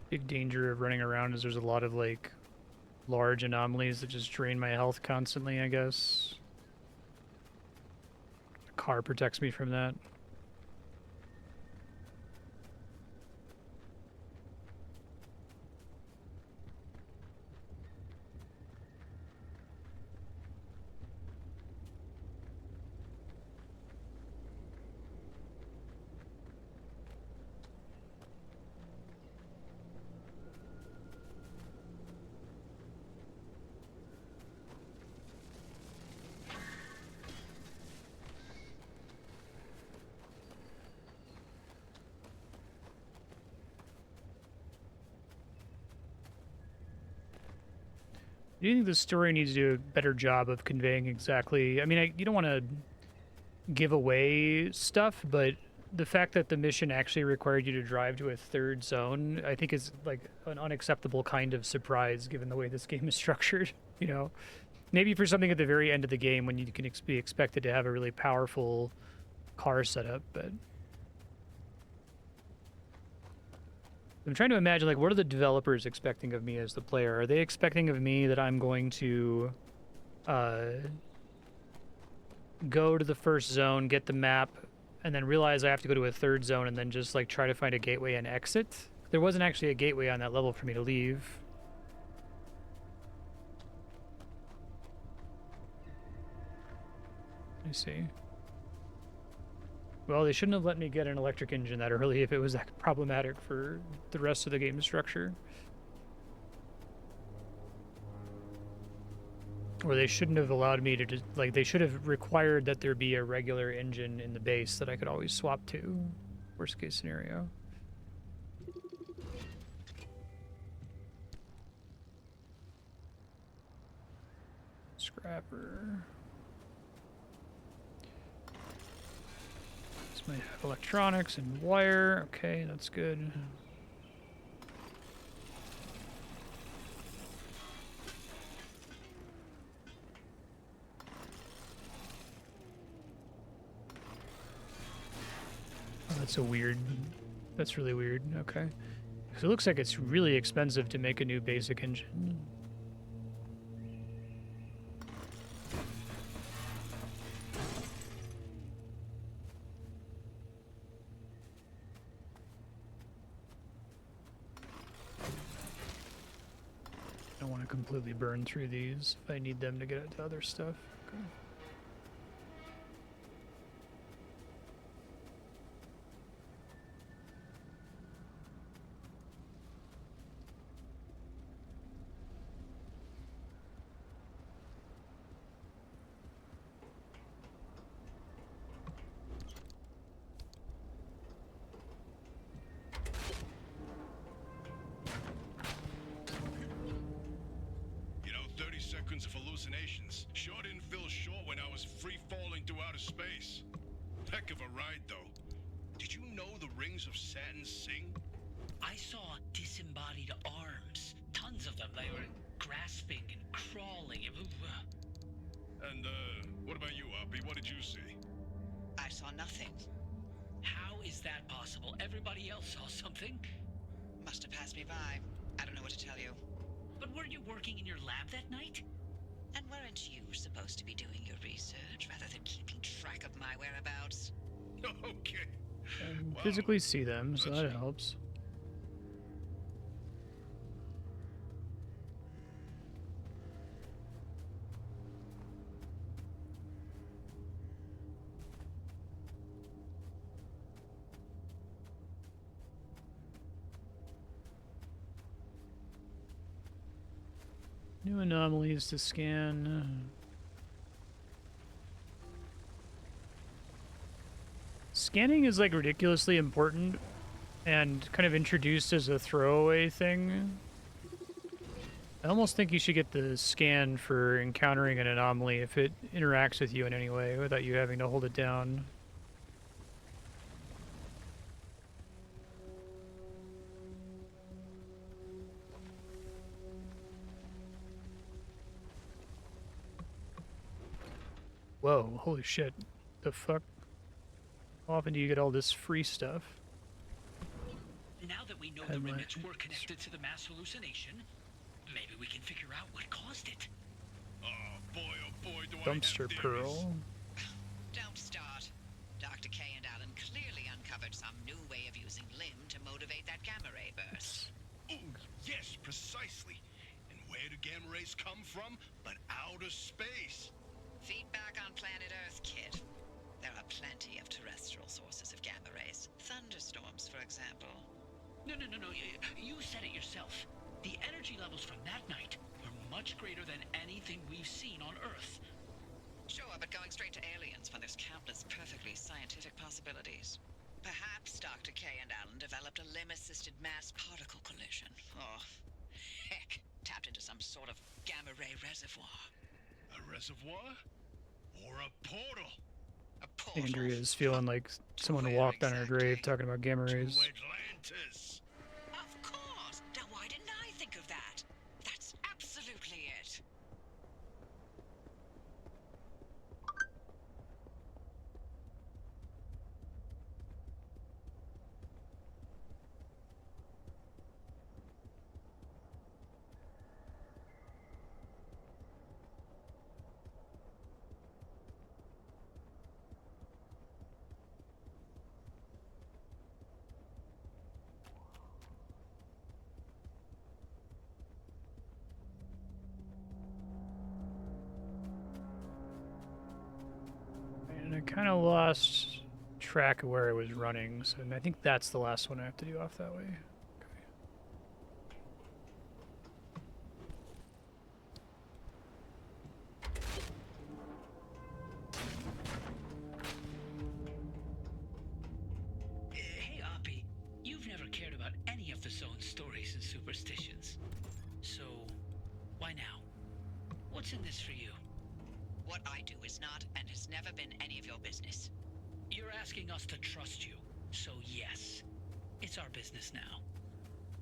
Big danger of running around is there's a lot of like large anomalies that just drain my health constantly, I guess. The car protects me from that. Do you think the story needs to do a better job of conveying exactly? I mean, you don't want to give away stuff, but the fact that the mission actually required you to drive to a third zone, I think is like an unacceptable kind of surprise given the way this game is structured, you know? Maybe for something at the very end of the game when you can be expected to have a really powerful car setup, but I'm trying to imagine, like, what are the developers expecting of me as the player? Are they expecting of me that I'm going to go to the first zone, get the map, and then realize I have to go to a third zone and then just, like, try to find a gateway and exit? There wasn't actually a gateway on that level for me to leave. Let me see. Well, they shouldn't have let me get an electric engine that early if it was that problematic for the rest of the game structure. Or they shouldn't have allowed me to just, like, they should have required that there be a regular engine in the base that I could always swap to. Worst case scenario. Trapper. This might have electronics and wire. Okay, that's good. Oh, that's a weird. That's really weird. Okay. So it looks like it's really expensive to make a new basic engine. I don't want to completely burn through these if I need them to get it to other stuff. Okay. You know, 30 seconds of hallucinations sure didn't feel short when I was free falling through outer space. Heck of a ride, though. Did you know the rings of Saturn sing? I saw disembodied arms. Tons of them. They were grasping and crawling. And, what about you, Uppy? What did you see? I saw nothing. How is that possible? Everybody else saw something. Must have passed me by. I don't know what to tell you. But weren't you working in your lab that night? And weren't you supposed to be doing your research rather than keeping track of my whereabouts? Okay. And Wow. physically see them, so that That's- helps. New anomalies to scan. Scanning is like ridiculously important and kind of introduced as a throwaway thing. I almost think you should get the scan for encountering an anomaly if it interacts with you in any way without you having to hold it down. Whoa, holy shit. The fuck? How often do you get all this free stuff? Now that we know the Headlight. remnants were connected to the mass hallucination, maybe we can figure out what caused it. Oh boy, do Dumpster I have theories. Pearl. Don't start. Dr. K and Alan clearly uncovered some new way of using Lim to motivate that gamma ray burst. Ooh, yes, precisely. And where do gamma rays come from but outer space? Feedback on planet Earth, kid. There are plenty of terrestrial sources of gamma rays. Thunderstorms, for example. No. You said it yourself. The energy levels from that night were much greater than anything we've seen on Earth. Sure, but going straight to aliens when there's countless perfectly scientific possibilities. Perhaps Dr. K and Alan developed a limb-assisted mass particle collision. Oh, heck, tapped into some sort of gamma ray reservoir. A reservoir? Or a portal? A portal. Andrea's feeling like someone Where walked on her grave exactly? talking about gamma To rays. Atlantis. Of course! Now why didn't I think of that? That's absolutely it. And I kind of lost track of where I was running, so I think that's the last one I have to do off that way. Hey, Oppie, you've never cared about any of the zone's stories and superstitions. So, why now? What's in this for you? What I do is not and has never been any of your business. You're asking us to trust you, so yes, it's our business now.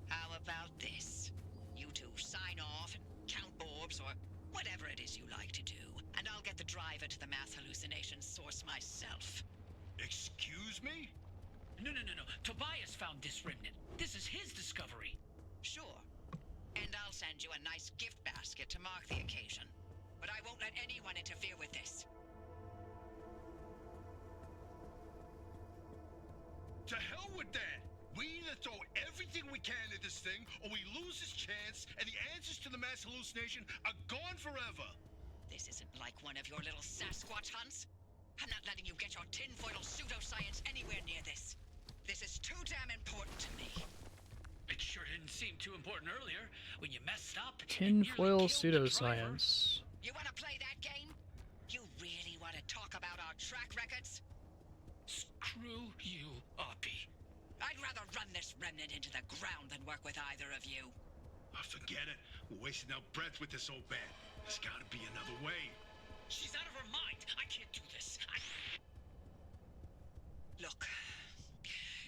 How about this? You two sign off and count orbs or whatever it is you like to do, and I'll get the driver to the mass hallucination source myself. Excuse me? No. Tobias found this remnant. This is his discovery. Sure. And I'll send you a nice gift basket to mark the occasion. But I won't let anyone interfere with this. To hell with that! We either throw everything we can at this thing, or we lose this chance, and the answers to the mass hallucination are gone forever! This isn't like one of your little Sasquatch hunts. I'm not letting you get your tinfoil pseudoscience anywhere near this. This is too damn important to me. It sure didn't seem too important earlier when you messed up. and nearly Tinfoil killed the driver. pseudoscience. You want to play that game? You really want to talk about our track records? Screw you, Oppie. I'd rather run this remnant into the ground than work with either of you. Oh, forget it. We're wasting our breath with this old bat. There's gotta be another way. She's out of her mind. I can't do this. Look,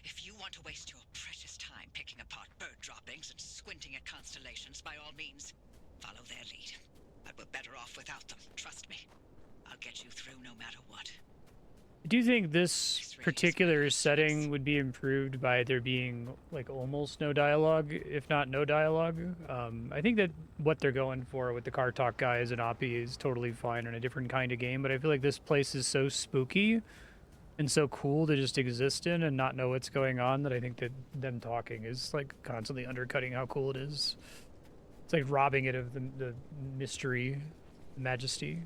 if you want to waste your precious time picking apart bird droppings and squinting at constellations, by all means, follow their lead. But we're better off without them, trust me. I'll get you through no matter what. I do think this particular setting would be improved by there being like almost no dialogue, if not no dialogue. I think that what they're going for with the car talk guys and Oppie is totally fine in a different kind of game, but I feel like this place is so spooky and so cool to just exist in and not know what's going on that I think that them talking is like constantly undercutting how cool it is. It's like robbing it of the mystery, majesty.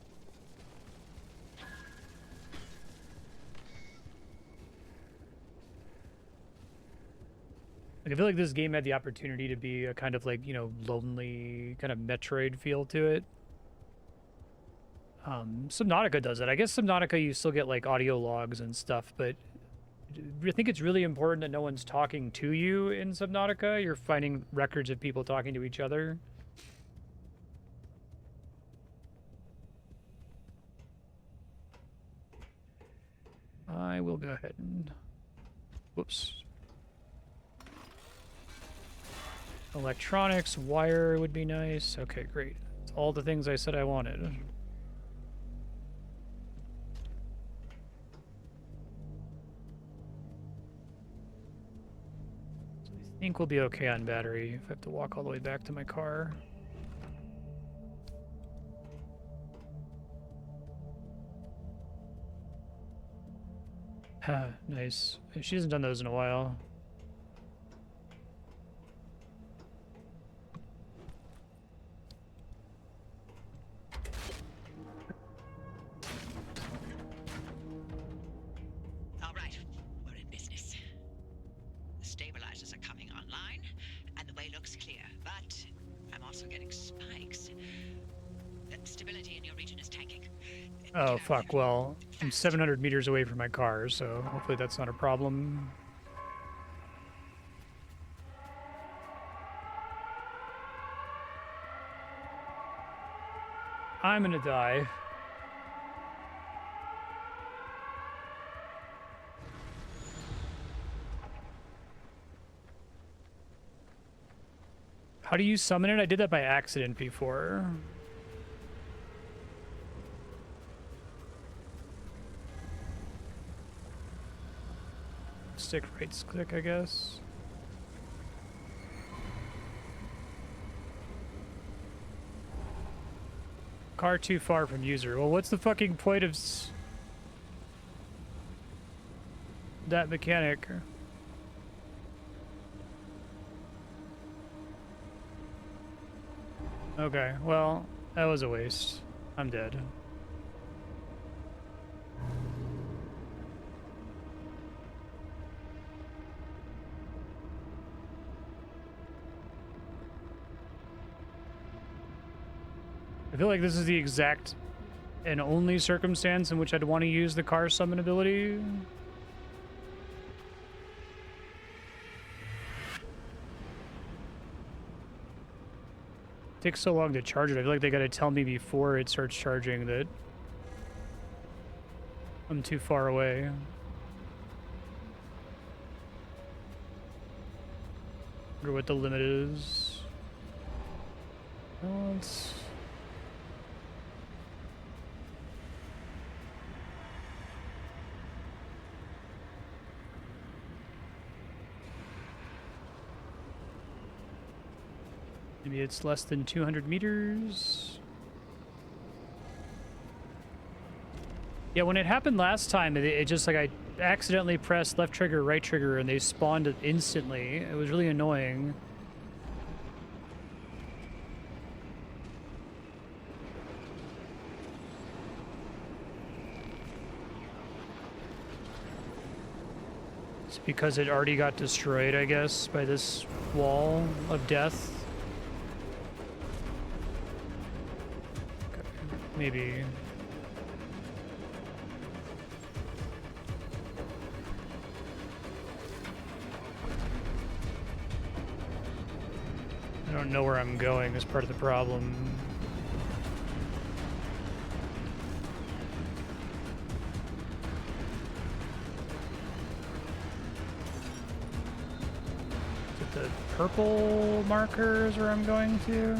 Like, I feel like this game had the opportunity to be a kind of like, you know, lonely kind of Metroid feel to it. Subnautica does it. I guess Subnautica you still get like audio logs and stuff, but I think it's really important that no one's talking to you in Subnautica. You're finding records of people talking to each other. I will go ahead and... Whoops. Electronics, wire would be nice. Okay, great. It's all the things I said I wanted. I think we'll be okay on battery if I have to walk all the way back to my car. Nice. She hasn't done those in a while. All right, we're in business. The stabilizers are coming online, and the way looks clear, but I'm also getting spikes. The stability in your region is tanking. Oh, fuck. Well, I'm 700 meters away from my car, so hopefully that's not a problem. I'm gonna die. How do you summon it? I did that by accident before. Stick, right click, I guess. Car too far from user. Well, what's the fucking point of that mechanic? Okay, well, that was a waste. I'm dead. I feel like this is the exact and only circumstance in which I'd want to use the car summon ability. Takes so long to charge it. I feel like they gotta tell me before it starts charging that I'm too far away. Wonder what the limit is. Well, it's... Maybe it's less than 200 meters. Yeah, when it happened last time, it just like I accidentally pressed left trigger, right trigger, and they spawned instantly. It was really annoying. It's because it already got destroyed, I guess, by this wall of death. Okay, maybe. I don't know where I'm going is part of the problem. Is it the purple markers where I'm going to?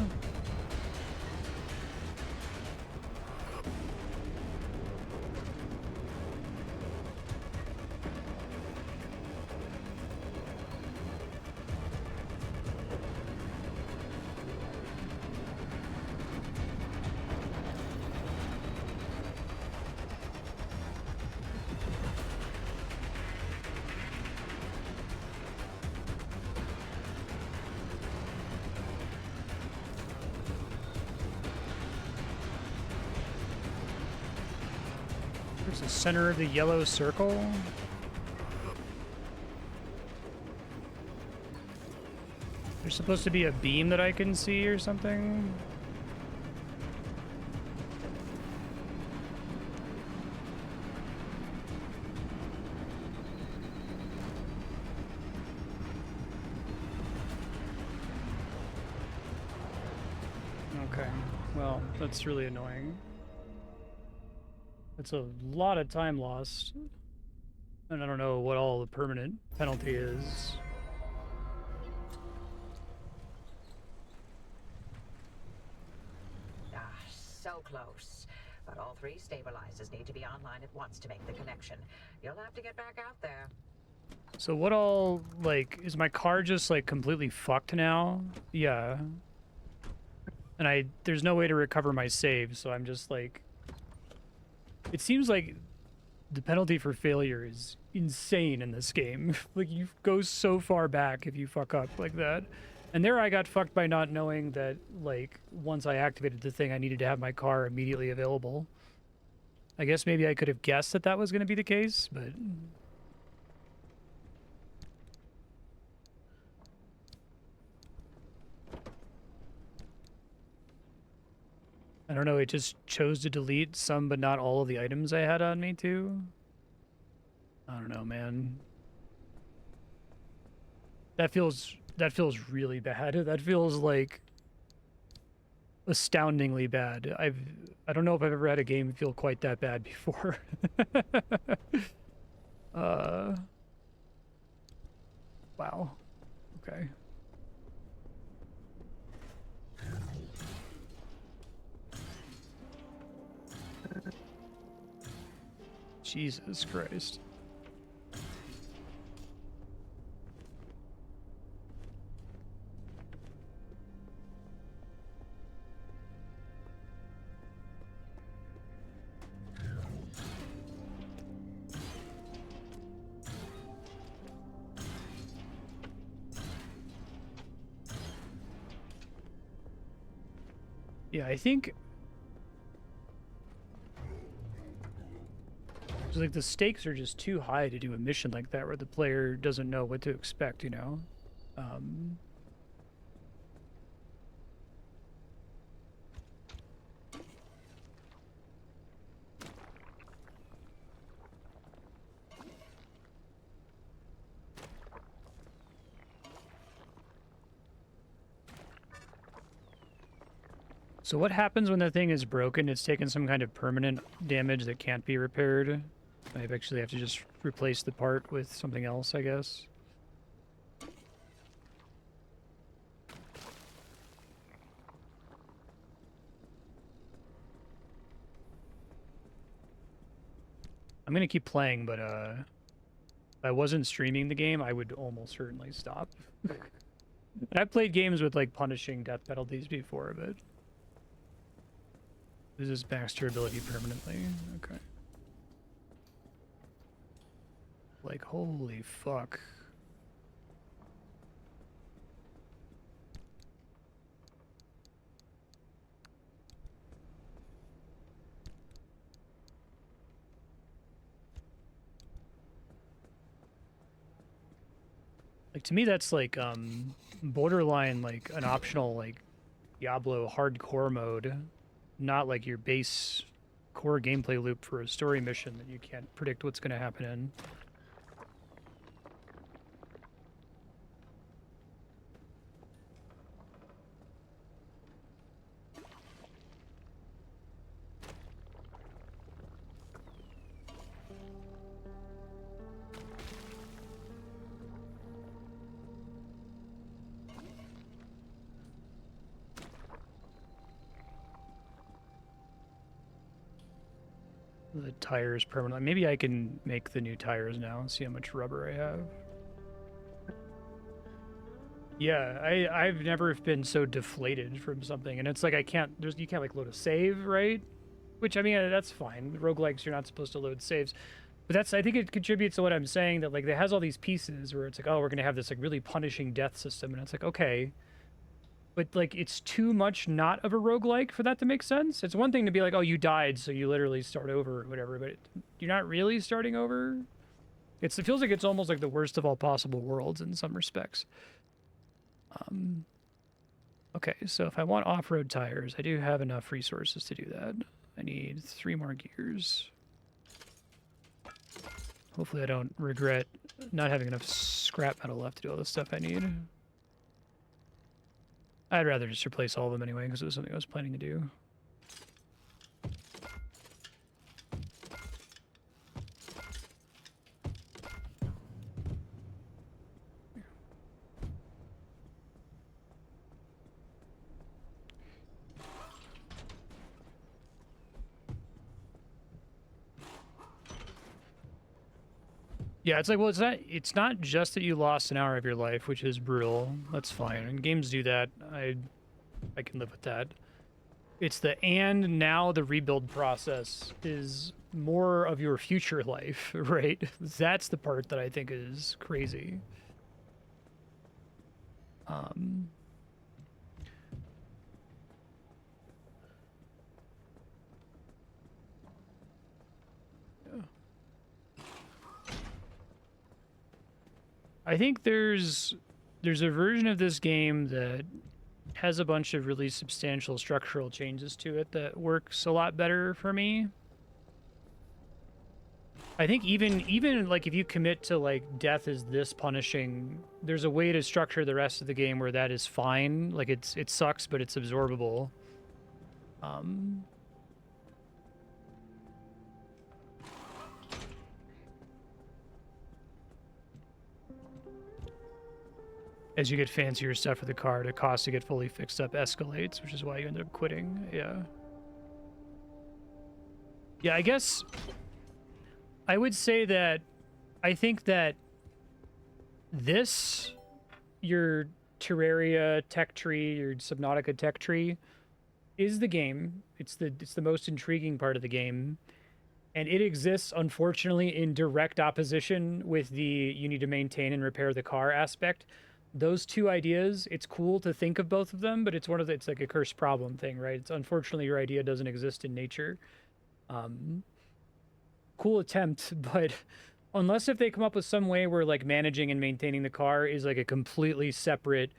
There's the center of the yellow circle. There's supposed to be a beam that I can see or something. Okay, well, that's really annoying. That's a lot of time lost. And I don't know what all the permanent penalty is. Ah, so close. But all 3 stabilizers need to be online at once to make the connection. You'll have to get back out there. So what all, like, is my car just, like, completely fucked now? Yeah. And there's no way to recover my save, so I'm just, like... It seems like the penalty for failure is insane in this game. Like, you go so far back if you fuck up like that. And there I got fucked by not knowing that, like, once I activated the thing, I needed to have my car immediately available. I guess maybe I could have guessed that that was going to be the case, but... I don't know, it just chose to delete some but not all of the items I had on me too. I don't know, man. That feels really bad. That feels like astoundingly bad. I don't know if I've ever had a game feel quite that bad before. Wow. Okay. Jesus Christ. Yeah, I think... It's like the stakes are just too high to do a mission like that where the player doesn't know what to expect, you know? So what happens when the thing is broken? It's taken some kind of permanent damage that can't be repaired. I actually have to just replace the part with something else, I guess. I'm gonna keep playing, but if I wasn't streaming the game, I would almost certainly stop. And I've played games with like punishing death penalties before, but this is max durability permanently. Okay. Like, holy fuck. Like, to me, that's like borderline like an optional like Diablo hardcore mode, not like your base core gameplay loop for a story mission that you can't predict what's going to happen in. The tires permanently. Maybe I can make the new tires now and see how much rubber I have. Yeah, I've never been so deflated from something, and it's like you can't like load a save, right? Which, I mean, that's fine. Roguelikes, you're not supposed to load saves. But I think it contributes to what I'm saying, that like it has all these pieces where it's like, oh, we're gonna have this like really punishing death system, and it's like, okay. But like it's too much not of a roguelike for that to make sense. It's one thing to be like, oh, you died, so you literally start over or whatever, but you're not really starting over. It feels like it's almost like the worst of all possible worlds in some respects. Okay, so if I want off-road tires, I do have enough resources to do that. I need 3 more gears. Hopefully I don't regret not having enough scrap metal left to do all the stuff I need. I'd rather just replace all of them anyway, because it was something I was planning to do. Yeah, it's like, well, it's not just that you lost an hour of your life, which is brutal. That's fine. And games do that. I can live with that. It's and now the rebuild process is more of your future life, right? That's the part that I think is crazy. I think there's a version of this game that has a bunch of really substantial structural changes to it that works a lot better for me. I think even like if you commit to like death is this punishing, there's a way to structure the rest of the game where that is fine. Like it sucks, but it's absorbable. As you get fancier stuff for the car, the cost to get fully fixed up escalates, which is why you end up quitting. Yeah. Yeah, I guess I would say that I think that your Terraria tech tree, your Subnautica tech tree, is the game. It's the most intriguing part of the game. And it exists, unfortunately, in direct opposition with the you need to maintain and repair the car aspect. Those two ideas, it's cool to think of both of them, but it's it's like a cursed problem thing, right? It's unfortunately your idea doesn't exist in nature. Cool attempt, but unless if they come up with some way where like managing and maintaining the car is like a completely separate,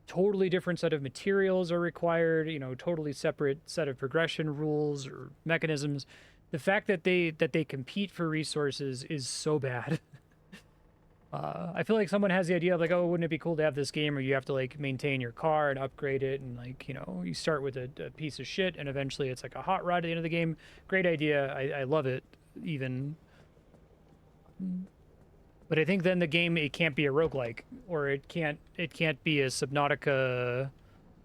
totally different set of materials are required, you know, totally separate set of progression rules or mechanisms. The fact that they compete for resources is so bad. I feel like someone has the idea of like, oh, wouldn't it be cool to have this game where you have to like maintain your car and upgrade it, and like, you know, you start with a piece of shit and eventually it's like a hot rod at the end of the game. Great idea. I love it even. But I think then the game, it can't be a roguelike, or it can't be a Subnautica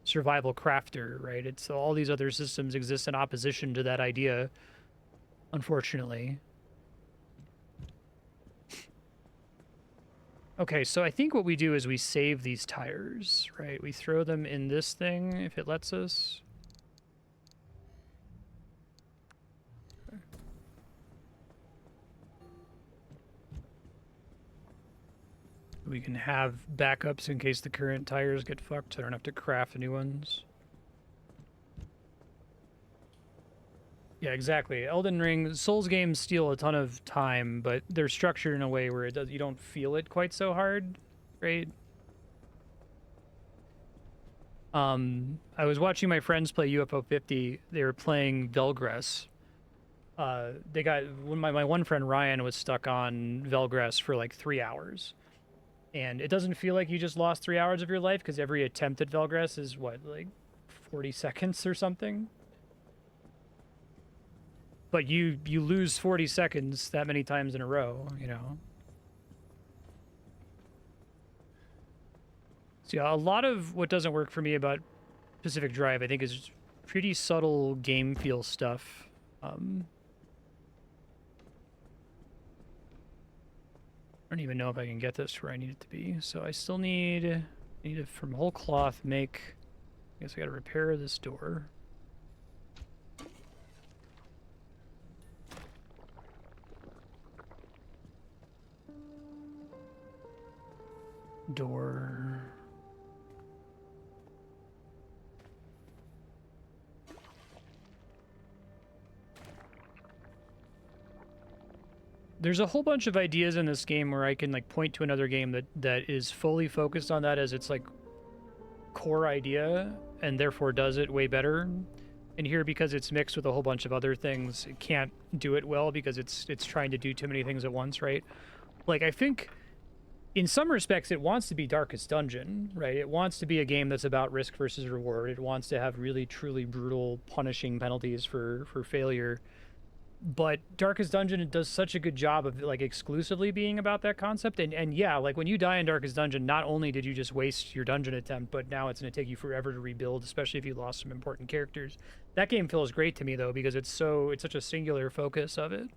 survival crafter, right? It's all these other systems exist in opposition to that idea, unfortunately. Okay, so I think what we do is we save these tires, right? We throw them in this thing if it lets us. We can have backups in case the current tires get fucked. I don't have to craft new ones. Yeah, exactly. Elden Ring, Souls games steal a ton of time, but they're structured in a way where you don't feel it quite so hard, right? I was watching my friends play UFO 50. They were playing Velgress. My one friend Ryan was stuck on Velgress for like 3 hours. And it doesn't feel like you just lost 3 hours of your life because every attempt at Velgress is what, like 40 seconds or something? But you lose 40 seconds that many times in a row, you know? So yeah, a lot of what doesn't work for me about Pacific Drive, I think, is pretty subtle game feel stuff. I don't even know if I can get this where I need it to be. So I still need it from whole cloth make. I guess I gotta repair this door. Door. There's a whole bunch of ideas in this game where I can like point to another game that is fully focused on that as its like core idea and therefore does it way better. And here, because it's mixed with a whole bunch of other things, it can't do it well because it's trying to do too many things at once, right? Like, I think in some respects it wants to be Darkest Dungeon, right? It wants to be a game that's about risk versus reward. It wants to have really truly brutal punishing penalties for failure. But Darkest Dungeon, it does such a good job of like exclusively being about that concept. And yeah, like when you die in Darkest Dungeon, not only did you just waste your dungeon attempt, but now it's going to take you forever to rebuild, especially if you lost some important characters. That game feels great to me though, because it's such a singular focus of it.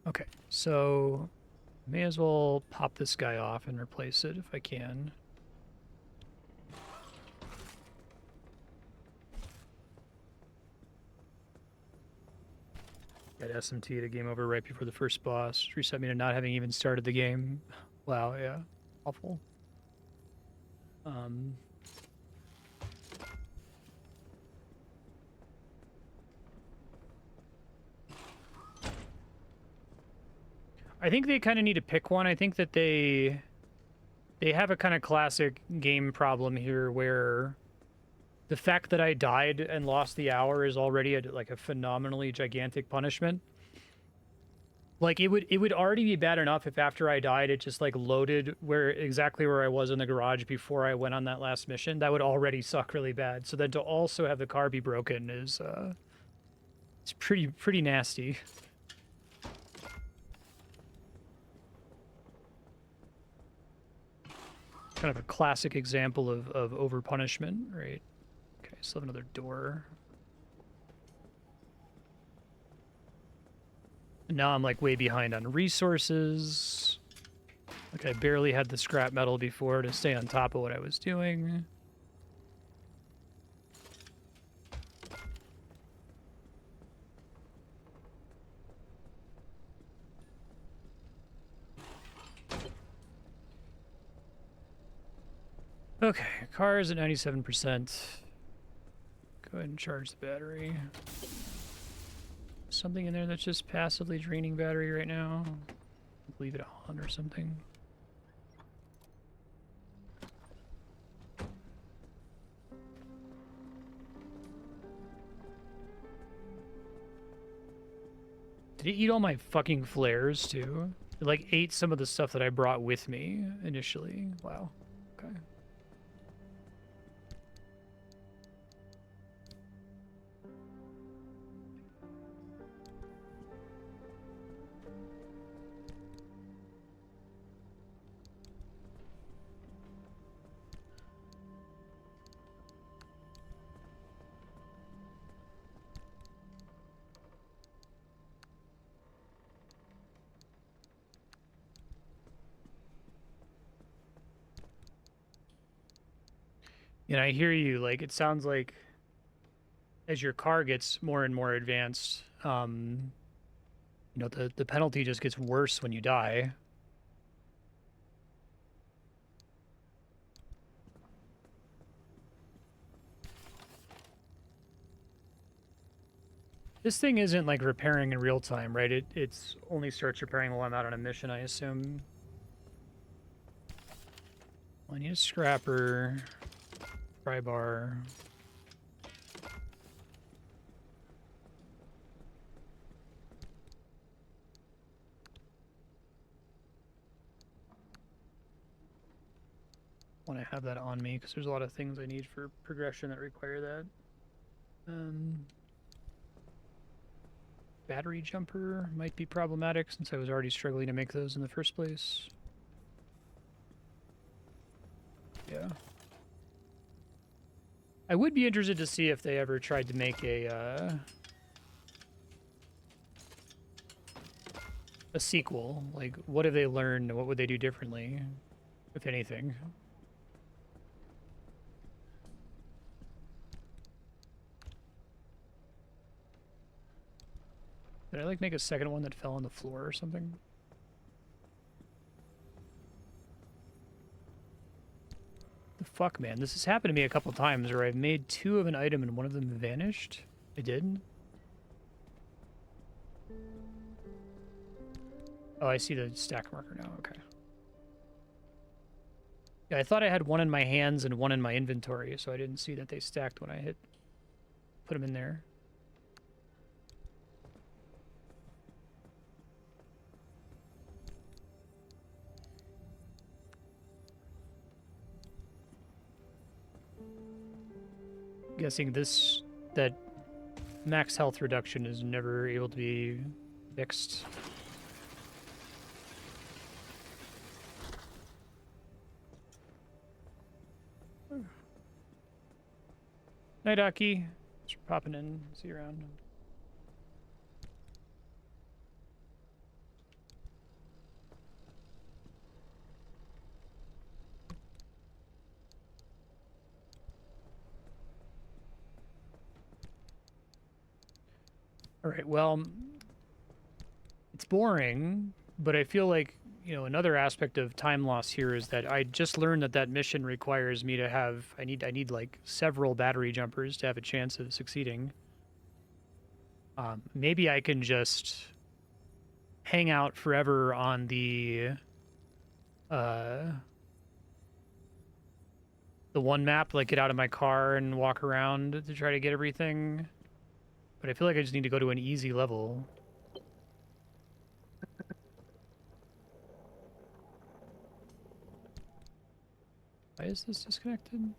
Okay, so may as well pop this guy off and replace it if I can. Got SMT to game over right before the first boss. Reset me to not having even started the game. Wow, yeah. Awful. I think they kind of need to pick one. I think that they have a kind of classic game problem here where the fact that I died and lost the hour is already like a phenomenally gigantic punishment. Like it would already be bad enough if after I died it just like loaded exactly where I was in the garage before I went on that last mission. That would already suck really bad. So then to also have the car be broken is it's pretty nasty. Kind of a classic example of over punishment, right? Okay, still have another door. And now I'm like way behind on resources. Like I barely had the scrap metal before to stay on top of what I was doing. Okay, car is at 97%. Go ahead and charge the battery. Something in there that's just passively draining battery right now. Leave it on or something. Did it eat all my fucking flares too? It like ate some of the stuff that I brought with me initially. Wow. Okay. And I hear you. Like, it sounds like as your car gets more and more advanced, you know, the penalty just gets worse when you die. This thing isn't like repairing in real time, right? It's only starts repairing while I'm out on a mission, I assume. I need a scrapper, pry bar. Want to have that on me because there's a lot of things I need for progression that require that. Battery jumper might be problematic since I was already struggling to make those in the first place. Yeah. I would be interested to see if they ever tried to make a sequel. Like, what have they learned? What would they do differently, if anything? Did I, like, make a second one that fell on the floor or something? The fuck, man? This has happened to me a couple times where I've made 2 of an item and one of them vanished. I did? Oh, I see the stack marker now. Okay. Yeah, I thought I had one in my hands and one in my inventory, so I didn't see that they stacked when I put them in there. Guessing that max health reduction is never able to be fixed. Night, Aki. Thanks for popping in. See you around. All right, well, it's boring, but I feel like, you know, another aspect of time loss here is that I just learned that that mission requires me to have, I need like several battery jumpers to have a chance of succeeding. Maybe I can just hang out forever on the one map, like get out of my car and walk around to try to get everything. But I feel like I just need to go to an easy level. Why is this disconnected?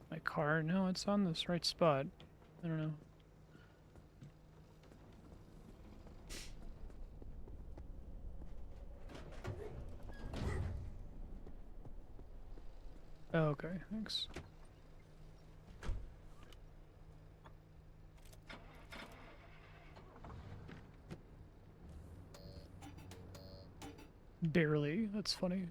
My car? No, it's on this right spot. I don't know. Oh, okay, thanks. Barely. That's funny.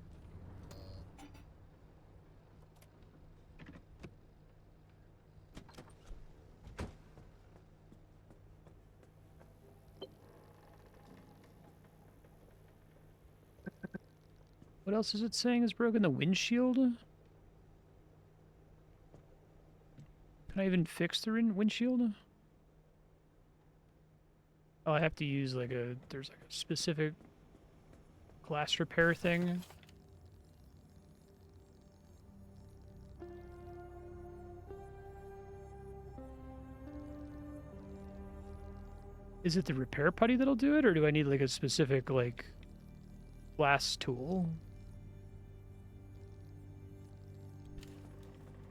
What else is it saying is broken? The windshield? Can I even fix the windshield? Oh, I have to use like there's like a specific glass repair thing. Is it the repair putty that'll do it, or do I need like a specific like glass tool?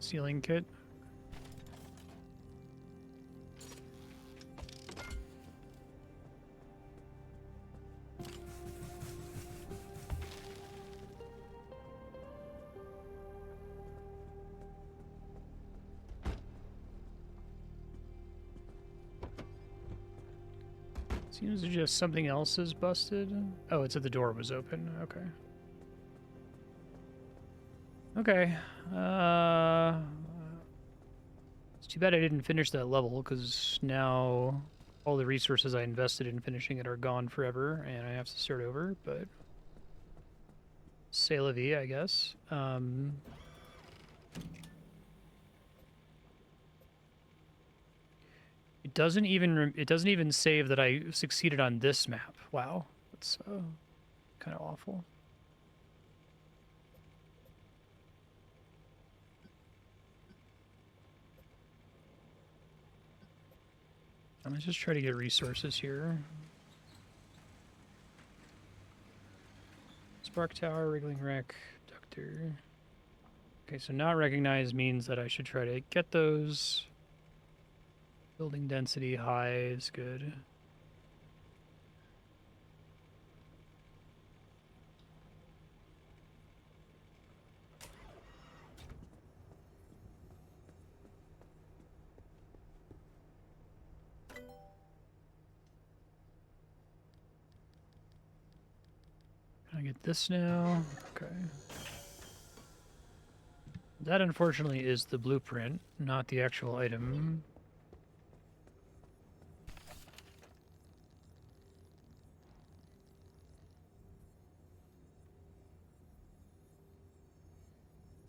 Sealing kit. Seems to just something else is busted. Oh, it's that the door was open. Okay. Okay. It's too bad I didn't finish that level, because now all the resources I invested in finishing it are gone forever, and I have to start over, but... C'est la vie, I guess. It doesn't even save that I succeeded on this map. Wow, that's kind of awful. I'm gonna just try to get resources here. Spark Tower, Wriggling Wreck, Ductor. Okay, so not recognized means that I should try to get those. Building density high is good. Can I get this now? Okay. That unfortunately is the blueprint, not the actual item.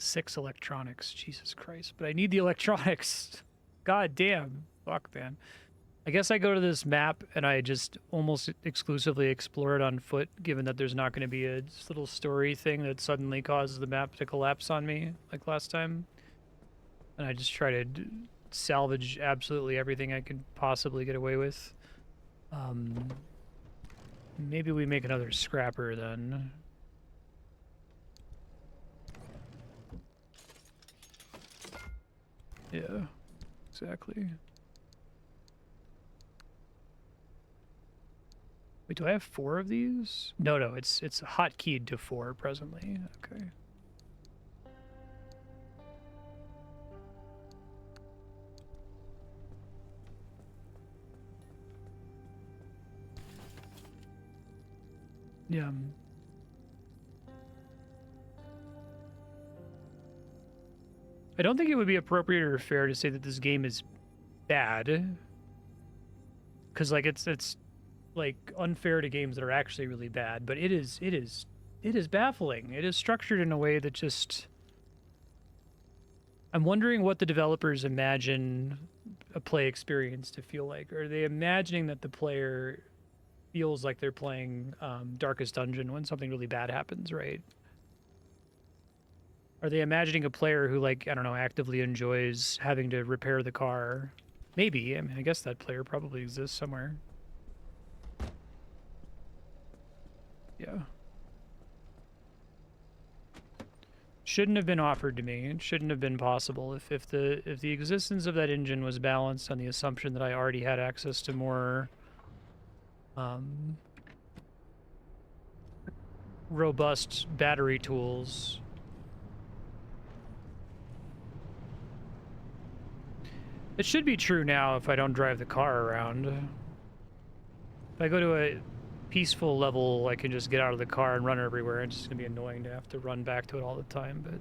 Six electronics, Jesus Christ. But I need the electronics. God damn. Fuck, man. I guess I go to this map and I just almost exclusively explore it on foot, given that there's not going to be a little story thing that suddenly causes the map to collapse on me, like last time. And I just try to salvage absolutely everything I could possibly get away with. Maybe we make another scrapper then. Yeah, exactly. Wait, do I have 4 of these? No, it's hotkeyed to 4 presently. Okay. Yeah. I don't think it would be appropriate or fair to say that this game is bad, because like it's like unfair to games that are actually really bad. But it is baffling. It is structured in a way that just... I'm wondering what the developers imagine a play experience to feel like. Are they imagining that the player feels like they're playing Darkest Dungeon when something really bad happens, right? Are they imagining a player who, like, I don't know, actively enjoys having to repair the car? Maybe. I mean, I guess that player probably exists somewhere. Yeah. Shouldn't have been offered to me. It shouldn't have been possible. If the existence of that engine was balanced on the assumption that I already had access to more robust battery tools. It should be true now if I don't drive the car around. If I go to a peaceful level, I can just get out of the car and run everywhere. It's just gonna be annoying to have to run back to it all the time, but...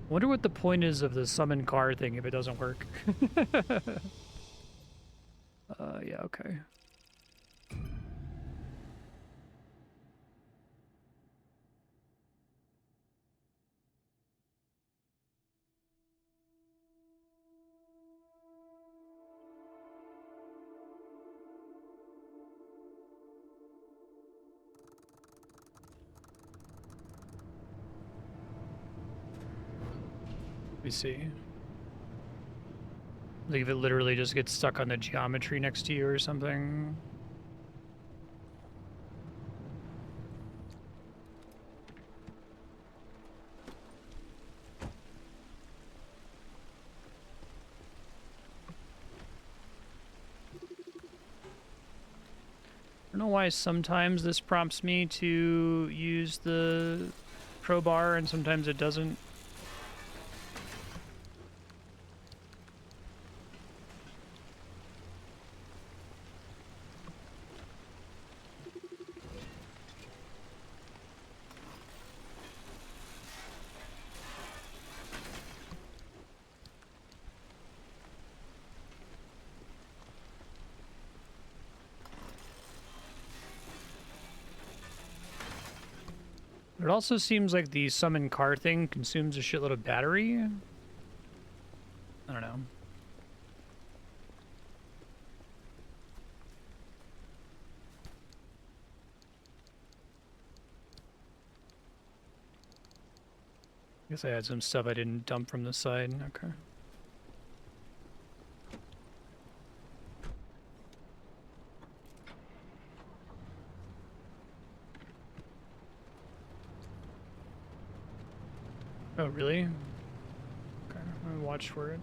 I wonder what the point is of the summon car thing if it doesn't work. Yeah, okay. Let me see. Like if it literally just gets stuck on the geometry next to you or something. I don't know why sometimes this prompts me to use the crowbar and sometimes it doesn't. But it also seems like the summon car thing consumes a shitload of battery. I don't know. Guess I had some stuff I didn't dump from the side. Okay. Oh, really? Okay, I'm gonna watch for it.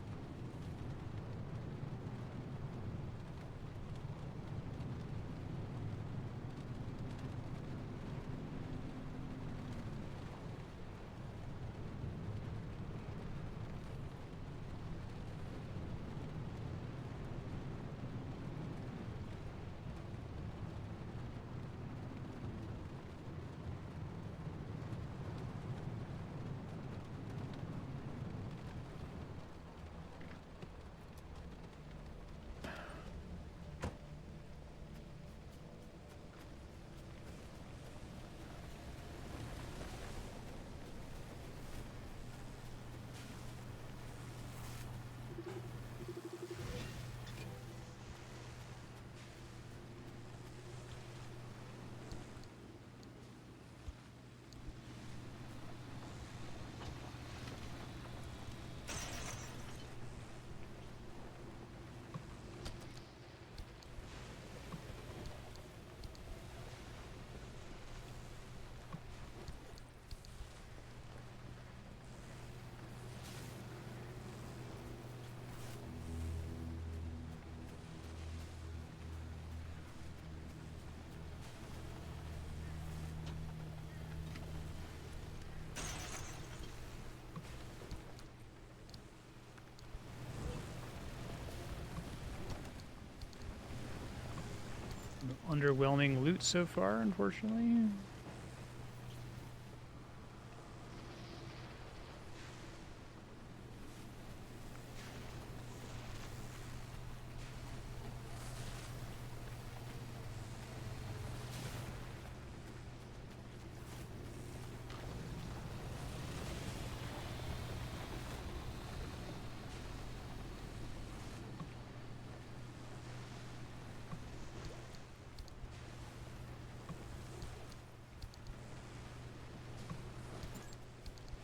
Underwhelming loot so far, unfortunately.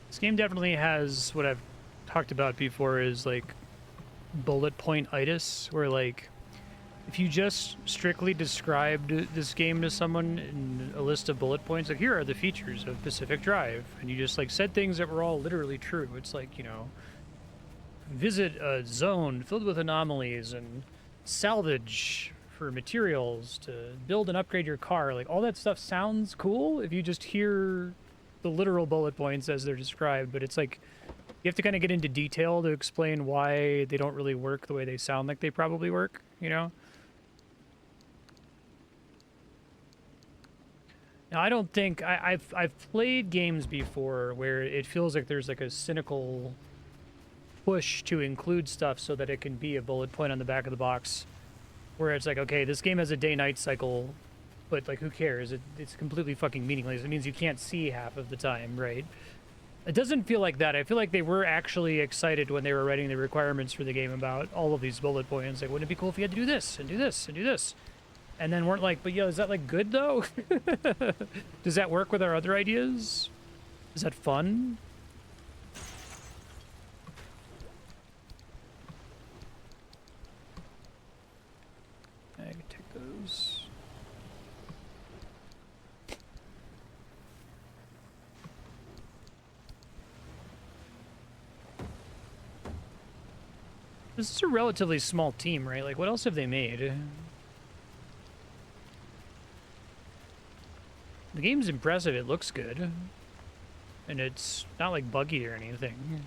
This game definitely has what I've talked about before is like bullet point-itis, where like if you just strictly described this game to someone in a list of bullet points, like here are the features of Pacific Drive, and you just like said things that were all literally true. It's like, you know, visit a zone filled with anomalies and salvage for materials to build and upgrade your car. Like all that stuff sounds cool if you just hear the literal bullet points as they're described, but it's like you have to kind of get into detail to explain why they don't really work the way they sound like they probably work, you know? Now, I don't think I've played games before where it feels like there's like a cynical push to include stuff so that it can be a bullet point on the back of the box, where it's like, okay, this game has a day-night cycle, but like who cares? It's completely fucking meaningless. It means you can't see half of the time, right? It doesn't feel like that. I feel like they were actually excited when they were writing the requirements for the game about all of these bullet points. Like, wouldn't it be cool if you had to do this and do this and do this? And then weren't like, but yo, is that like good though? Does that work with our other ideas? Is that fun? I can take those. This is a relatively small team, right? Like, what else have they made? The game's impressive. It looks good. And it's not, like, buggy or anything.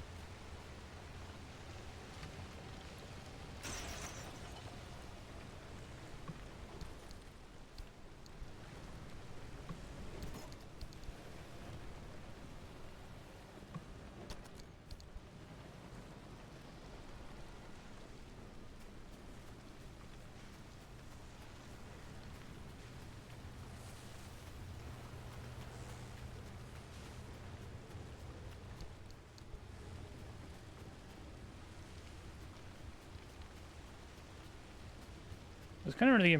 was kind of under the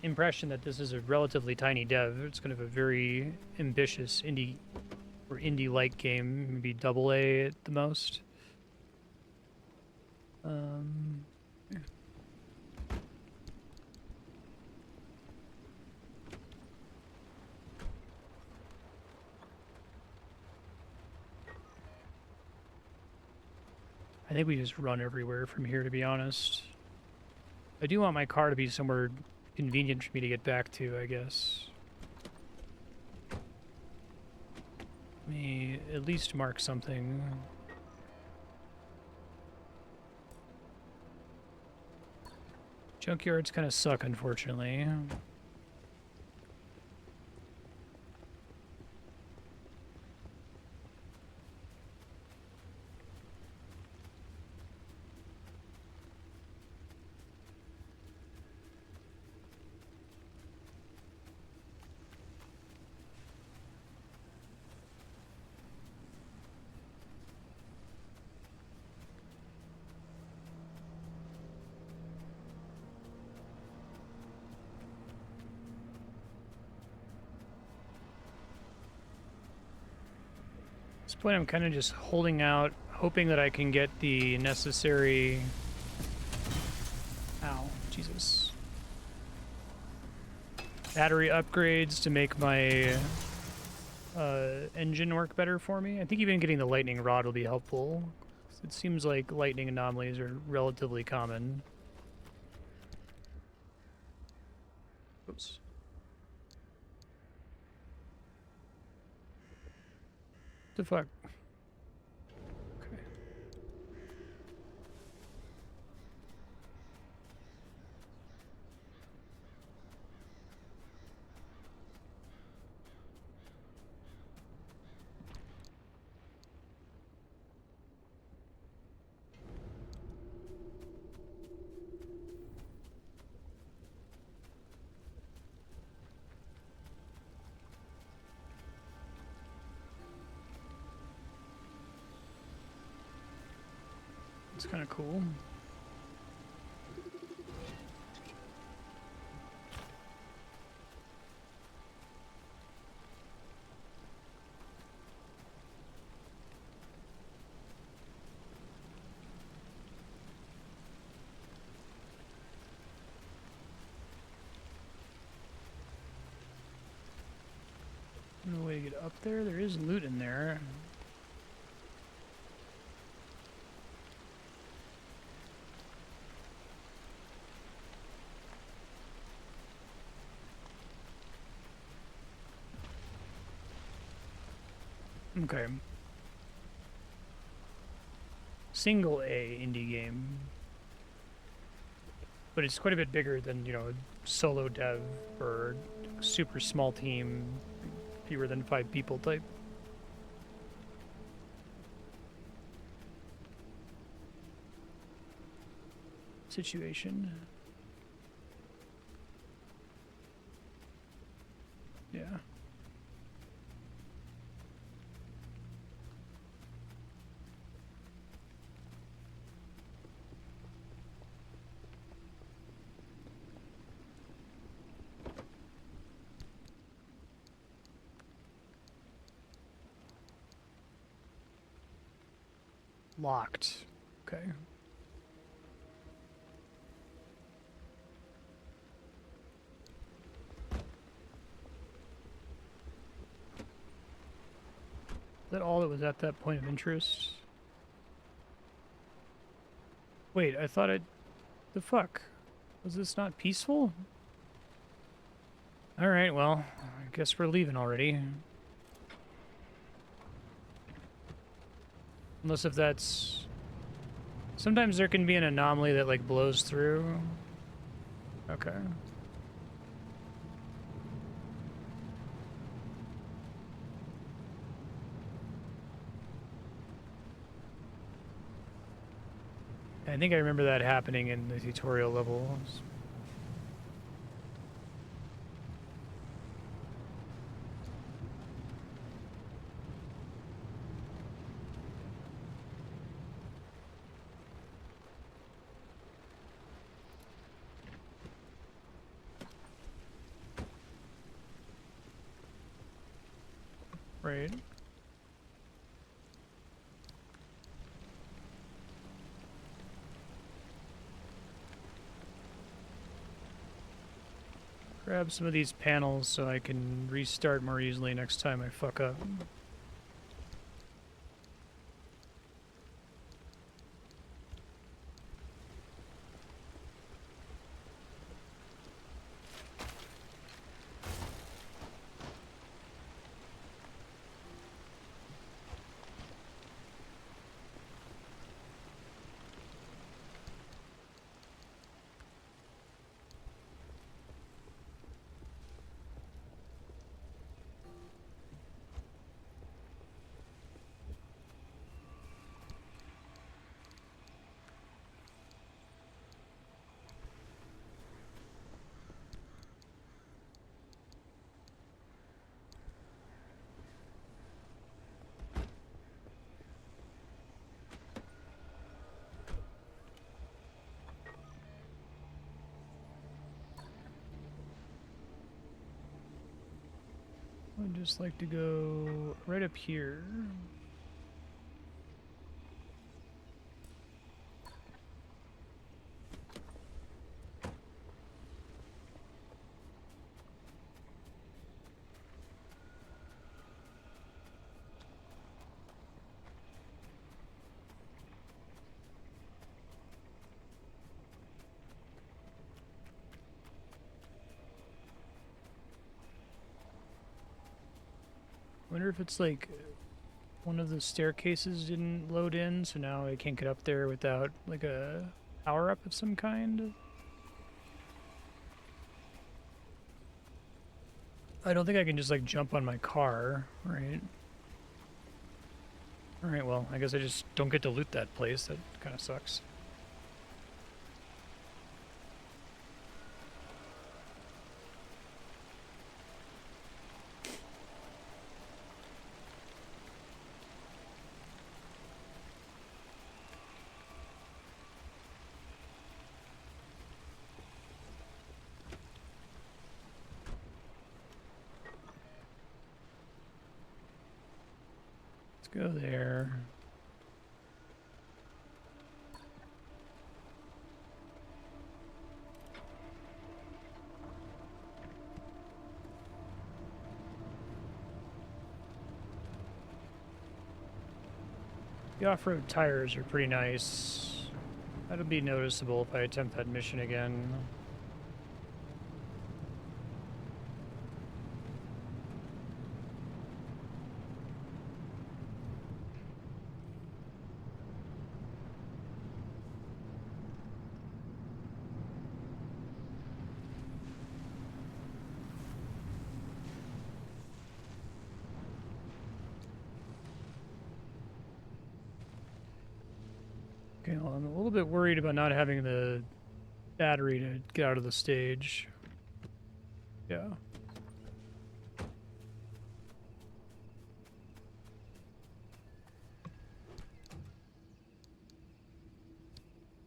impression that this is a relatively tiny dev. It's kind of a very ambitious indie-like game, maybe double A at the most. Yeah. I think we just run everywhere from here, to be honest. I do want my car to be somewhere convenient for me to get back to, I guess. Let me at least mark something. Junkyards kind of suck, unfortunately. At this point, I'm kind of just holding out, hoping that I can get the necessary... Ow, Jesus. Battery upgrades to make my engine work better for me. I think even getting the lightning rod will be helpful. It seems like lightning anomalies are relatively common. Oops. The fuck? Okay. It's kind of cool. No way to get up there. There is loot in there. Okay. Single A indie game. But it's quite a bit bigger than, you know, solo dev or super small team, fewer than 5 people type. Situation. Yeah. Locked. Okay. Is that all that was at that point of interest? Wait, I thought the fuck? Was this not peaceful? Alright, well, I guess we're leaving already. Unless if that's... Sometimes there can be an anomaly that, like, blows through. Okay. I think I remember that happening in the tutorial levels. Right. Grab some of these panels so I can restart more easily next time I fuck up. I'd just like to go right up here. Wonder if it's like one of the staircases didn't load in, so now I can't get up there without like a power up of some kind. I don't think I can just like jump on my car, right? Alright, well, I guess I just don't get to loot that place. That kind of sucks. Go there. The off-road tires are pretty nice. That'll be noticeable if I attempt that mission again. Okay, well, I'm a little bit worried about not having the battery to get out of the stage. Yeah.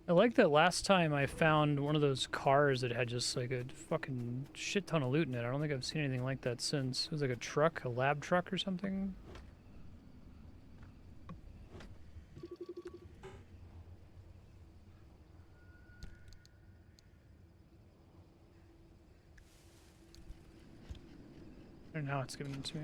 I like that last time I found one of those cars that had just like a fucking shit ton of loot in it. I don't think I've seen anything like that since. It was like a truck, a lab truck or something. And now it's giving it to me.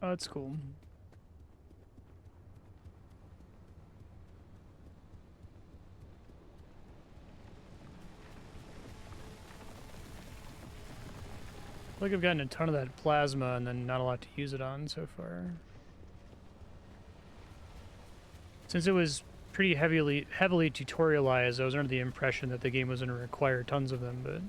Oh, that's cool. I feel like I've gotten a ton of that plasma and then not a lot to use it on so far. Since it was pretty heavily tutorialized, I was under the impression that the game was going to require tons of them, but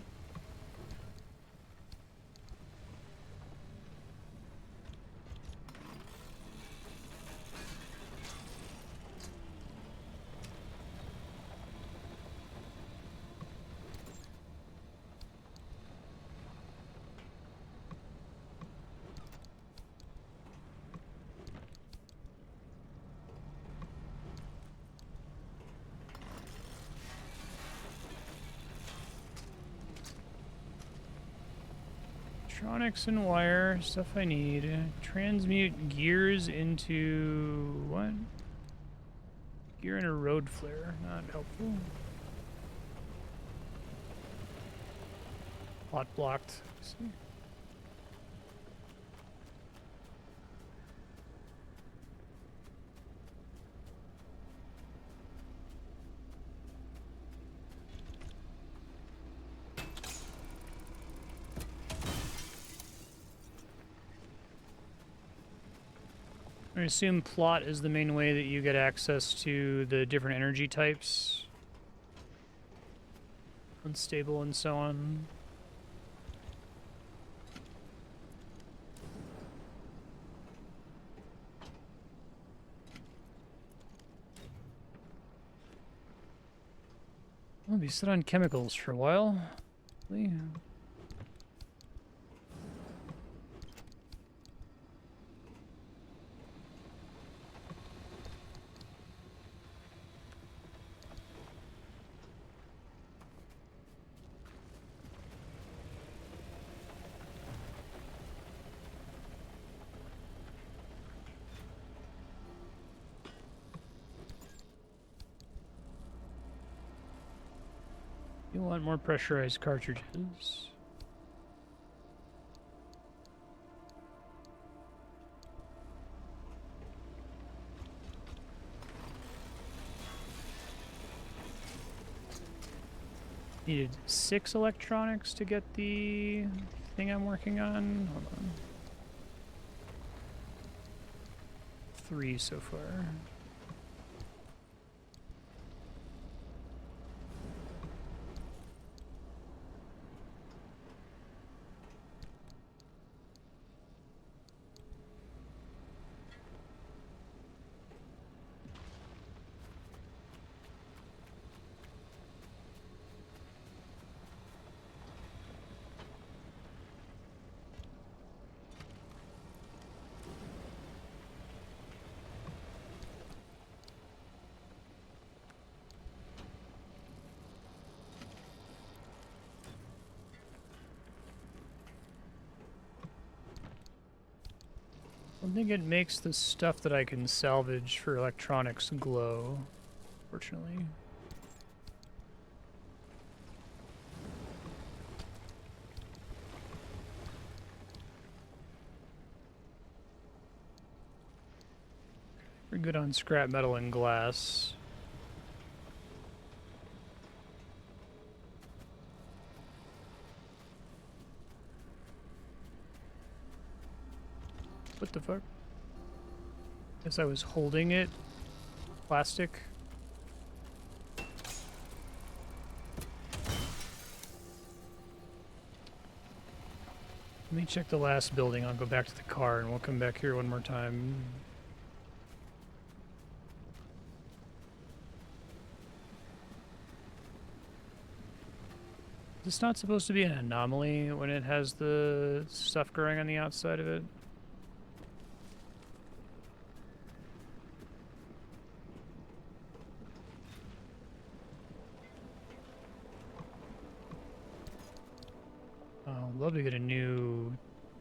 electronics and wire, stuff I need. Transmute gears into what? Gear in a road flare, not helpful. Plot blocked. Let's see. I assume plot is the main way that you get access to the different energy types. Unstable and so on. I'll be set on chemicals for a while. Really? You want more pressurized cartridges. Needed 6 electronics to get the thing I'm working on. Hold on. 3 so far. I don't think it makes the stuff that I can salvage for electronics glow, fortunately. We're good on scrap metal and glass. What the fuck? Guess I was holding it. Plastic. Let me check the last building. I'll go back to the car and we'll come back here one more time. Is this not supposed to be an anomaly when it has the stuff growing on the outside of it? Oh, I'd love to get a new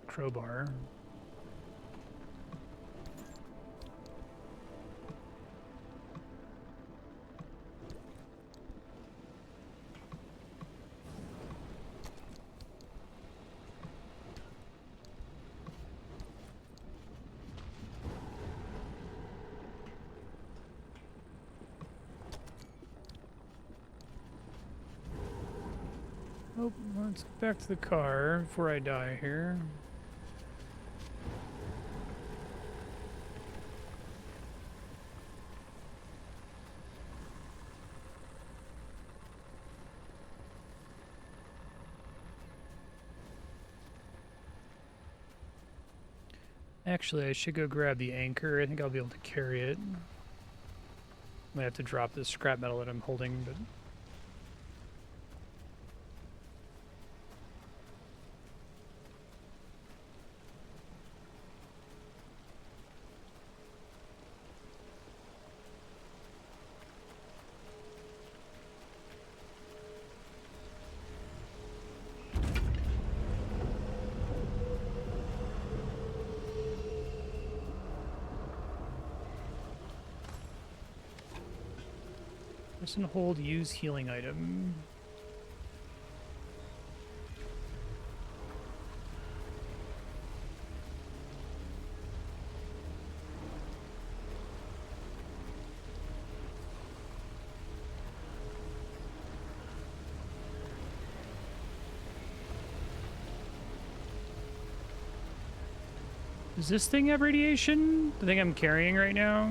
crowbar. Oh, let's get back to the car before I die here. Actually, I should go grab the anchor. I think I'll be able to carry it. Might have to drop this scrap metal that I'm holding, but... Press and hold, use healing item. Does this thing have radiation? The thing I'm carrying right now?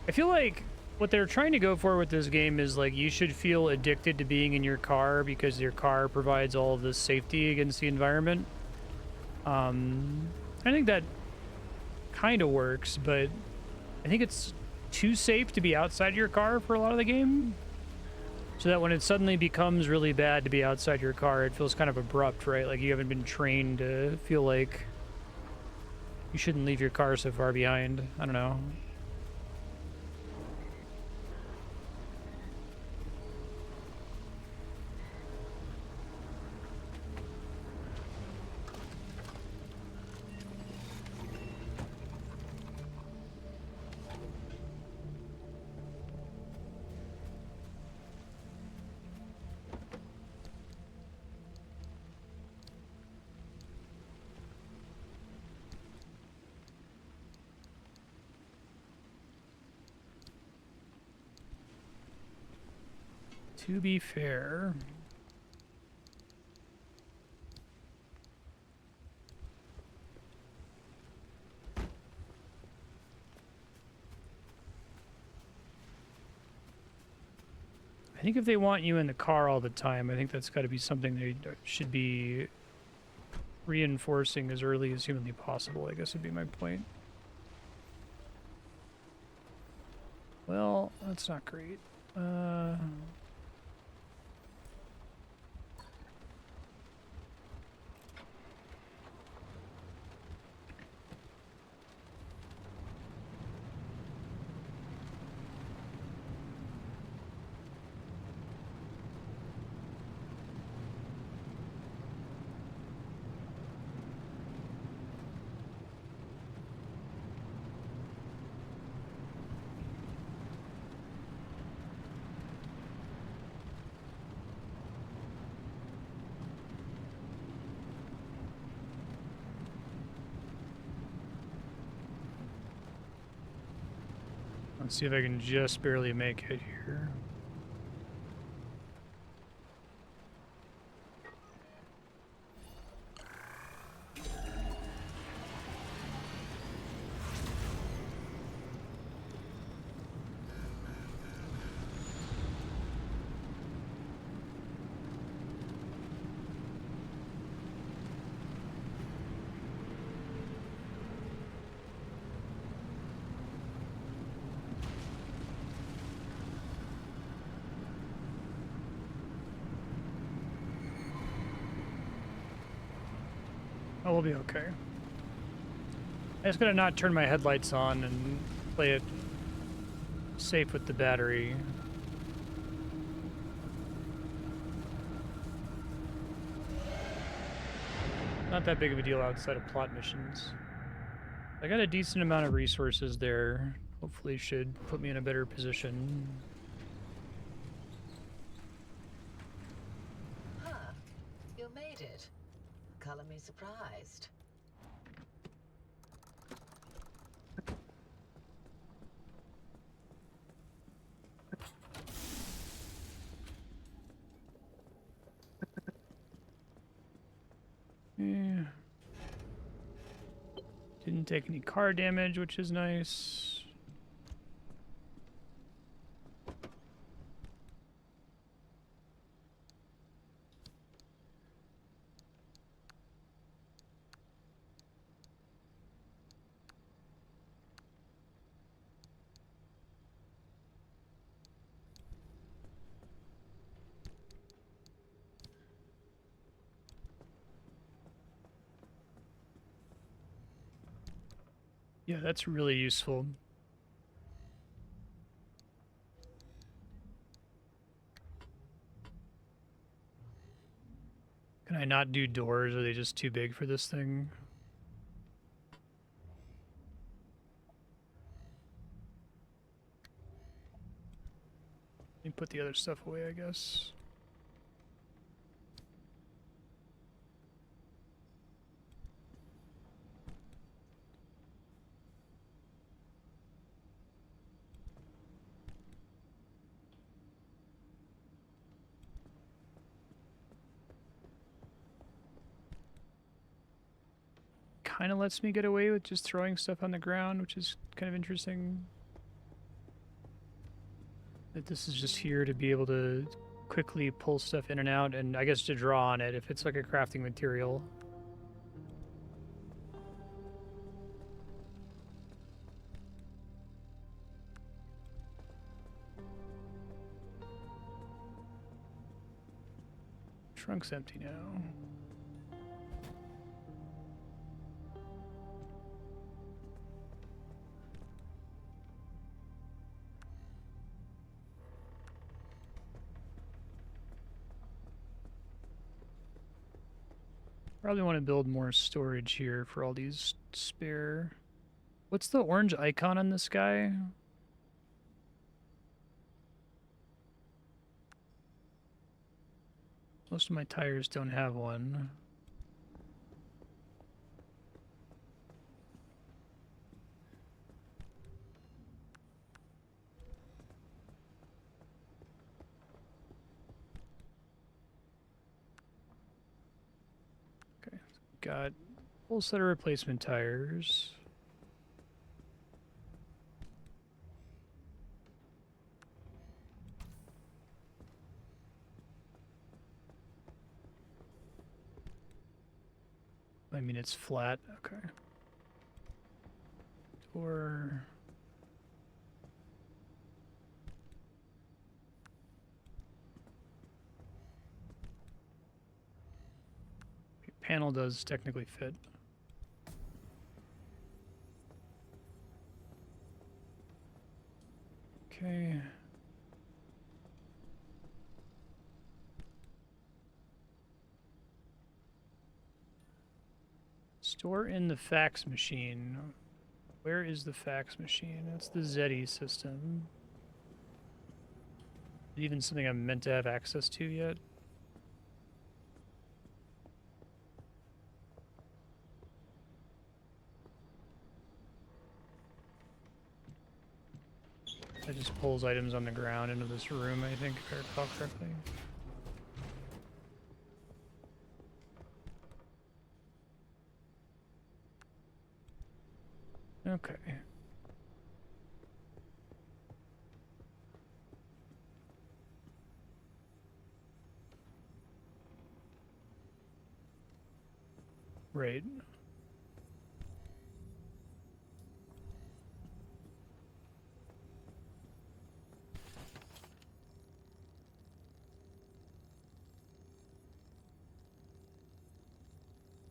I feel like what they're trying to go for with this game is like you should feel addicted to being in your car because your car provides all of this safety against the environment. I think that kind of works, but I think it's too safe to be outside your car for a lot of the game. So that when it suddenly becomes really bad to be outside your car, it feels kind of abrupt, right? Like you haven't been trained to feel like you shouldn't leave your car so far behind. I don't know. To be fair, I think if they want you in the car all the time, I think that's got to be something they should be reinforcing as early as humanly possible, I guess would be my point. Well, that's not great. Let's see if I can just barely make it here. Oh, we'll be okay. I just gotta not turn my headlights on and play it safe with the battery. Not that big of a deal outside of plot missions. I got a decent amount of resources there. Hopefully should put me in a better position. Huh. You made it. Color me surprised. Yeah. Didn't take any car damage, which is nice. Yeah, that's really useful. Can I not do doors? Are they just too big for this thing? Let me put the other stuff away, I guess. Kind of lets me get away with just throwing stuff on the ground, which is kind of interesting. That this is just here to be able to quickly pull stuff in and out, and I guess to draw on it if it's like a crafting material. Trunk's empty now. Probably want to build more storage here for all these spare... What's the orange icon on this guy? Most of my tires don't have one. Okay, got a full set of replacement tires. I mean, it's flat. Okay. Or... panel does technically fit. Okay. Store in the fax machine. Where is the fax machine? That's the ZEDI system. Is it even something I'm meant to have access to yet? That just pulls items on the ground into this room, I think, if I recall correctly. Okay. Right.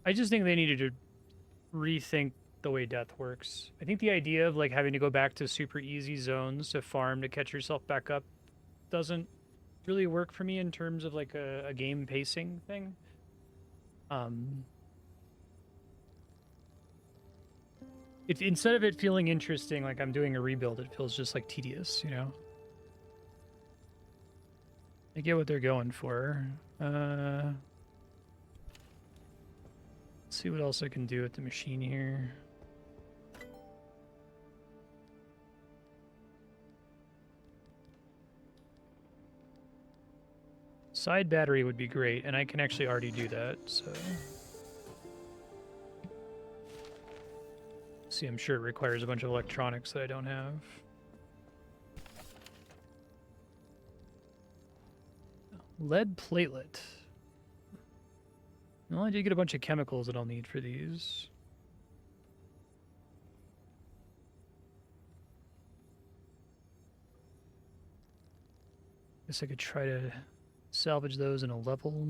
I just think they needed to rethink the way death works. I think the idea of like having to go back to super easy zones to farm to catch yourself back up doesn't really work for me in terms of like a game pacing thing. If instead of it feeling interesting, like I'm doing a rebuild, it feels just like tedious, you know? I get what they're going for. Let's see what else I can do with the machine here. Side battery would be great, and I can actually already do that, so... See, I'm sure it requires a bunch of electronics that I don't have. Lead platelet. Well, I did get a bunch of chemicals that I'll need for these. Guess I could try to salvage those in a level.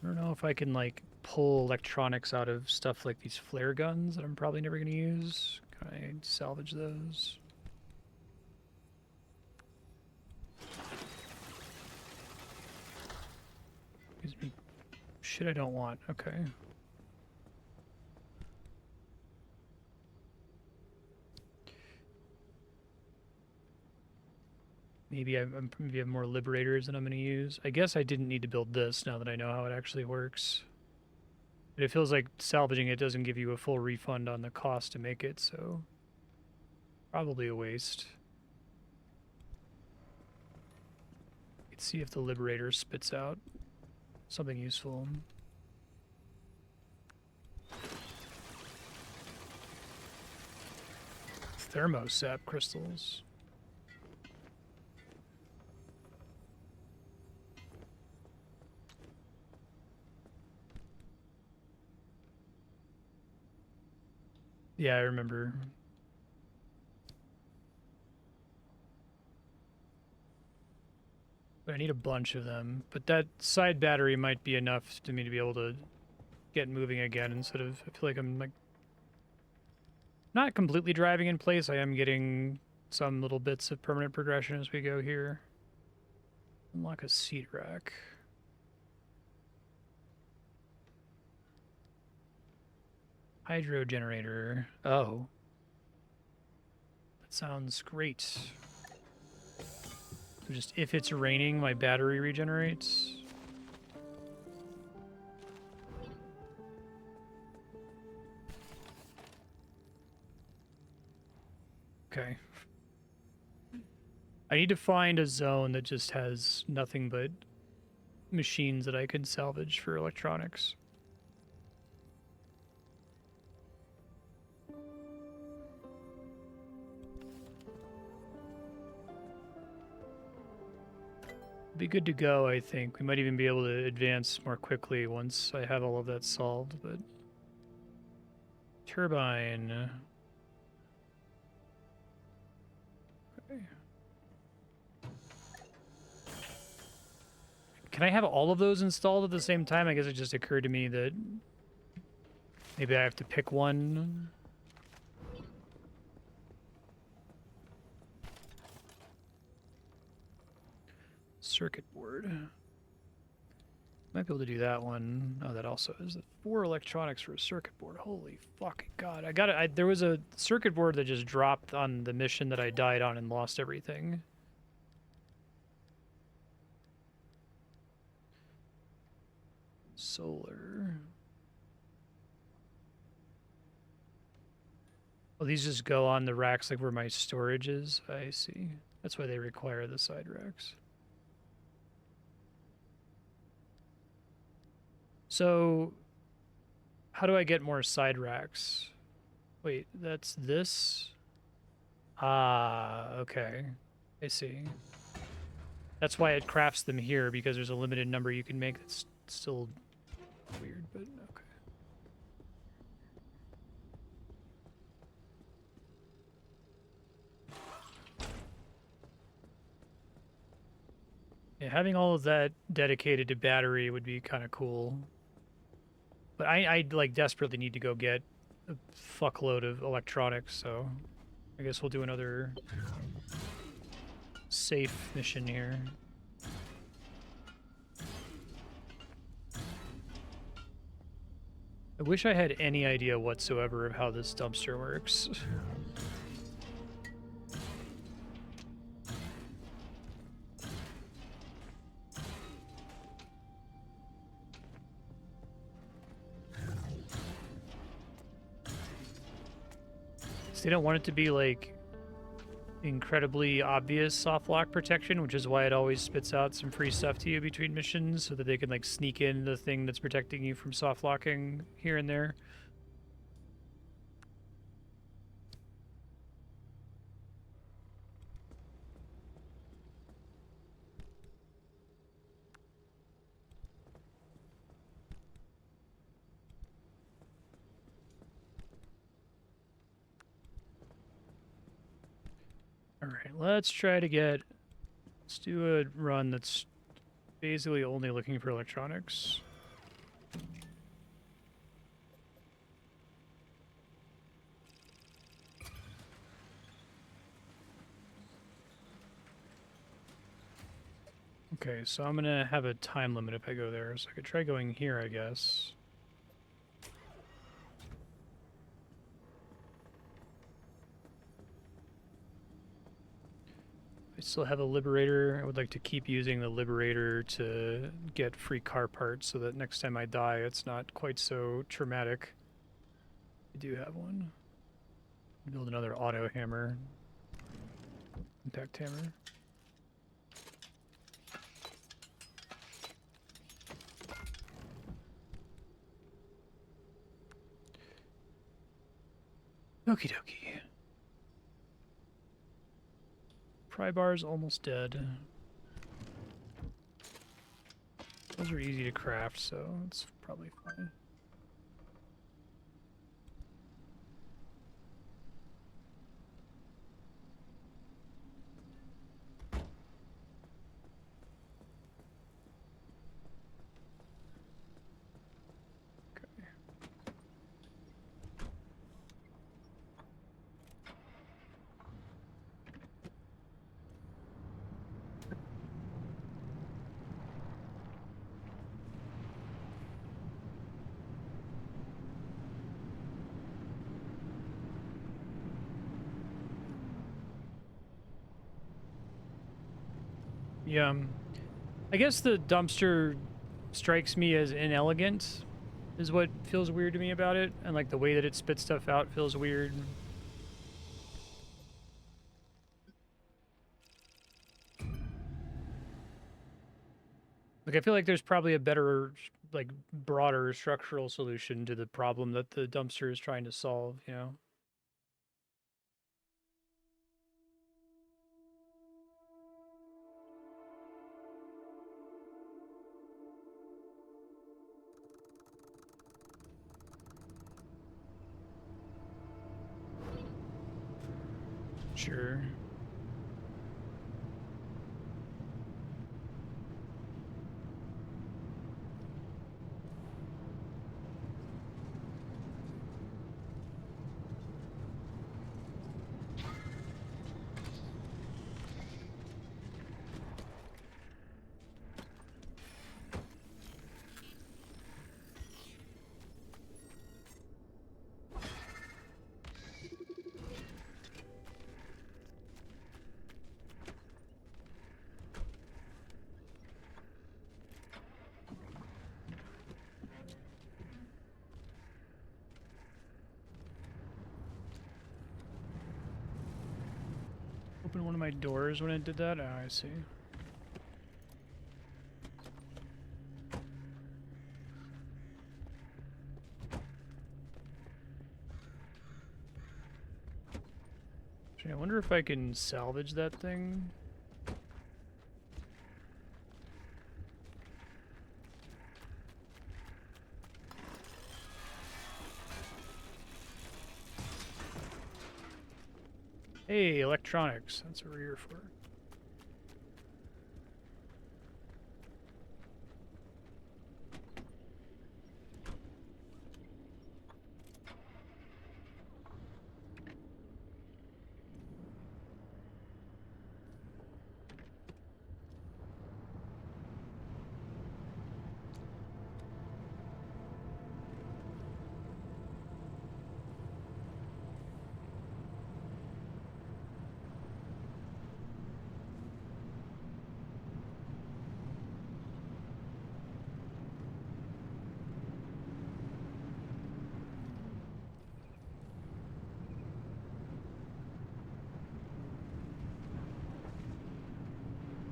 I don't know if I can, like, pull electronics out of stuff like these flare guns that I'm probably never going to use. Can I salvage those? Gives me shit I don't want. Okay. Maybe I have more liberators than I'm going to use. I guess I didn't need to build this now that I know how it actually works. But it feels like salvaging it doesn't give you a full refund on the cost to make it, so probably a waste. Let's see if the Liberator spits out something useful. Thermosap crystals. Yeah, I remember. But I need a bunch of them. But that side battery might be enough to me to be able to get moving again instead of... I feel like I'm, like, not completely driving in place. I am getting some little bits of permanent progression as we go here. Unlock a seat rack. Hydro generator. Oh. That sounds great. So just if it's raining, my battery regenerates. Okay. I need to find a zone that just has nothing but machines that I can salvage for electronics. Be good to go, I think. We might even be able to advance more quickly once I have all of that solved, but... Turbine. Okay. Can I have all of those installed at the same time? I guess it just occurred to me that maybe I have to pick one. Circuit board. Might be able to do that one. Oh, that also is 4 electronics for a circuit board. Holy fucking god. There was a circuit board that just dropped on the mission that I died on and lost everything. Solar. Oh, these just go on the racks like where my storage is? I see. That's why they require the side racks. So, how do I get more side racks? Wait, that's this? Ah, okay. I see. That's why it crafts them here, because there's a limited number you can make. That's still weird, but okay. Yeah, having all of that dedicated to battery would be kind of cool. But I like desperately need to go get a fuckload of electronics, so I guess we'll do another safe mission here. I wish I had any idea whatsoever of how this dumpster works. So they don't want it to be like incredibly obvious soft lock protection, which is why it always spits out some free stuff to you between missions so that they can like sneak in the thing that's protecting you from soft locking here and there. Alright, let's do a run that's basically only looking for electronics. Okay, so I'm gonna have a time limit if I go there, so I could try going here, I guess. I still have a Liberator. I would like to keep using the Liberator to get free car parts so that next time I die it's not quite so traumatic. I do have one. Build another auto hammer. Impact hammer. Okie dokie. Pry bar's almost dead. Those are easy to craft, so it's probably fine. Yeah, I guess the dumpster strikes me as inelegant, is what feels weird to me about it, and like the way that it spits stuff out feels weird. Like I feel like there's probably a better, like broader structural solution to the problem that the dumpster is trying to solve, you know? Sure. Open one of my doors when it did that? Oh, I see. Actually, I wonder if I can salvage that thing. Hey, electronics. That's what we're here for.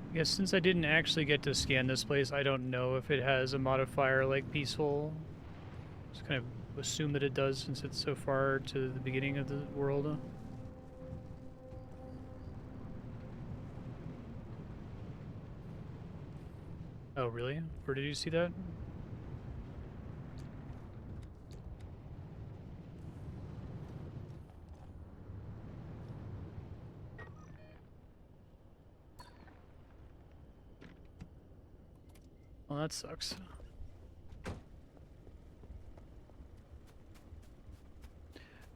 I guess since I didn't actually get to scan this place, I don't know if it has a modifier like peaceful. Just kind of assume that it does since it's so far to the beginning of the world. Oh, really? Where did you see that? Well, that sucks. I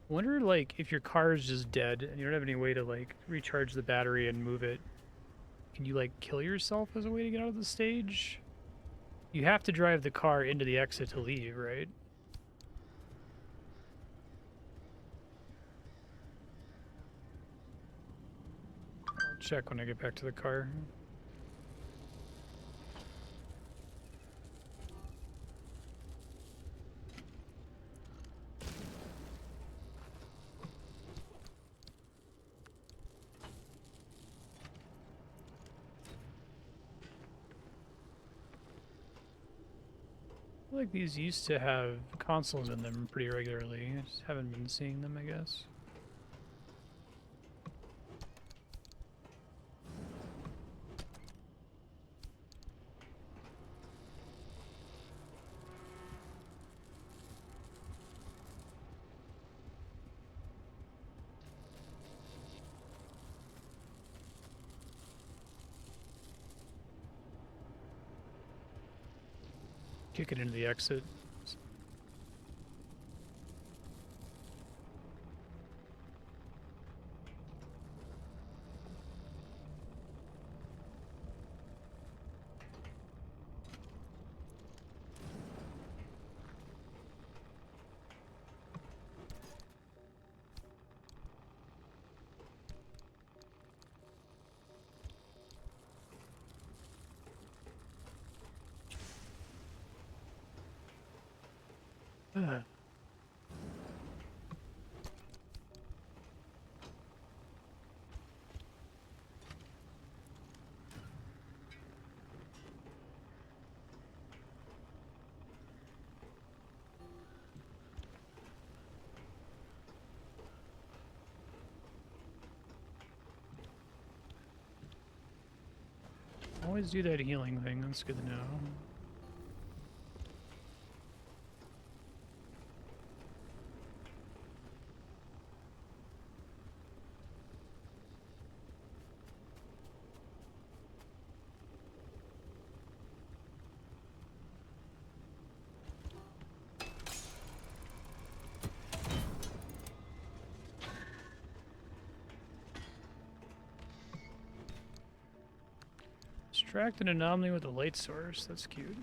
wonder, like, if your car is just dead and you don't have any way to, like, recharge the battery and move it, Can you, like, kill yourself as a way to get out of the stage? You have to drive the car into the exit to leave, right? I'll check when I get back to the car. I feel like these used to have consoles in them pretty regularly. I just haven't been seeing them, I guess. Kick it into the exit. Always do that healing thing, that's good to know. Extract an anomaly with a light source, that's cute.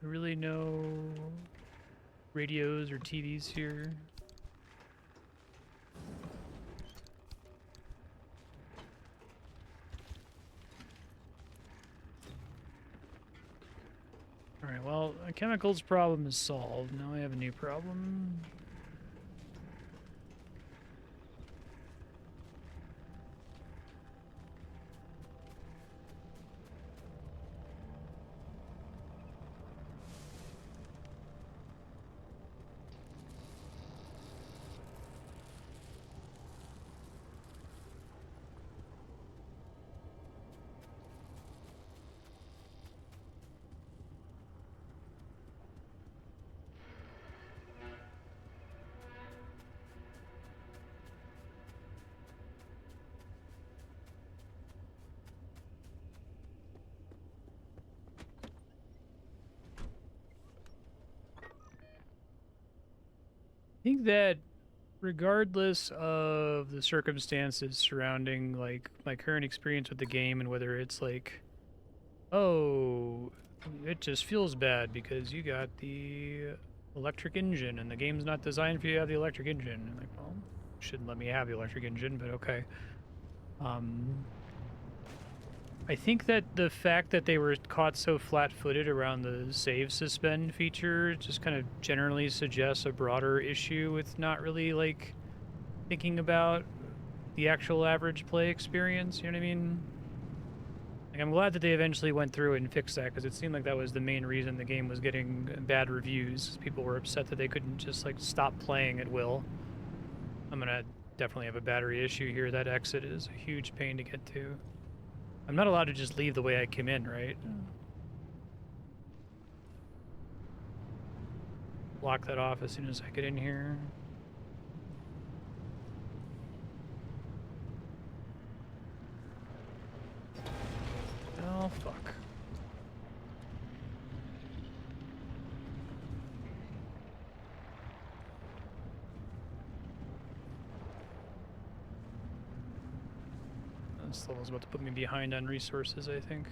Really no radios or TVs here. Alright, well, a chemicals problem is solved. Now I have a new problem. I think that regardless of the circumstances surrounding like my current experience with the game and whether it's like, oh, it just feels bad because you got the electric engine and the game's not designed for you to have the electric engine. And like, well, shouldn't let me have the electric engine, but okay. I think that the fact that they were caught so flat-footed around the save suspend feature just kind of generally suggests a broader issue with not really, like, thinking about the actual average play experience, you know what I mean? Like, I'm glad that they eventually went through and fixed that, because it seemed like that was the main reason the game was getting bad reviews. People were upset that they couldn't just, like, stop playing at will. I'm gonna definitely have a battery issue here. That exit is a huge pain to get to. I'm not allowed to just leave the way I came in, right? Block that off as soon as I get in here. Oh, fuck. This level's about to put me behind on resources, I think.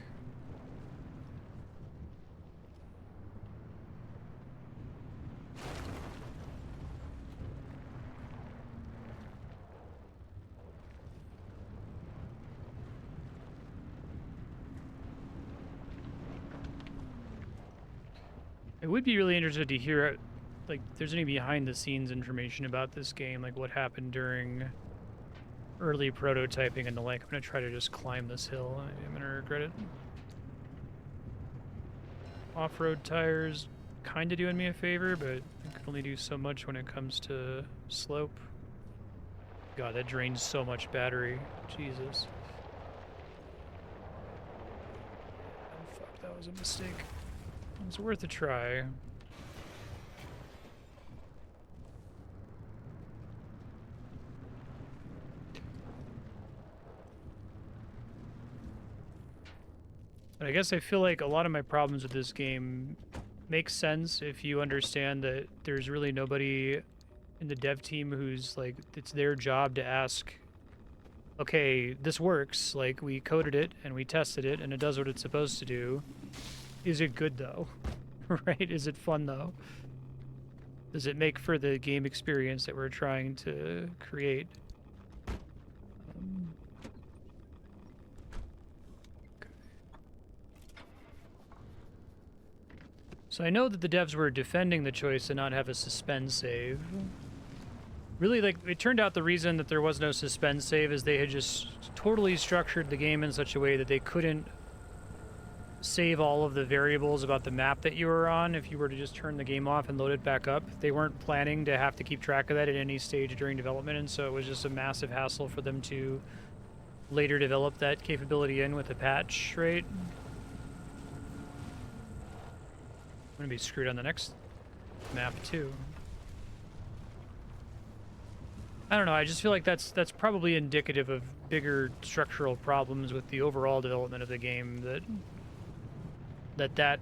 I would be really interested to hear, like, if there's any behind-the-scenes information about this game, like what happened during early prototyping and the like. I'm gonna try to just climb this hill. I'm gonna regret it. Off-road tires kind of doing me a favor, but I can only do so much when it comes to slope. God, that drains so much battery. Jesus. Oh, fuck, that was a mistake. It's worth a try. But I guess I feel like a lot of my problems with this game make sense if you understand that there's really nobody in the dev team who's like, it's their job to ask, okay, this works, like we coded it and we tested it and it does what it's supposed to do. Is it good though? Right? Is it fun though? Does it make for the game experience that we're trying to create? So I know that the devs were defending the choice to not have a suspend save. Really, like, it turned out the reason that there was no suspend save is they had just totally structured the game in such a way that they couldn't save all of the variables about the map that you were on if you were to just turn the game off and load it back up. They weren't planning to have to keep track of that at any stage during development, and so it was just a massive hassle for them to later develop that capability in with a patch, right? I'm gonna be screwed on the next map too. I don't know, I just feel like that's probably indicative of bigger structural problems with the overall development of the game, that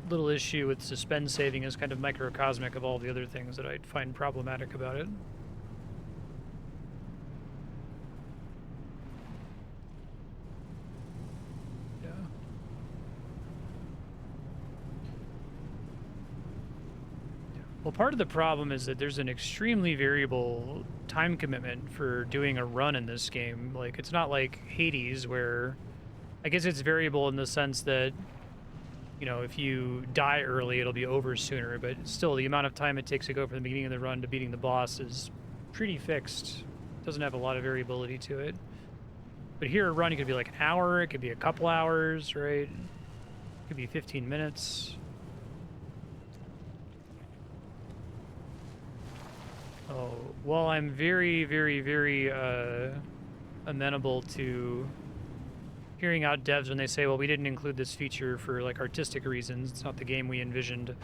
little issue with suspend saving is kind of microcosmic of all the other things that I'd find problematic about it. Yeah. Well, part of the problem is that there's an extremely variable time commitment for doing a run in this game. Like, it's not like Hades, where I guess it's variable in the sense that, you know, if you die early, it'll be over sooner, but still, the amount of time it takes to go from the beginning of the run to beating the boss is pretty fixed. It doesn't have a lot of variability to it. But here, a run, it could be like an hour, it could be a couple hours, right? It could be 15 minutes. Oh, well, I'm very, very, very amenable to hearing out devs when they say, well, we didn't include this feature for like artistic reasons. It's not the game we envisioned.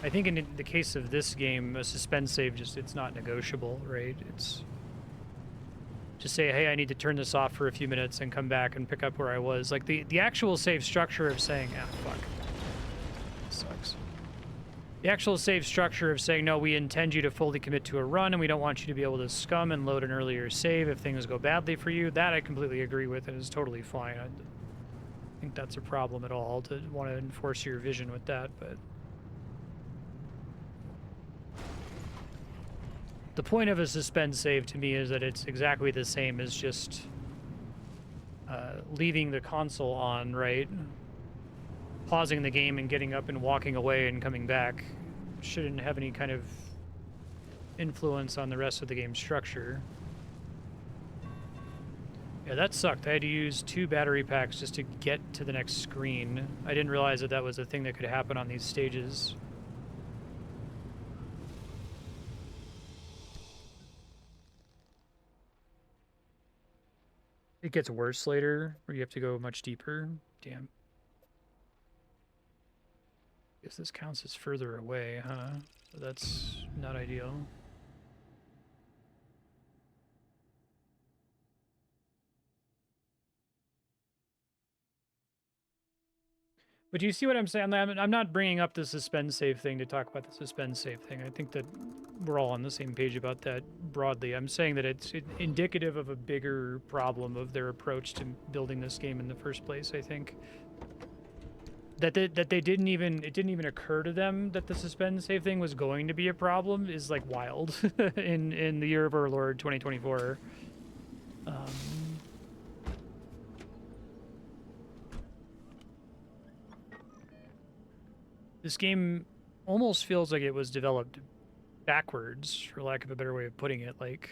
I think in the case of this game, a suspend save it's not negotiable, right? It's just say, hey, I need to turn this off for a few minutes and come back and pick up where I was. Like the actual save structure of saying, ah, fuck, this sucks. The actual save structure of saying, no, we intend you to fully commit to a run and we don't want you to be able to scum and load an earlier save if things go badly for you, that I completely agree with and is totally fine. I think that's a problem at all to want to enforce your vision with that, but the point of a suspend save to me is that it's exactly the same as just leaving the console on, right? Pausing the game and getting up and walking away and coming back shouldn't have any kind of influence on the rest of the game's structure. Yeah, that sucked. I had to use 2 battery packs just to get to the next screen. I didn't realize that that was a thing that could happen on these stages. It gets worse later, where you have to go much deeper. Damn. Guess this counts as further away, huh? So that's not ideal. But do you see what I'm saying? I'm not bringing up the suspend save thing to talk about the suspend save thing. I think that we're all on the same page about that broadly. I'm saying that it's indicative of a bigger problem of their approach to building this game in the first place, I think. That they didn't even, it didn't even occur to them that the suspend save thing was going to be a problem is like wild in the year of our Lord 2024. This game almost feels like it was developed backwards, for lack of a better way of putting it. Like,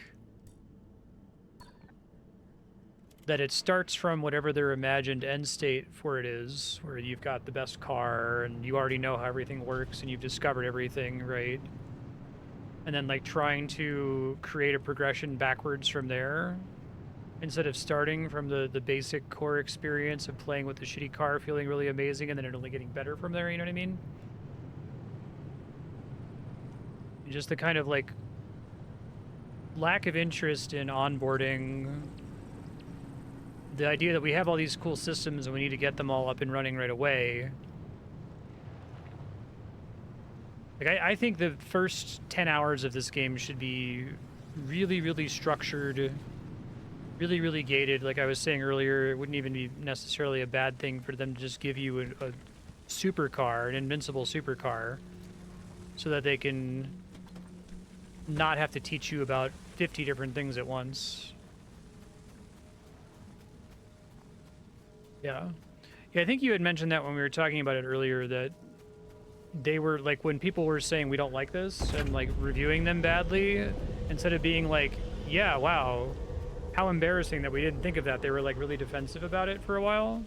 that it starts from whatever their imagined end state for it is, where you've got the best car and you already know how everything works and you've discovered everything, right? And then like trying to create a progression backwards from there, instead of starting from the basic core experience of playing with the shitty car, feeling really amazing, and then it only getting better from there, you know what I mean? And just the kind of like lack of interest in onboarding, the idea that we have all these cool systems and we need to get them all up and running right away. Like, I think the first 10 hours of this game should be really, really structured, really, really gated. Like I was saying earlier, it wouldn't even be necessarily a bad thing for them to just give you a supercar, an invincible supercar, so that they can not have to teach you about 50 different things at once. Yeah. Yeah, I think you had mentioned that when we were talking about it earlier, that they were like, when people were saying we don't like this and like reviewing them badly, instead of being like, yeah, wow, how embarrassing that we didn't think of that, they were like really defensive about it for a while.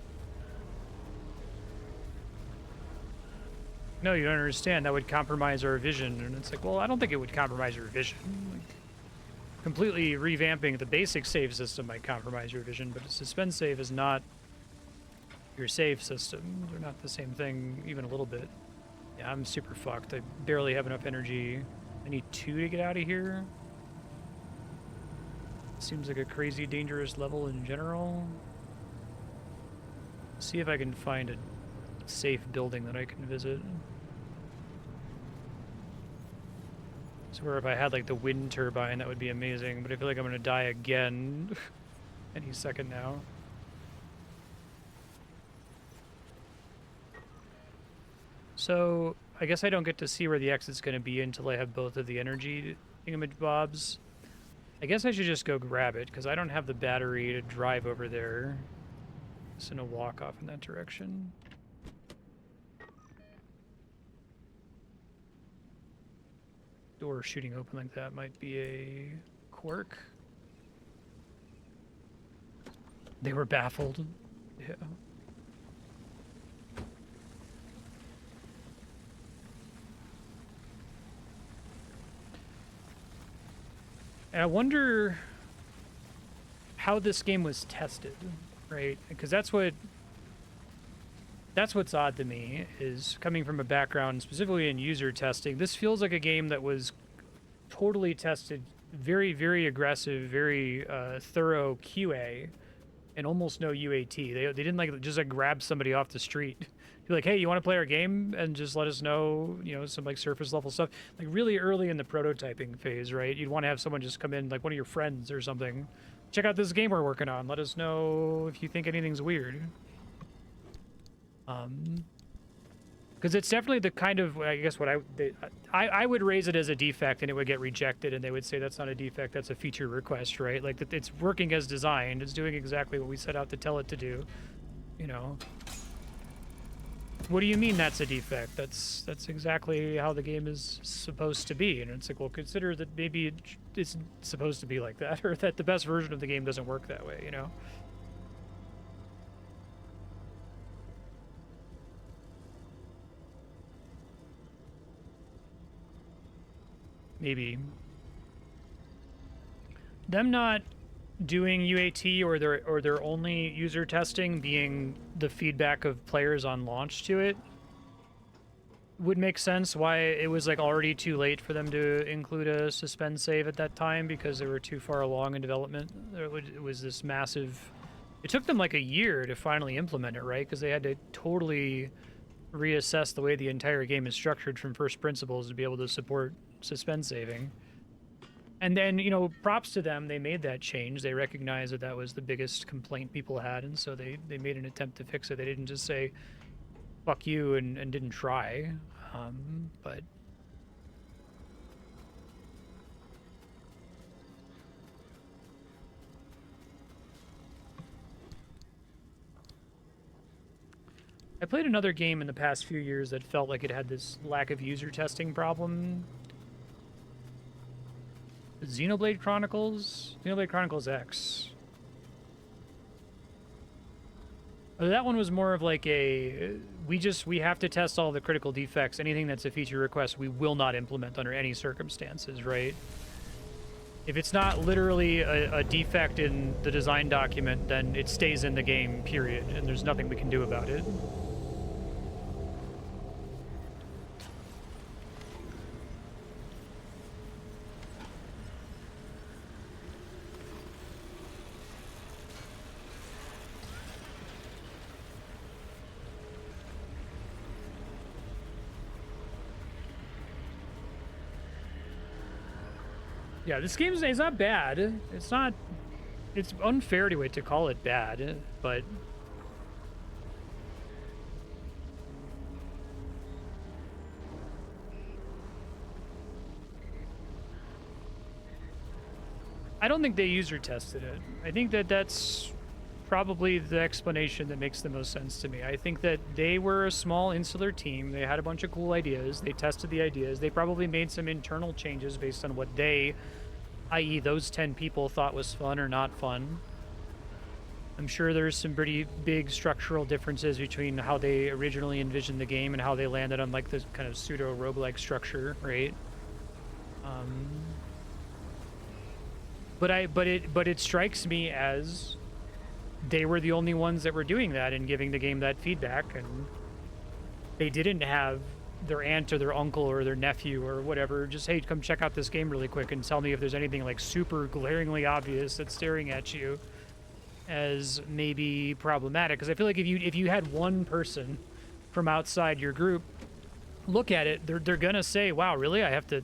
No, you don't understand, that would compromise our vision. And it's like, well, I don't think it would compromise your vision. Like, completely revamping the basic save system might compromise your vision, but a suspend save is not your save system. They're not the same thing even a little bit. Yeah, I'm super fucked. I barely have enough energy. I need 2 to get out of here. Seems like a crazy dangerous level in general. See if I can find a safe building that I can visit. So where if I had like the wind turbine, that would be amazing, but I feel like I'm gonna die again any second now. So I guess I don't get to see where the exit's going to be until I have both of the energy thingamajobs. I guess I should just go grab it, because I don't have the battery to drive over there. Just gonna walk off in that direction. Door shooting open like that might be a quirk. They were baffled. Yeah. And I wonder how this game was tested, right? Because that's what's odd to me, is coming from a background specifically in user testing. This feels like a game that was totally tested, very, very aggressive, very thorough QA, and almost no UAT. They didn't like just like grab somebody off the street. Be like, hey, you want to play our game? And just let us know, you know, some like surface level stuff. Like really early in the prototyping phase, right? You'd want to have someone just come in, like one of your friends or something. Check out this game we're working on. Let us know if you think anything's weird. Because it's definitely the kind of, I guess what I would raise it as a defect and it would get rejected and they would say that's not a defect, that's a feature request, right? Like that it's working as designed, it's doing exactly what we set out to tell it to do, you know. What do you mean that's a defect? That's exactly how the game is supposed to be. And it's like, well, consider that maybe it's supposed to be like that, or that the best version of the game doesn't work that way, you know? Maybe. Them not doing UAT or their only user testing being the feedback of players on launch to it would make sense why it was like already too late for them to include a suspend save at that time, because they were too far along in development. It was this massive, it took them like a year to finally implement it, right? Because they had to totally reassess the way the entire game is structured from first principles to be able to support suspend saving. And then, you know, props to them, they made that change. They recognized that that was the biggest complaint people had, and so they made an attempt to fix it. They didn't just say, fuck you, and didn't try. But... I played another game in the past few years that felt like it had this lack of user testing problem. Xenoblade Chronicles? Xenoblade Chronicles X. That one was more of like a, we have to test all the critical defects. Anything that's a feature request, we will not implement under any circumstances, right? If it's not literally a defect in the design document, then it stays in the game, period, and there's nothing we can do about it. Yeah, this game is not bad. It's not... It's unfair to call it bad, but... I don't think they user tested it. I think that that's probably the explanation that makes the most sense to me. I think that they were a small insular team. They had a bunch of cool ideas. They tested the ideas. They probably made some internal changes based on what they, i.e. those 10 people, thought was fun or not fun. I'm sure there's some pretty big structural differences between how they originally envisioned the game and how they landed on like this kind of pseudo roguelike structure, right? But it strikes me as they were the only ones that were doing that and giving the game that feedback, and they didn't have their aunt or their uncle or their nephew or whatever just, hey, come check out this game really quick and tell me if there's anything like super glaringly obvious that's staring at you as maybe problematic. Because I feel like if you had one person from outside your group look at it, they're gonna say, wow, really? I have to,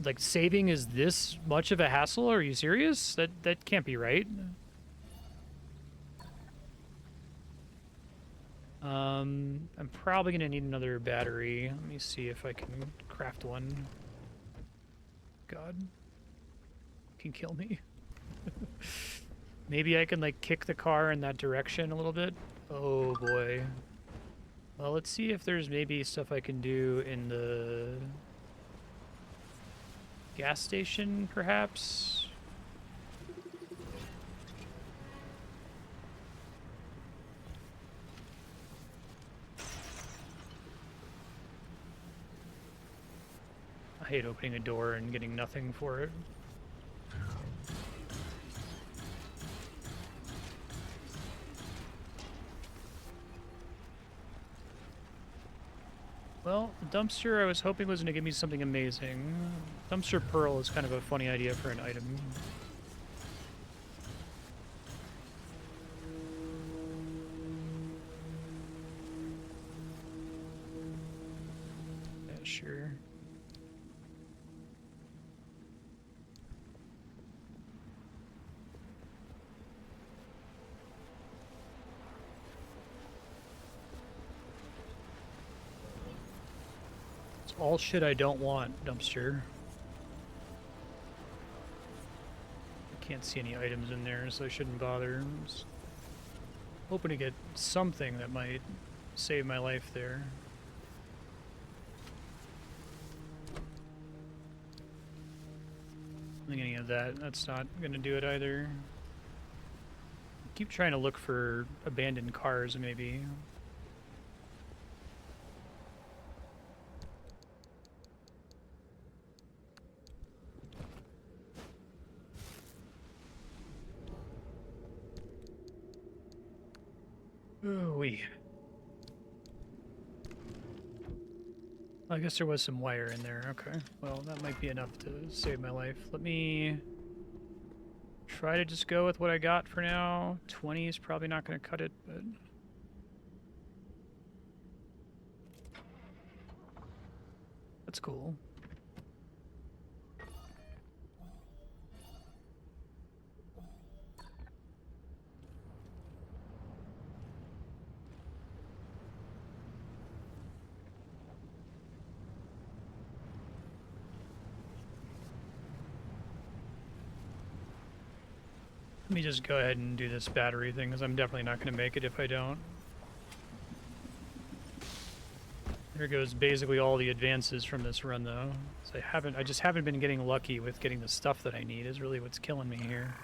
like, saving is this much of a hassle? Are you serious? That can't be right. I'm probably gonna need another battery. Let me see if I can craft one. God. Can kill me. Maybe I can, like, kick the car in that direction a little bit. Oh, boy. Well, let's see if there's maybe stuff I can do in the gas station, perhaps? I hate opening a door and getting nothing for it. Well, the dumpster I was hoping was going to give me something amazing. Dumpster pearl is kind of a funny idea for an item. Yeah, sure. All shit I don't want, dumpster. I can't see any items in there, so I shouldn't bother. I'm just hoping to get something that might save my life there. I don't think any of that. That's not gonna do it either. Keep trying to look for abandoned cars, maybe. Ooh-wee. I guess there was some wire in there. Okay. Well, that might be enough to save my life. Let me try to just go with what I got for now. 20 is probably not going to cut it, but... That's cool. Let me just go ahead and do this battery thing, because I'm definitely not going to make it if I don't. Here goes basically all the advances from this run, though. So I just haven't been getting lucky with getting the stuff that I need, is really what's killing me here.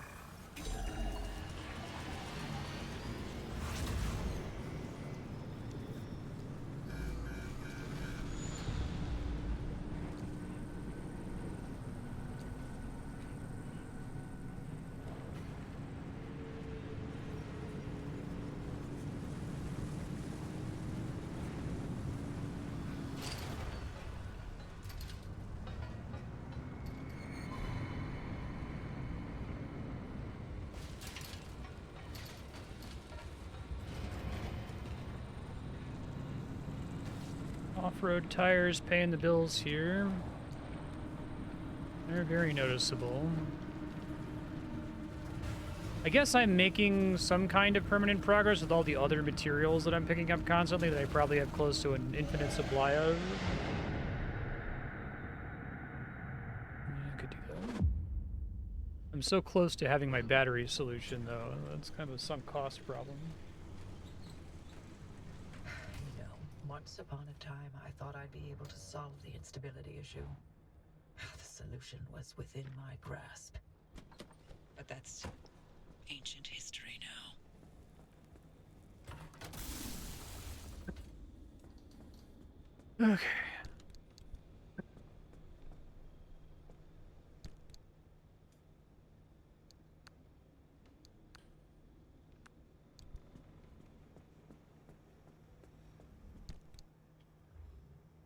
Off-road tires paying the bills here. They're very noticeable. I guess I'm making some kind of permanent progress with all the other materials that I'm picking up constantly that I probably have close to an infinite supply of. Yeah, I could do that. I'm so close to having my battery solution, though. That's kind of a sunk cost problem. You know, once upon a time, I thought I'd be able to solve the instability issue. The solution was within my grasp. But that's ancient history now. Okay.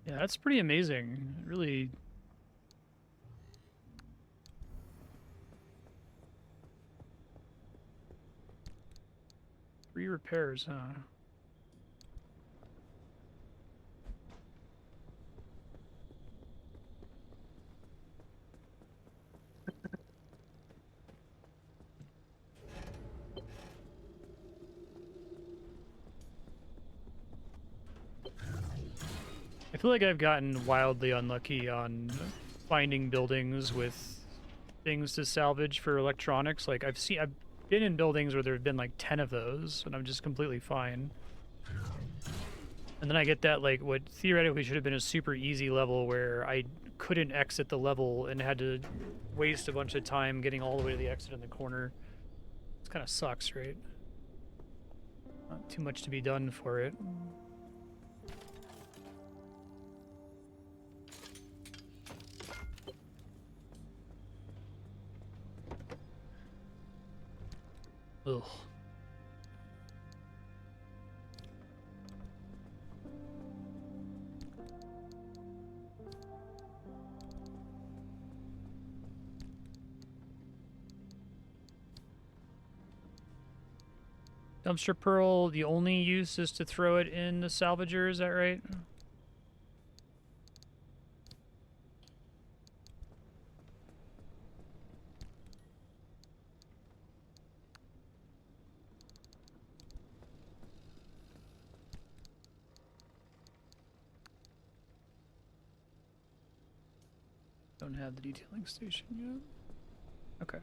Yeah, that's pretty amazing. Really. Three repairs, huh? I feel like I've gotten wildly unlucky on finding buildings with things to salvage for electronics. Like I've been in buildings where there have been like 10 of those, and I'm just completely fine. And then I get that, like, what theoretically should have been a super easy level where I couldn't exit the level and had to waste a bunch of time getting all the way to the exit in the corner. This kind of sucks, right? Not too much to be done for it. Ugh. Dumpster pearl, the only use is to throw it in the salvager, is that right? Don't have the detailing station yet. Okay.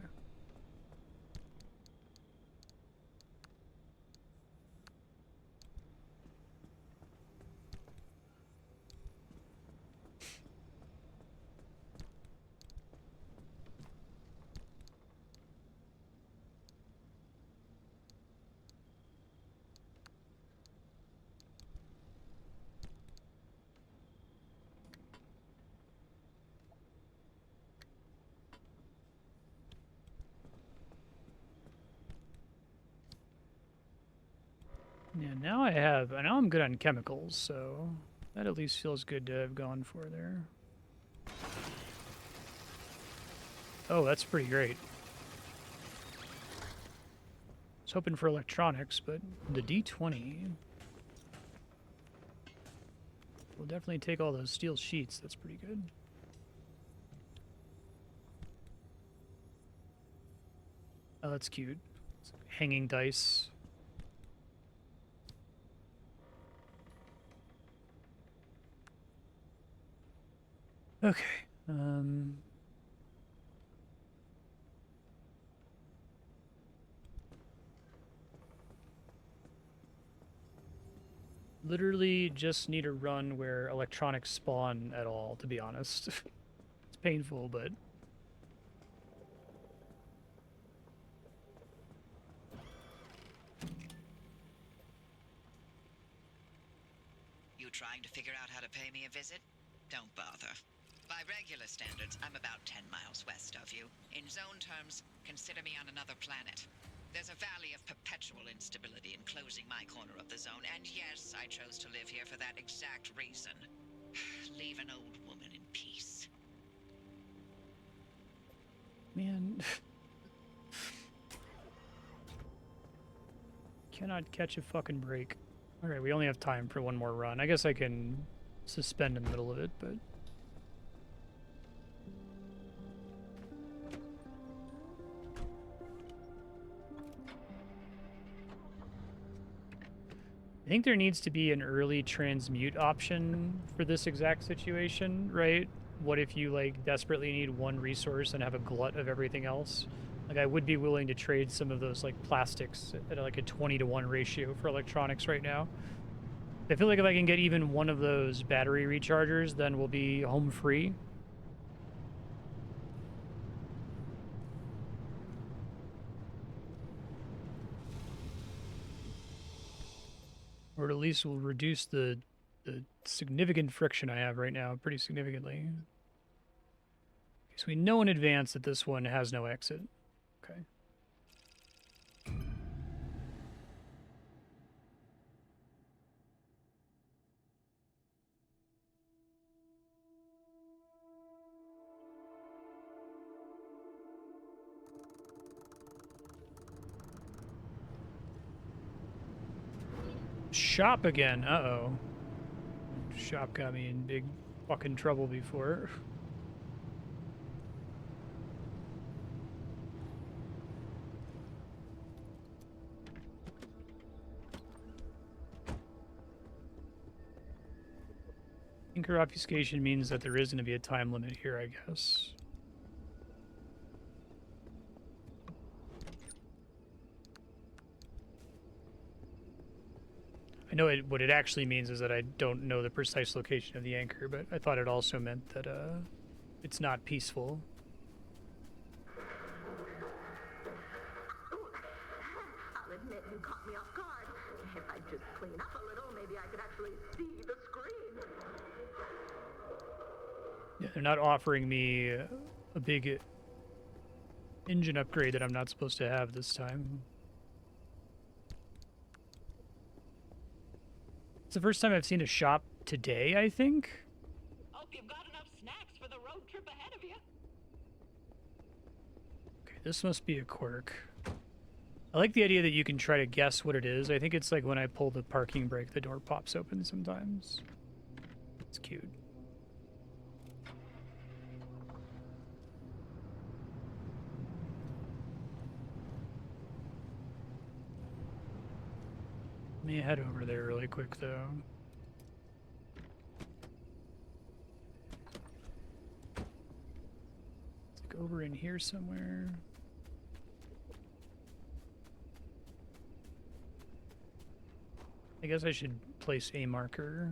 Yeah, now I'm good on chemicals, so that at least feels good to have gone for there. Oh, that's pretty great. I was hoping for electronics, but the D20. We'll definitely take all those steel sheets. That's pretty good. Oh, that's cute. It's like hanging dice. Okay. Literally just need a run where electronics spawn at all, to be honest. It's painful, but... You trying to figure out how to pay me a visit? Don't bother. By regular standards, I'm about 10 miles west of you. In zone terms, consider me on another planet. There's a valley of perpetual instability enclosing my corner of the zone, and yes, I chose to live here for that exact reason. Leave an old woman in peace. Man. Cannot catch a fucking break. Alright, we only have time for one more run. I guess I can suspend in the middle of it, but... I think there needs to be an early transmute option for this exact situation, right? What if you, like, desperately need one resource and have a glut of everything else? Like, I would be willing to trade some of those, like, plastics at, like, a 20-to-1 ratio for electronics right now. I feel like if I can get even one of those battery rechargers, then we'll be home free. Or at least will reduce the significant friction I have right now pretty significantly. So we know in advance that this one has no exit. Okay. Shop again. Uh-oh. Shop got me in big fucking trouble before. Anchor obfuscation means that there is going to be a time limit here, I guess. I know what it actually means is that I don't know the precise location of the anchor, but I thought it also meant that it's not peaceful. I'll admit you caught me off guard. If I just clean up a little, maybe I could actually see the screen. Yeah, they're not offering me a big engine upgrade that I'm not supposed to have this time. It's the first time I've seen a shop today, I think. Hope you've got enough snacks for the road trip ahead of you. Okay, this must be a quirk. I like the idea that you can try to guess what it is. I think it's like when I pull the parking brake, the door pops open sometimes. It's cute. Let me head over there really quick, though. It's like over in here somewhere. I guess I should place a marker.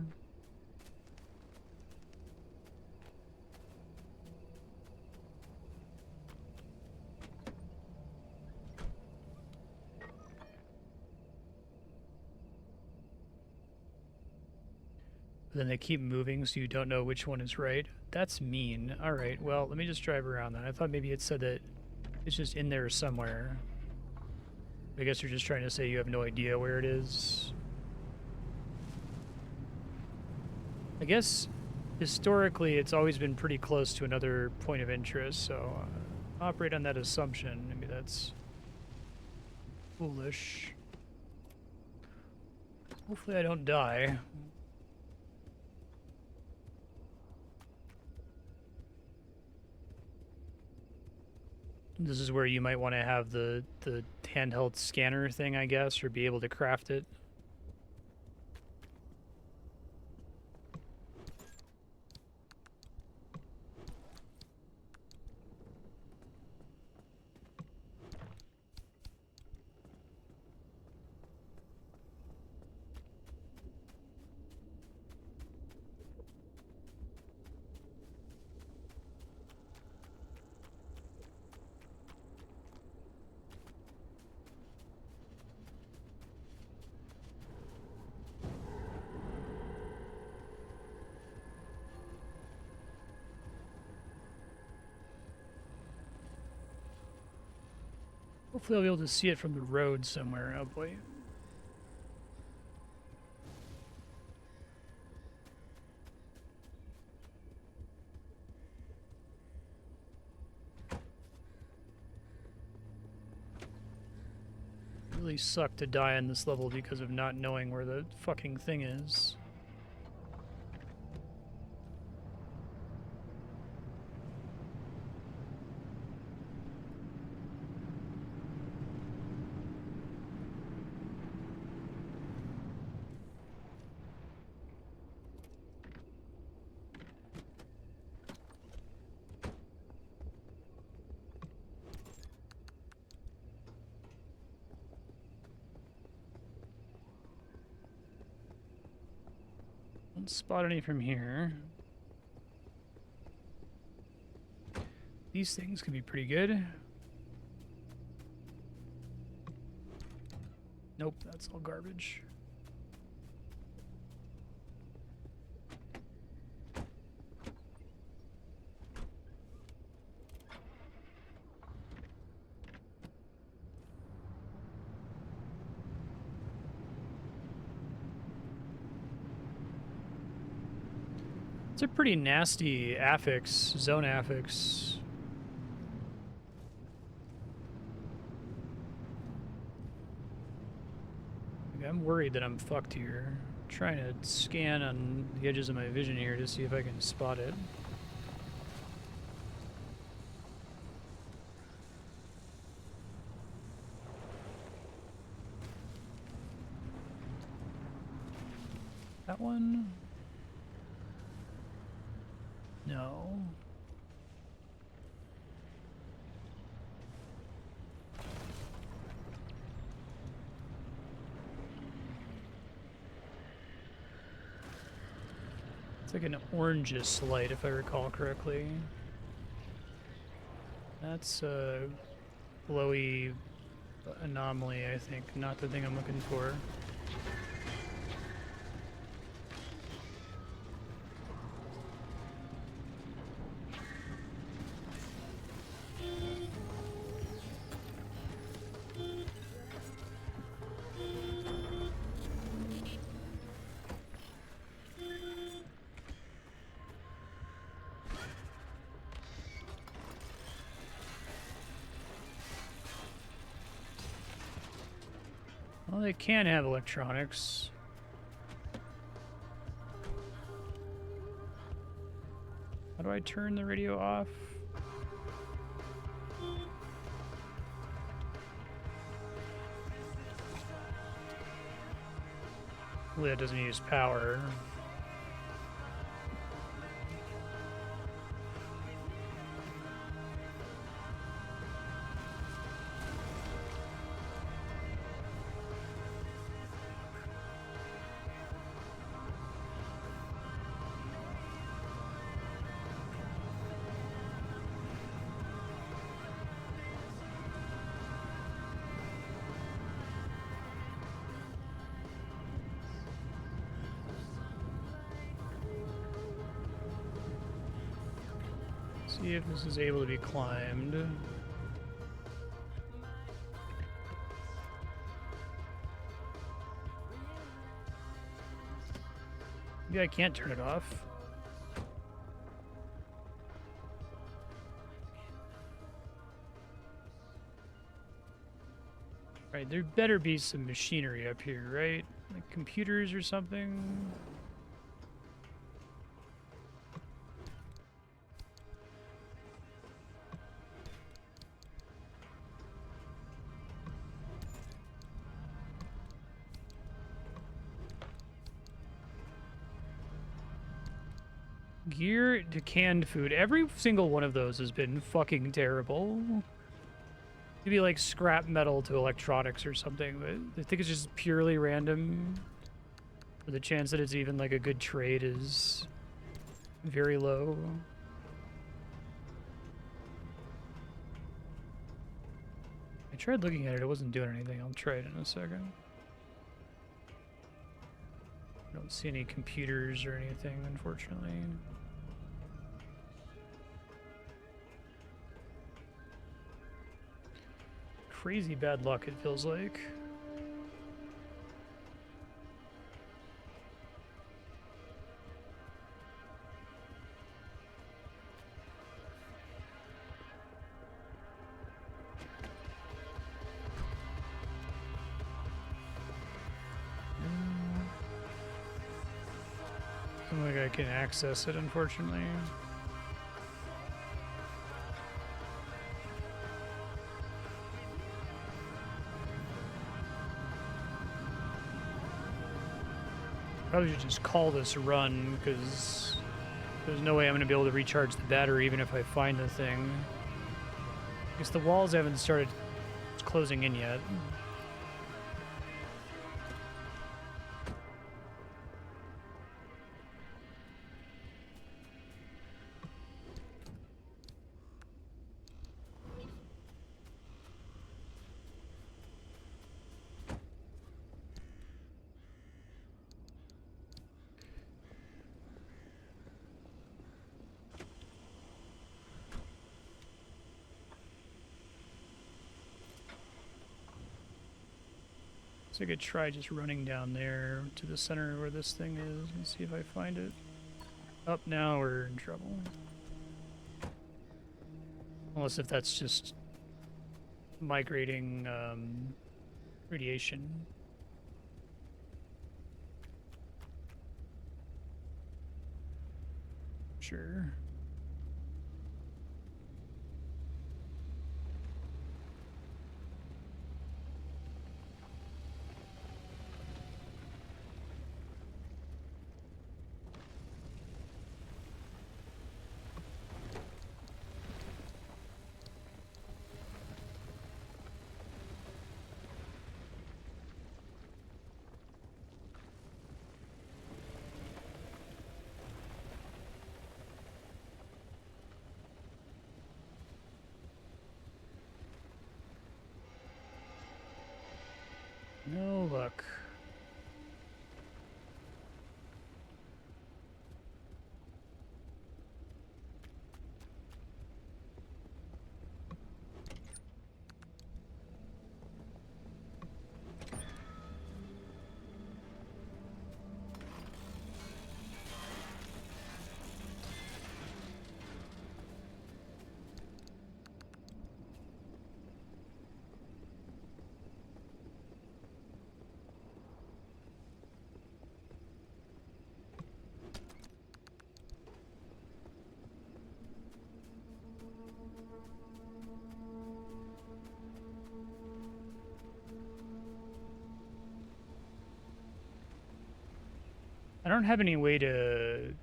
Then they keep moving, so you don't know which one is right. That's mean. All right, well, let me just drive around then. I thought maybe it said that it's just in there somewhere. I guess you're just trying to say you have no idea where it is. I guess historically it's always been pretty close to another point of interest, so operate on that assumption. Maybe that's foolish. Hopefully I don't die. This is where you might want to have the handheld scanner thing, I guess, or be able to craft it. Hopefully I'll be able to see it from the road somewhere. Oh boy. Really suck to die on this level because of not knowing where the fucking thing is. Don't spot any from here. These things could be pretty good. Nope, that's all garbage. It's a pretty nasty affix, zone affix. I'm worried that I'm fucked here. I'm trying to scan on the edges of my vision here to see if I can spot it. That one? No. It's like an orangish light, if I recall correctly. That's a glowy anomaly, I think, not the thing I'm looking for. Well, they can have electronics. How do I turn the radio off? Hopefully it doesn't use power. See if this is able to be climbed. Maybe I can't turn it off. Right, there better be some machinery up here, right? Like computers or something? Gear to canned food. Every single one of those has been fucking terrible. Maybe like scrap metal to electronics or something, but I think it's just purely random. The chance that it's even like a good trade is very low. I tried looking at it, it wasn't doing anything. I'll try it in a second. I don't see any computers or anything, unfortunately. Crazy bad luck, it feels like. I don't think I can access it, unfortunately. Probably should just call this run, because there's no way I'm going to be able to recharge the battery even if I find the thing. I guess the walls haven't started closing in yet. So I could try just running down there to the center where this thing is and see if I find it. Up now we're in trouble. Unless if that's just migrating radiation. Sure. No luck. I don't have any way to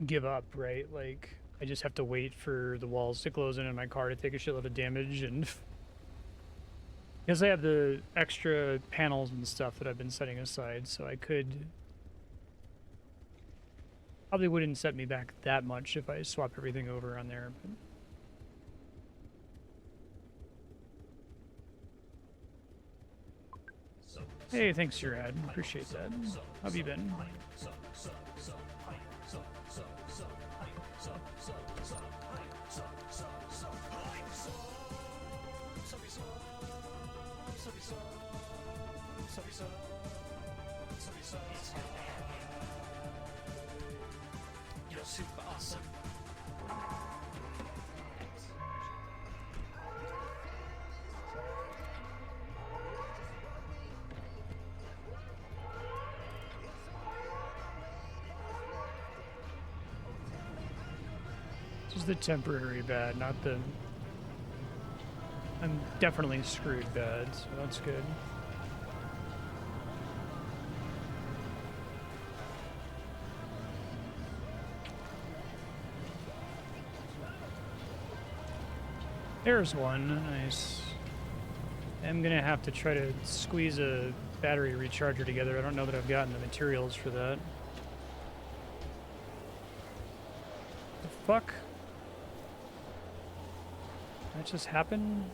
give up, right? Like, I just have to wait for the walls to close in and my car to take a shitload of damage, and because I have the extra panels and stuff that I've been setting aside, so I could probably wouldn't set me back that much if I swap everything over on there. But hey, thanks, Urad. Appreciate that. How have you been? You're super awesome. Just the temporary bad, not the... I'm definitely screwed bad, so that's good. There's one. Nice. I'm gonna have to try to squeeze a battery recharger together. I don't know that I've gotten the materials for that. The fuck? That just happened?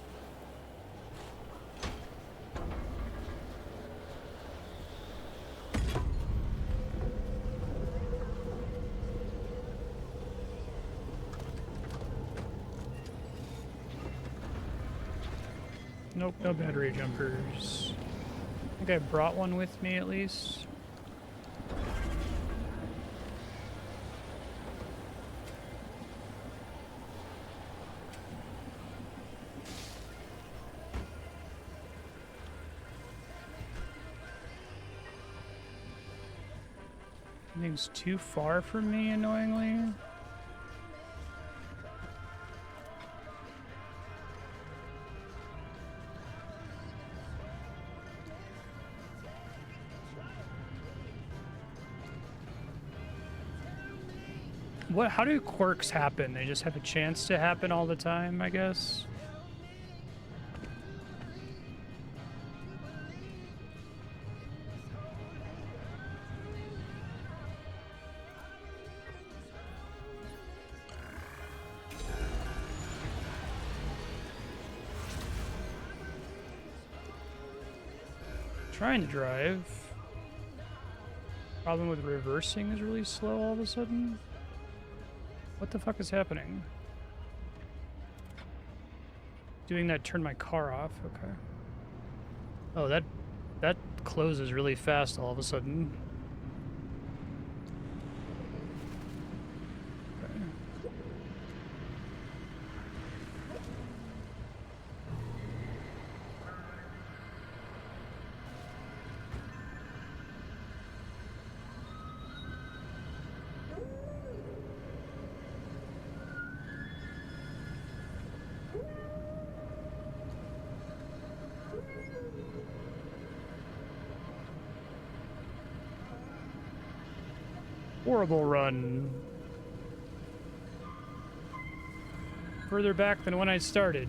Nope, no battery jumpers. I think I brought one with me at least. Everything's too far from me, annoyingly. What? How do quirks happen? They just have a chance to happen all the time, I guess? Trying to drive. Problem with reversing is really slow all of a sudden. What the fuck is happening? Doing that turned my car off. Okay. Oh, that closes really fast all of a sudden. Okay. Horrible run. Further back than when I started.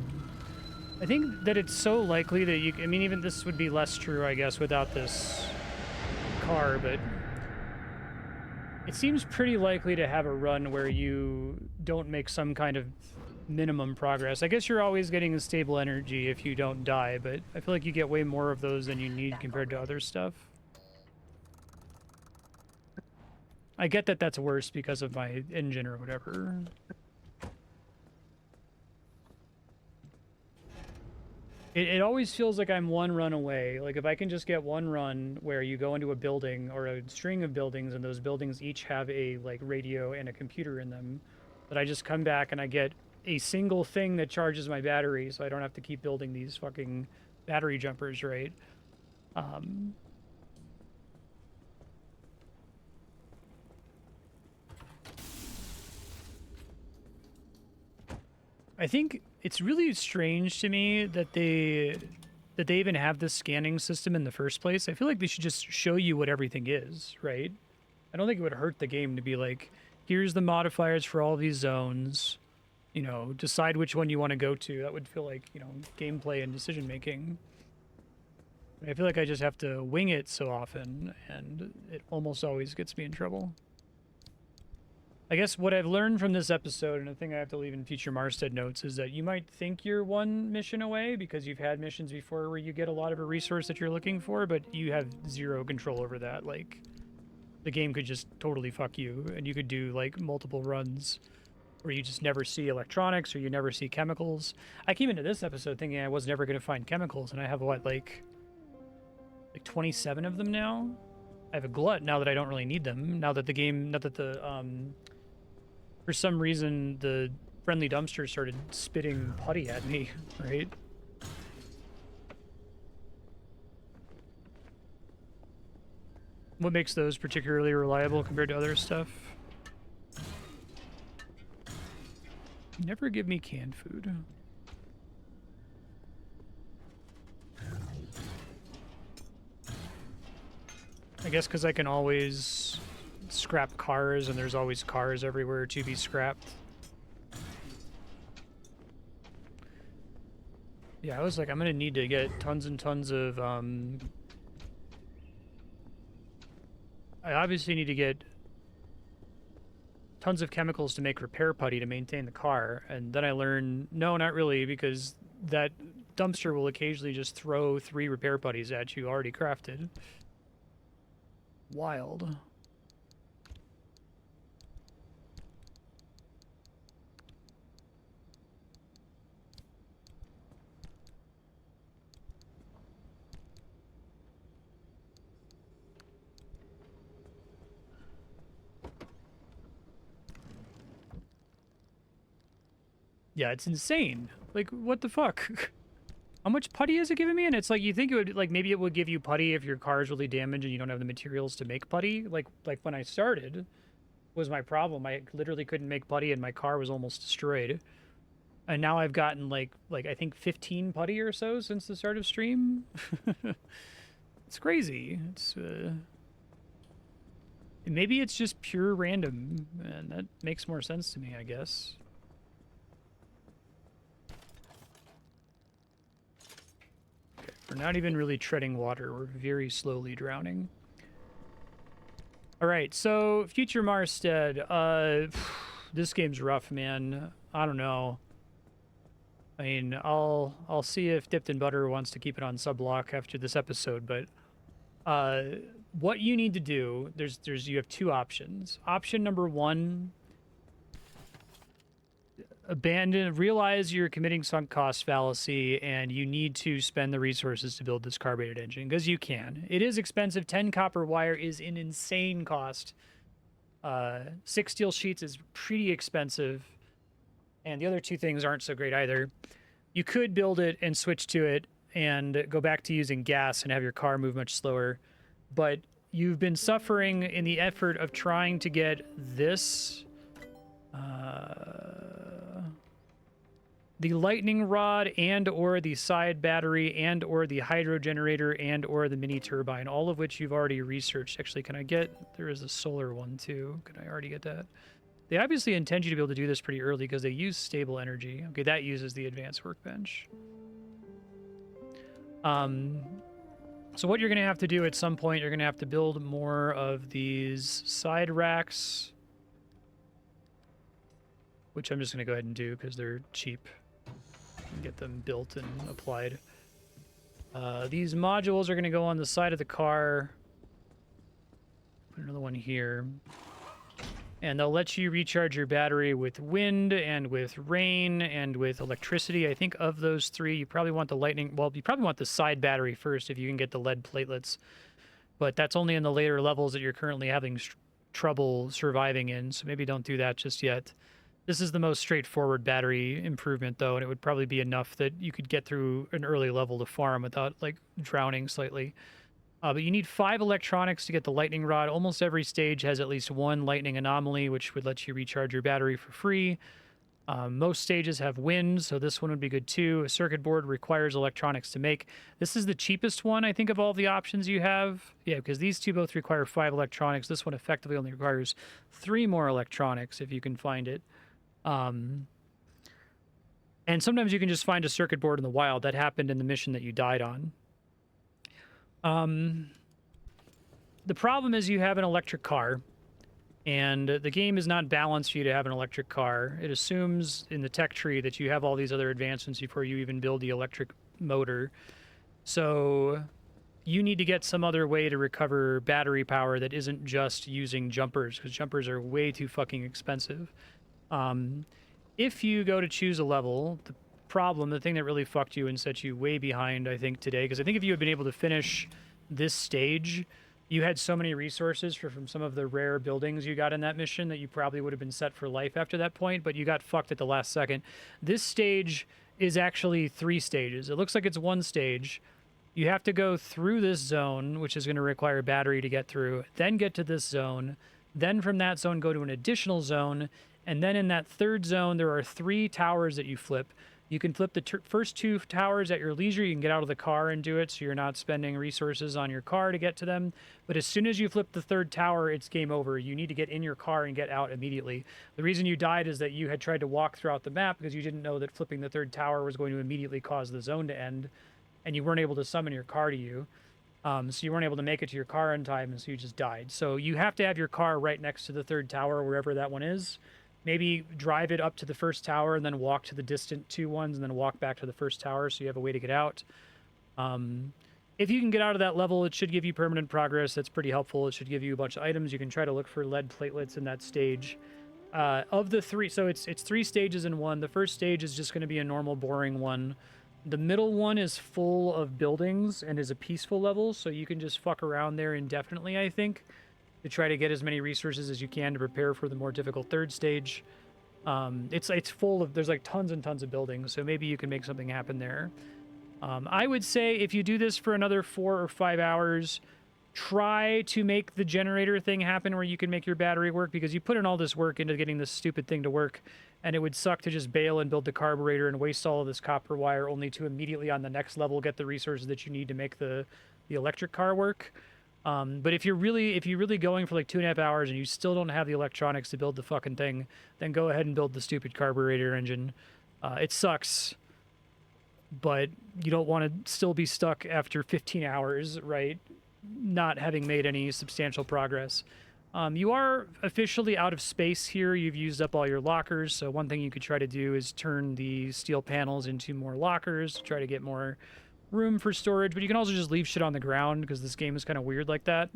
I think that it's so likely that you... I mean, even this would be less true, I guess, without this car, but... It seems pretty likely to have a run where you don't make some kind of minimum progress. I guess you're always getting a stable energy if you don't die, but I feel like you get way more of those than you need compared to other stuff. I get that that's worse because of my engine or whatever. It always feels like I'm one run away. Like if I can just get one run where you go into a building or a string of buildings and those buildings each have a like radio and a computer in them, that I just come back and I get a single thing that charges my battery so I don't have to keep building these fucking battery jumpers, right? I think it's really strange to me that they even have this scanning system in the first place. I feel like they should just show you what everything is, right? I don't think it would hurt the game to be like, here's the modifiers for all these zones. You know, decide which one you want to go to. That would feel like, you know, gameplay and decision making. I feel like I just have to wing it so often, and it almost always gets me in trouble. I guess what I've learned from this episode, and a thing I have to leave in future Marstead notes, is that you might think you're one mission away because you've had missions before where you get a lot of a resource that you're looking for, but you have zero control over that. Like, the game could just totally fuck you, and you could do, like, multiple runs where you just never see electronics or you never see chemicals. I came into this episode thinking I was never going to find chemicals, and I have, what, like 27 of them now? I have a glut now that I don't really need them, now that the game, for some reason, the friendly dumpster started spitting putty at me, right? What makes those particularly reliable compared to other stuff? Never give me canned food. I guess because I can always scrap cars, and there's always cars everywhere to be scrapped. Yeah, I was like, I'm gonna need to get tons and tons of, I obviously need to get tons of chemicals to make repair putty to maintain the car, and then I learned, no, not really, because that dumpster will occasionally just throw 3 repair putties at you already crafted. Wild. Yeah, it's insane. Like, what the fuck? How much putty is it giving me? And it's like, you think it would, like, maybe it would give you putty if your car is really damaged and you don't have the materials to make putty. Like when I started was my problem. I literally couldn't make putty and my car was almost destroyed. And now I've gotten like I think 15 putty or so since the start of stream. It's crazy. It's maybe it's just pure random, and that makes more sense to me, I guess. Okay, we're not even really treading water. We're very slowly drowning. All right, so future Marstead. This game's rough, man. I don't know. I mean, I'll see if Dipped in Butter wants to keep it on subblock after this episode, but what you need to do, you have 2 options. Option number 1, realize you're committing sunk cost fallacy and you need to spend the resources to build this carbureted engine, because you can. It is expensive. 10 copper wire is an insane cost. 6 steel sheets is pretty expensive. And the other 2 things aren't so great either. You could build it and switch to it and go back to using gas and have your car move much slower. But you've been suffering in the effort of trying to get this, the lightning rod and or the side battery and or the hydro generator and or the mini turbine, all of which you've already researched. Actually, can I get, there is a solar one too. Can I already get that? They obviously intend you to be able to do this pretty early because they use stable energy. Okay, that uses the advanced workbench. So what you're going to have to do at some point, you're going to have to build more of these side racks, which I'm just going to go ahead and do because they're cheap. And get them built and applied. These modules are going to go on the side of the car. Put another one here. And they'll let you recharge your battery with wind and with rain and with electricity. I think of those 3, you probably want the lightning... Well, you probably want the side battery first if you can get the lead platelets. But that's only in the later levels that you're currently having trouble surviving in, so maybe don't do that just yet. This is the most straightforward battery improvement, though, and it would probably be enough that you could get through an early level to farm without, like, drowning slightly. But you need 5 electronics to get the lightning rod. Almost every stage has at least 1 lightning anomaly, which would let you recharge your battery for free. Most stages have wind, so this one would be good too. A circuit board requires electronics to make. This is the cheapest one, I think, of all the options you have. Yeah, because these 2 both require 5 electronics. This one effectively only requires 3 more electronics, if you can find it. And sometimes you can just find a circuit board in the wild. That happened in the mission that you died on. The problem is you have an electric car, and the game is not balanced for you to have an electric car. It assumes in the tech tree that you have all these other advancements before you even build the electric motor. So you need to get some other way to recover battery power that isn't just using jumpers, because jumpers are way too fucking expensive. If you go to choose a level, the thing that really fucked you and set you way behind, I think, today, because I think if you had been able to finish this stage, you had so many resources from some of the rare buildings you got in that mission that you probably would have been set for life after that point, but you got fucked at the last second. This stage is actually 3 stages. It looks like it's 1 stage. You have to go through this zone, which is going to require battery to get through, then get to this zone, then from that zone go to an additional zone, and then in that 3rd zone there are 3 towers that you flip. You can flip the first 2 towers at your leisure. You can get out of the car and do it, so you're not spending resources on your car to get to them. But as soon as you flip the 3rd tower, it's game over. You need to get in your car and get out immediately. The reason you died is that you had tried to walk throughout the map because you didn't know that flipping the 3rd tower was going to immediately cause the zone to end, and you weren't able to summon your car to you. So you weren't able to make it to your car in time, and so you just died. So you have to have your car right next to the 3rd tower, wherever that one is. Maybe drive it up to the 1st tower and then walk to the distant 2 ones and then walk back to the 1st tower so you have a way to get out. If you can get out of that level, it should give you permanent progress. That's pretty helpful. It should give you a bunch of items. You can try to look for lead platelets in that stage. Of the 3, so it's 3 stages in one. The first stage is just going to be a normal, boring one. The middle one is full of buildings and is a peaceful level, so you can just fuck around there indefinitely, I think, to try to get as many resources as you can to prepare for the more difficult 3rd stage. It's full of, there's like tons and tons of buildings, so maybe you can make something happen there. I would say if you do this for another 4 or 5 hours, try to make the generator thing happen where you can make your battery work, because you put in all this work into getting this stupid thing to work, and it would suck to just bail and build the carburetor and waste all of this copper wire only to immediately on the next level get the resources that you need to make the electric car work. But if you're really going for like 2.5 hours and you still don't have the electronics to build the fucking thing, then go ahead and build the stupid carburetor engine. It sucks, but you don't want to still be stuck after 15 hours, right? Not having made any substantial progress. You are officially out of space here. You've used up all your lockers, so one thing you could try to do is turn the steel panels into more lockers to try to get more room for storage, but you can also just leave shit on the ground because this game is kind of weird like that.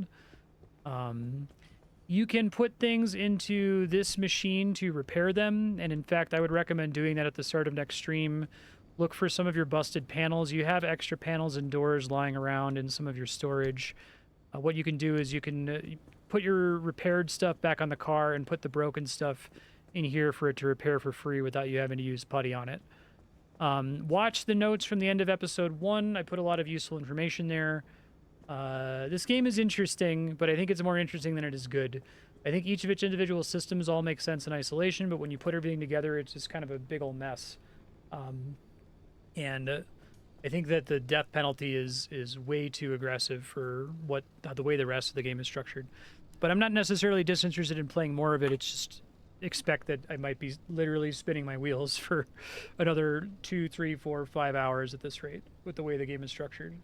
You can put things into this machine to repair them, and in fact, I would recommend doing that at the start of next stream. Look for some of your busted panels. You have extra panels and doors lying around in some of your storage. What you can do is you can put your repaired stuff back on the car and put the broken stuff in here for it to repair for free without you having to use putty on it. Watch the notes from the end of episode 1. I put a lot of useful information there. This game is interesting, but I think it's more interesting than it is good. I think each of its individual systems all make sense in isolation, but when you put everything together, it's just kind of a big old mess. I think that the death penalty is way too aggressive for the way the rest of the game is structured. But I'm not necessarily disinterested in playing more of it. It's just expect that I might be literally spinning my wheels for another 2, 3, 4, 5 hours at this rate with the way the game is structured.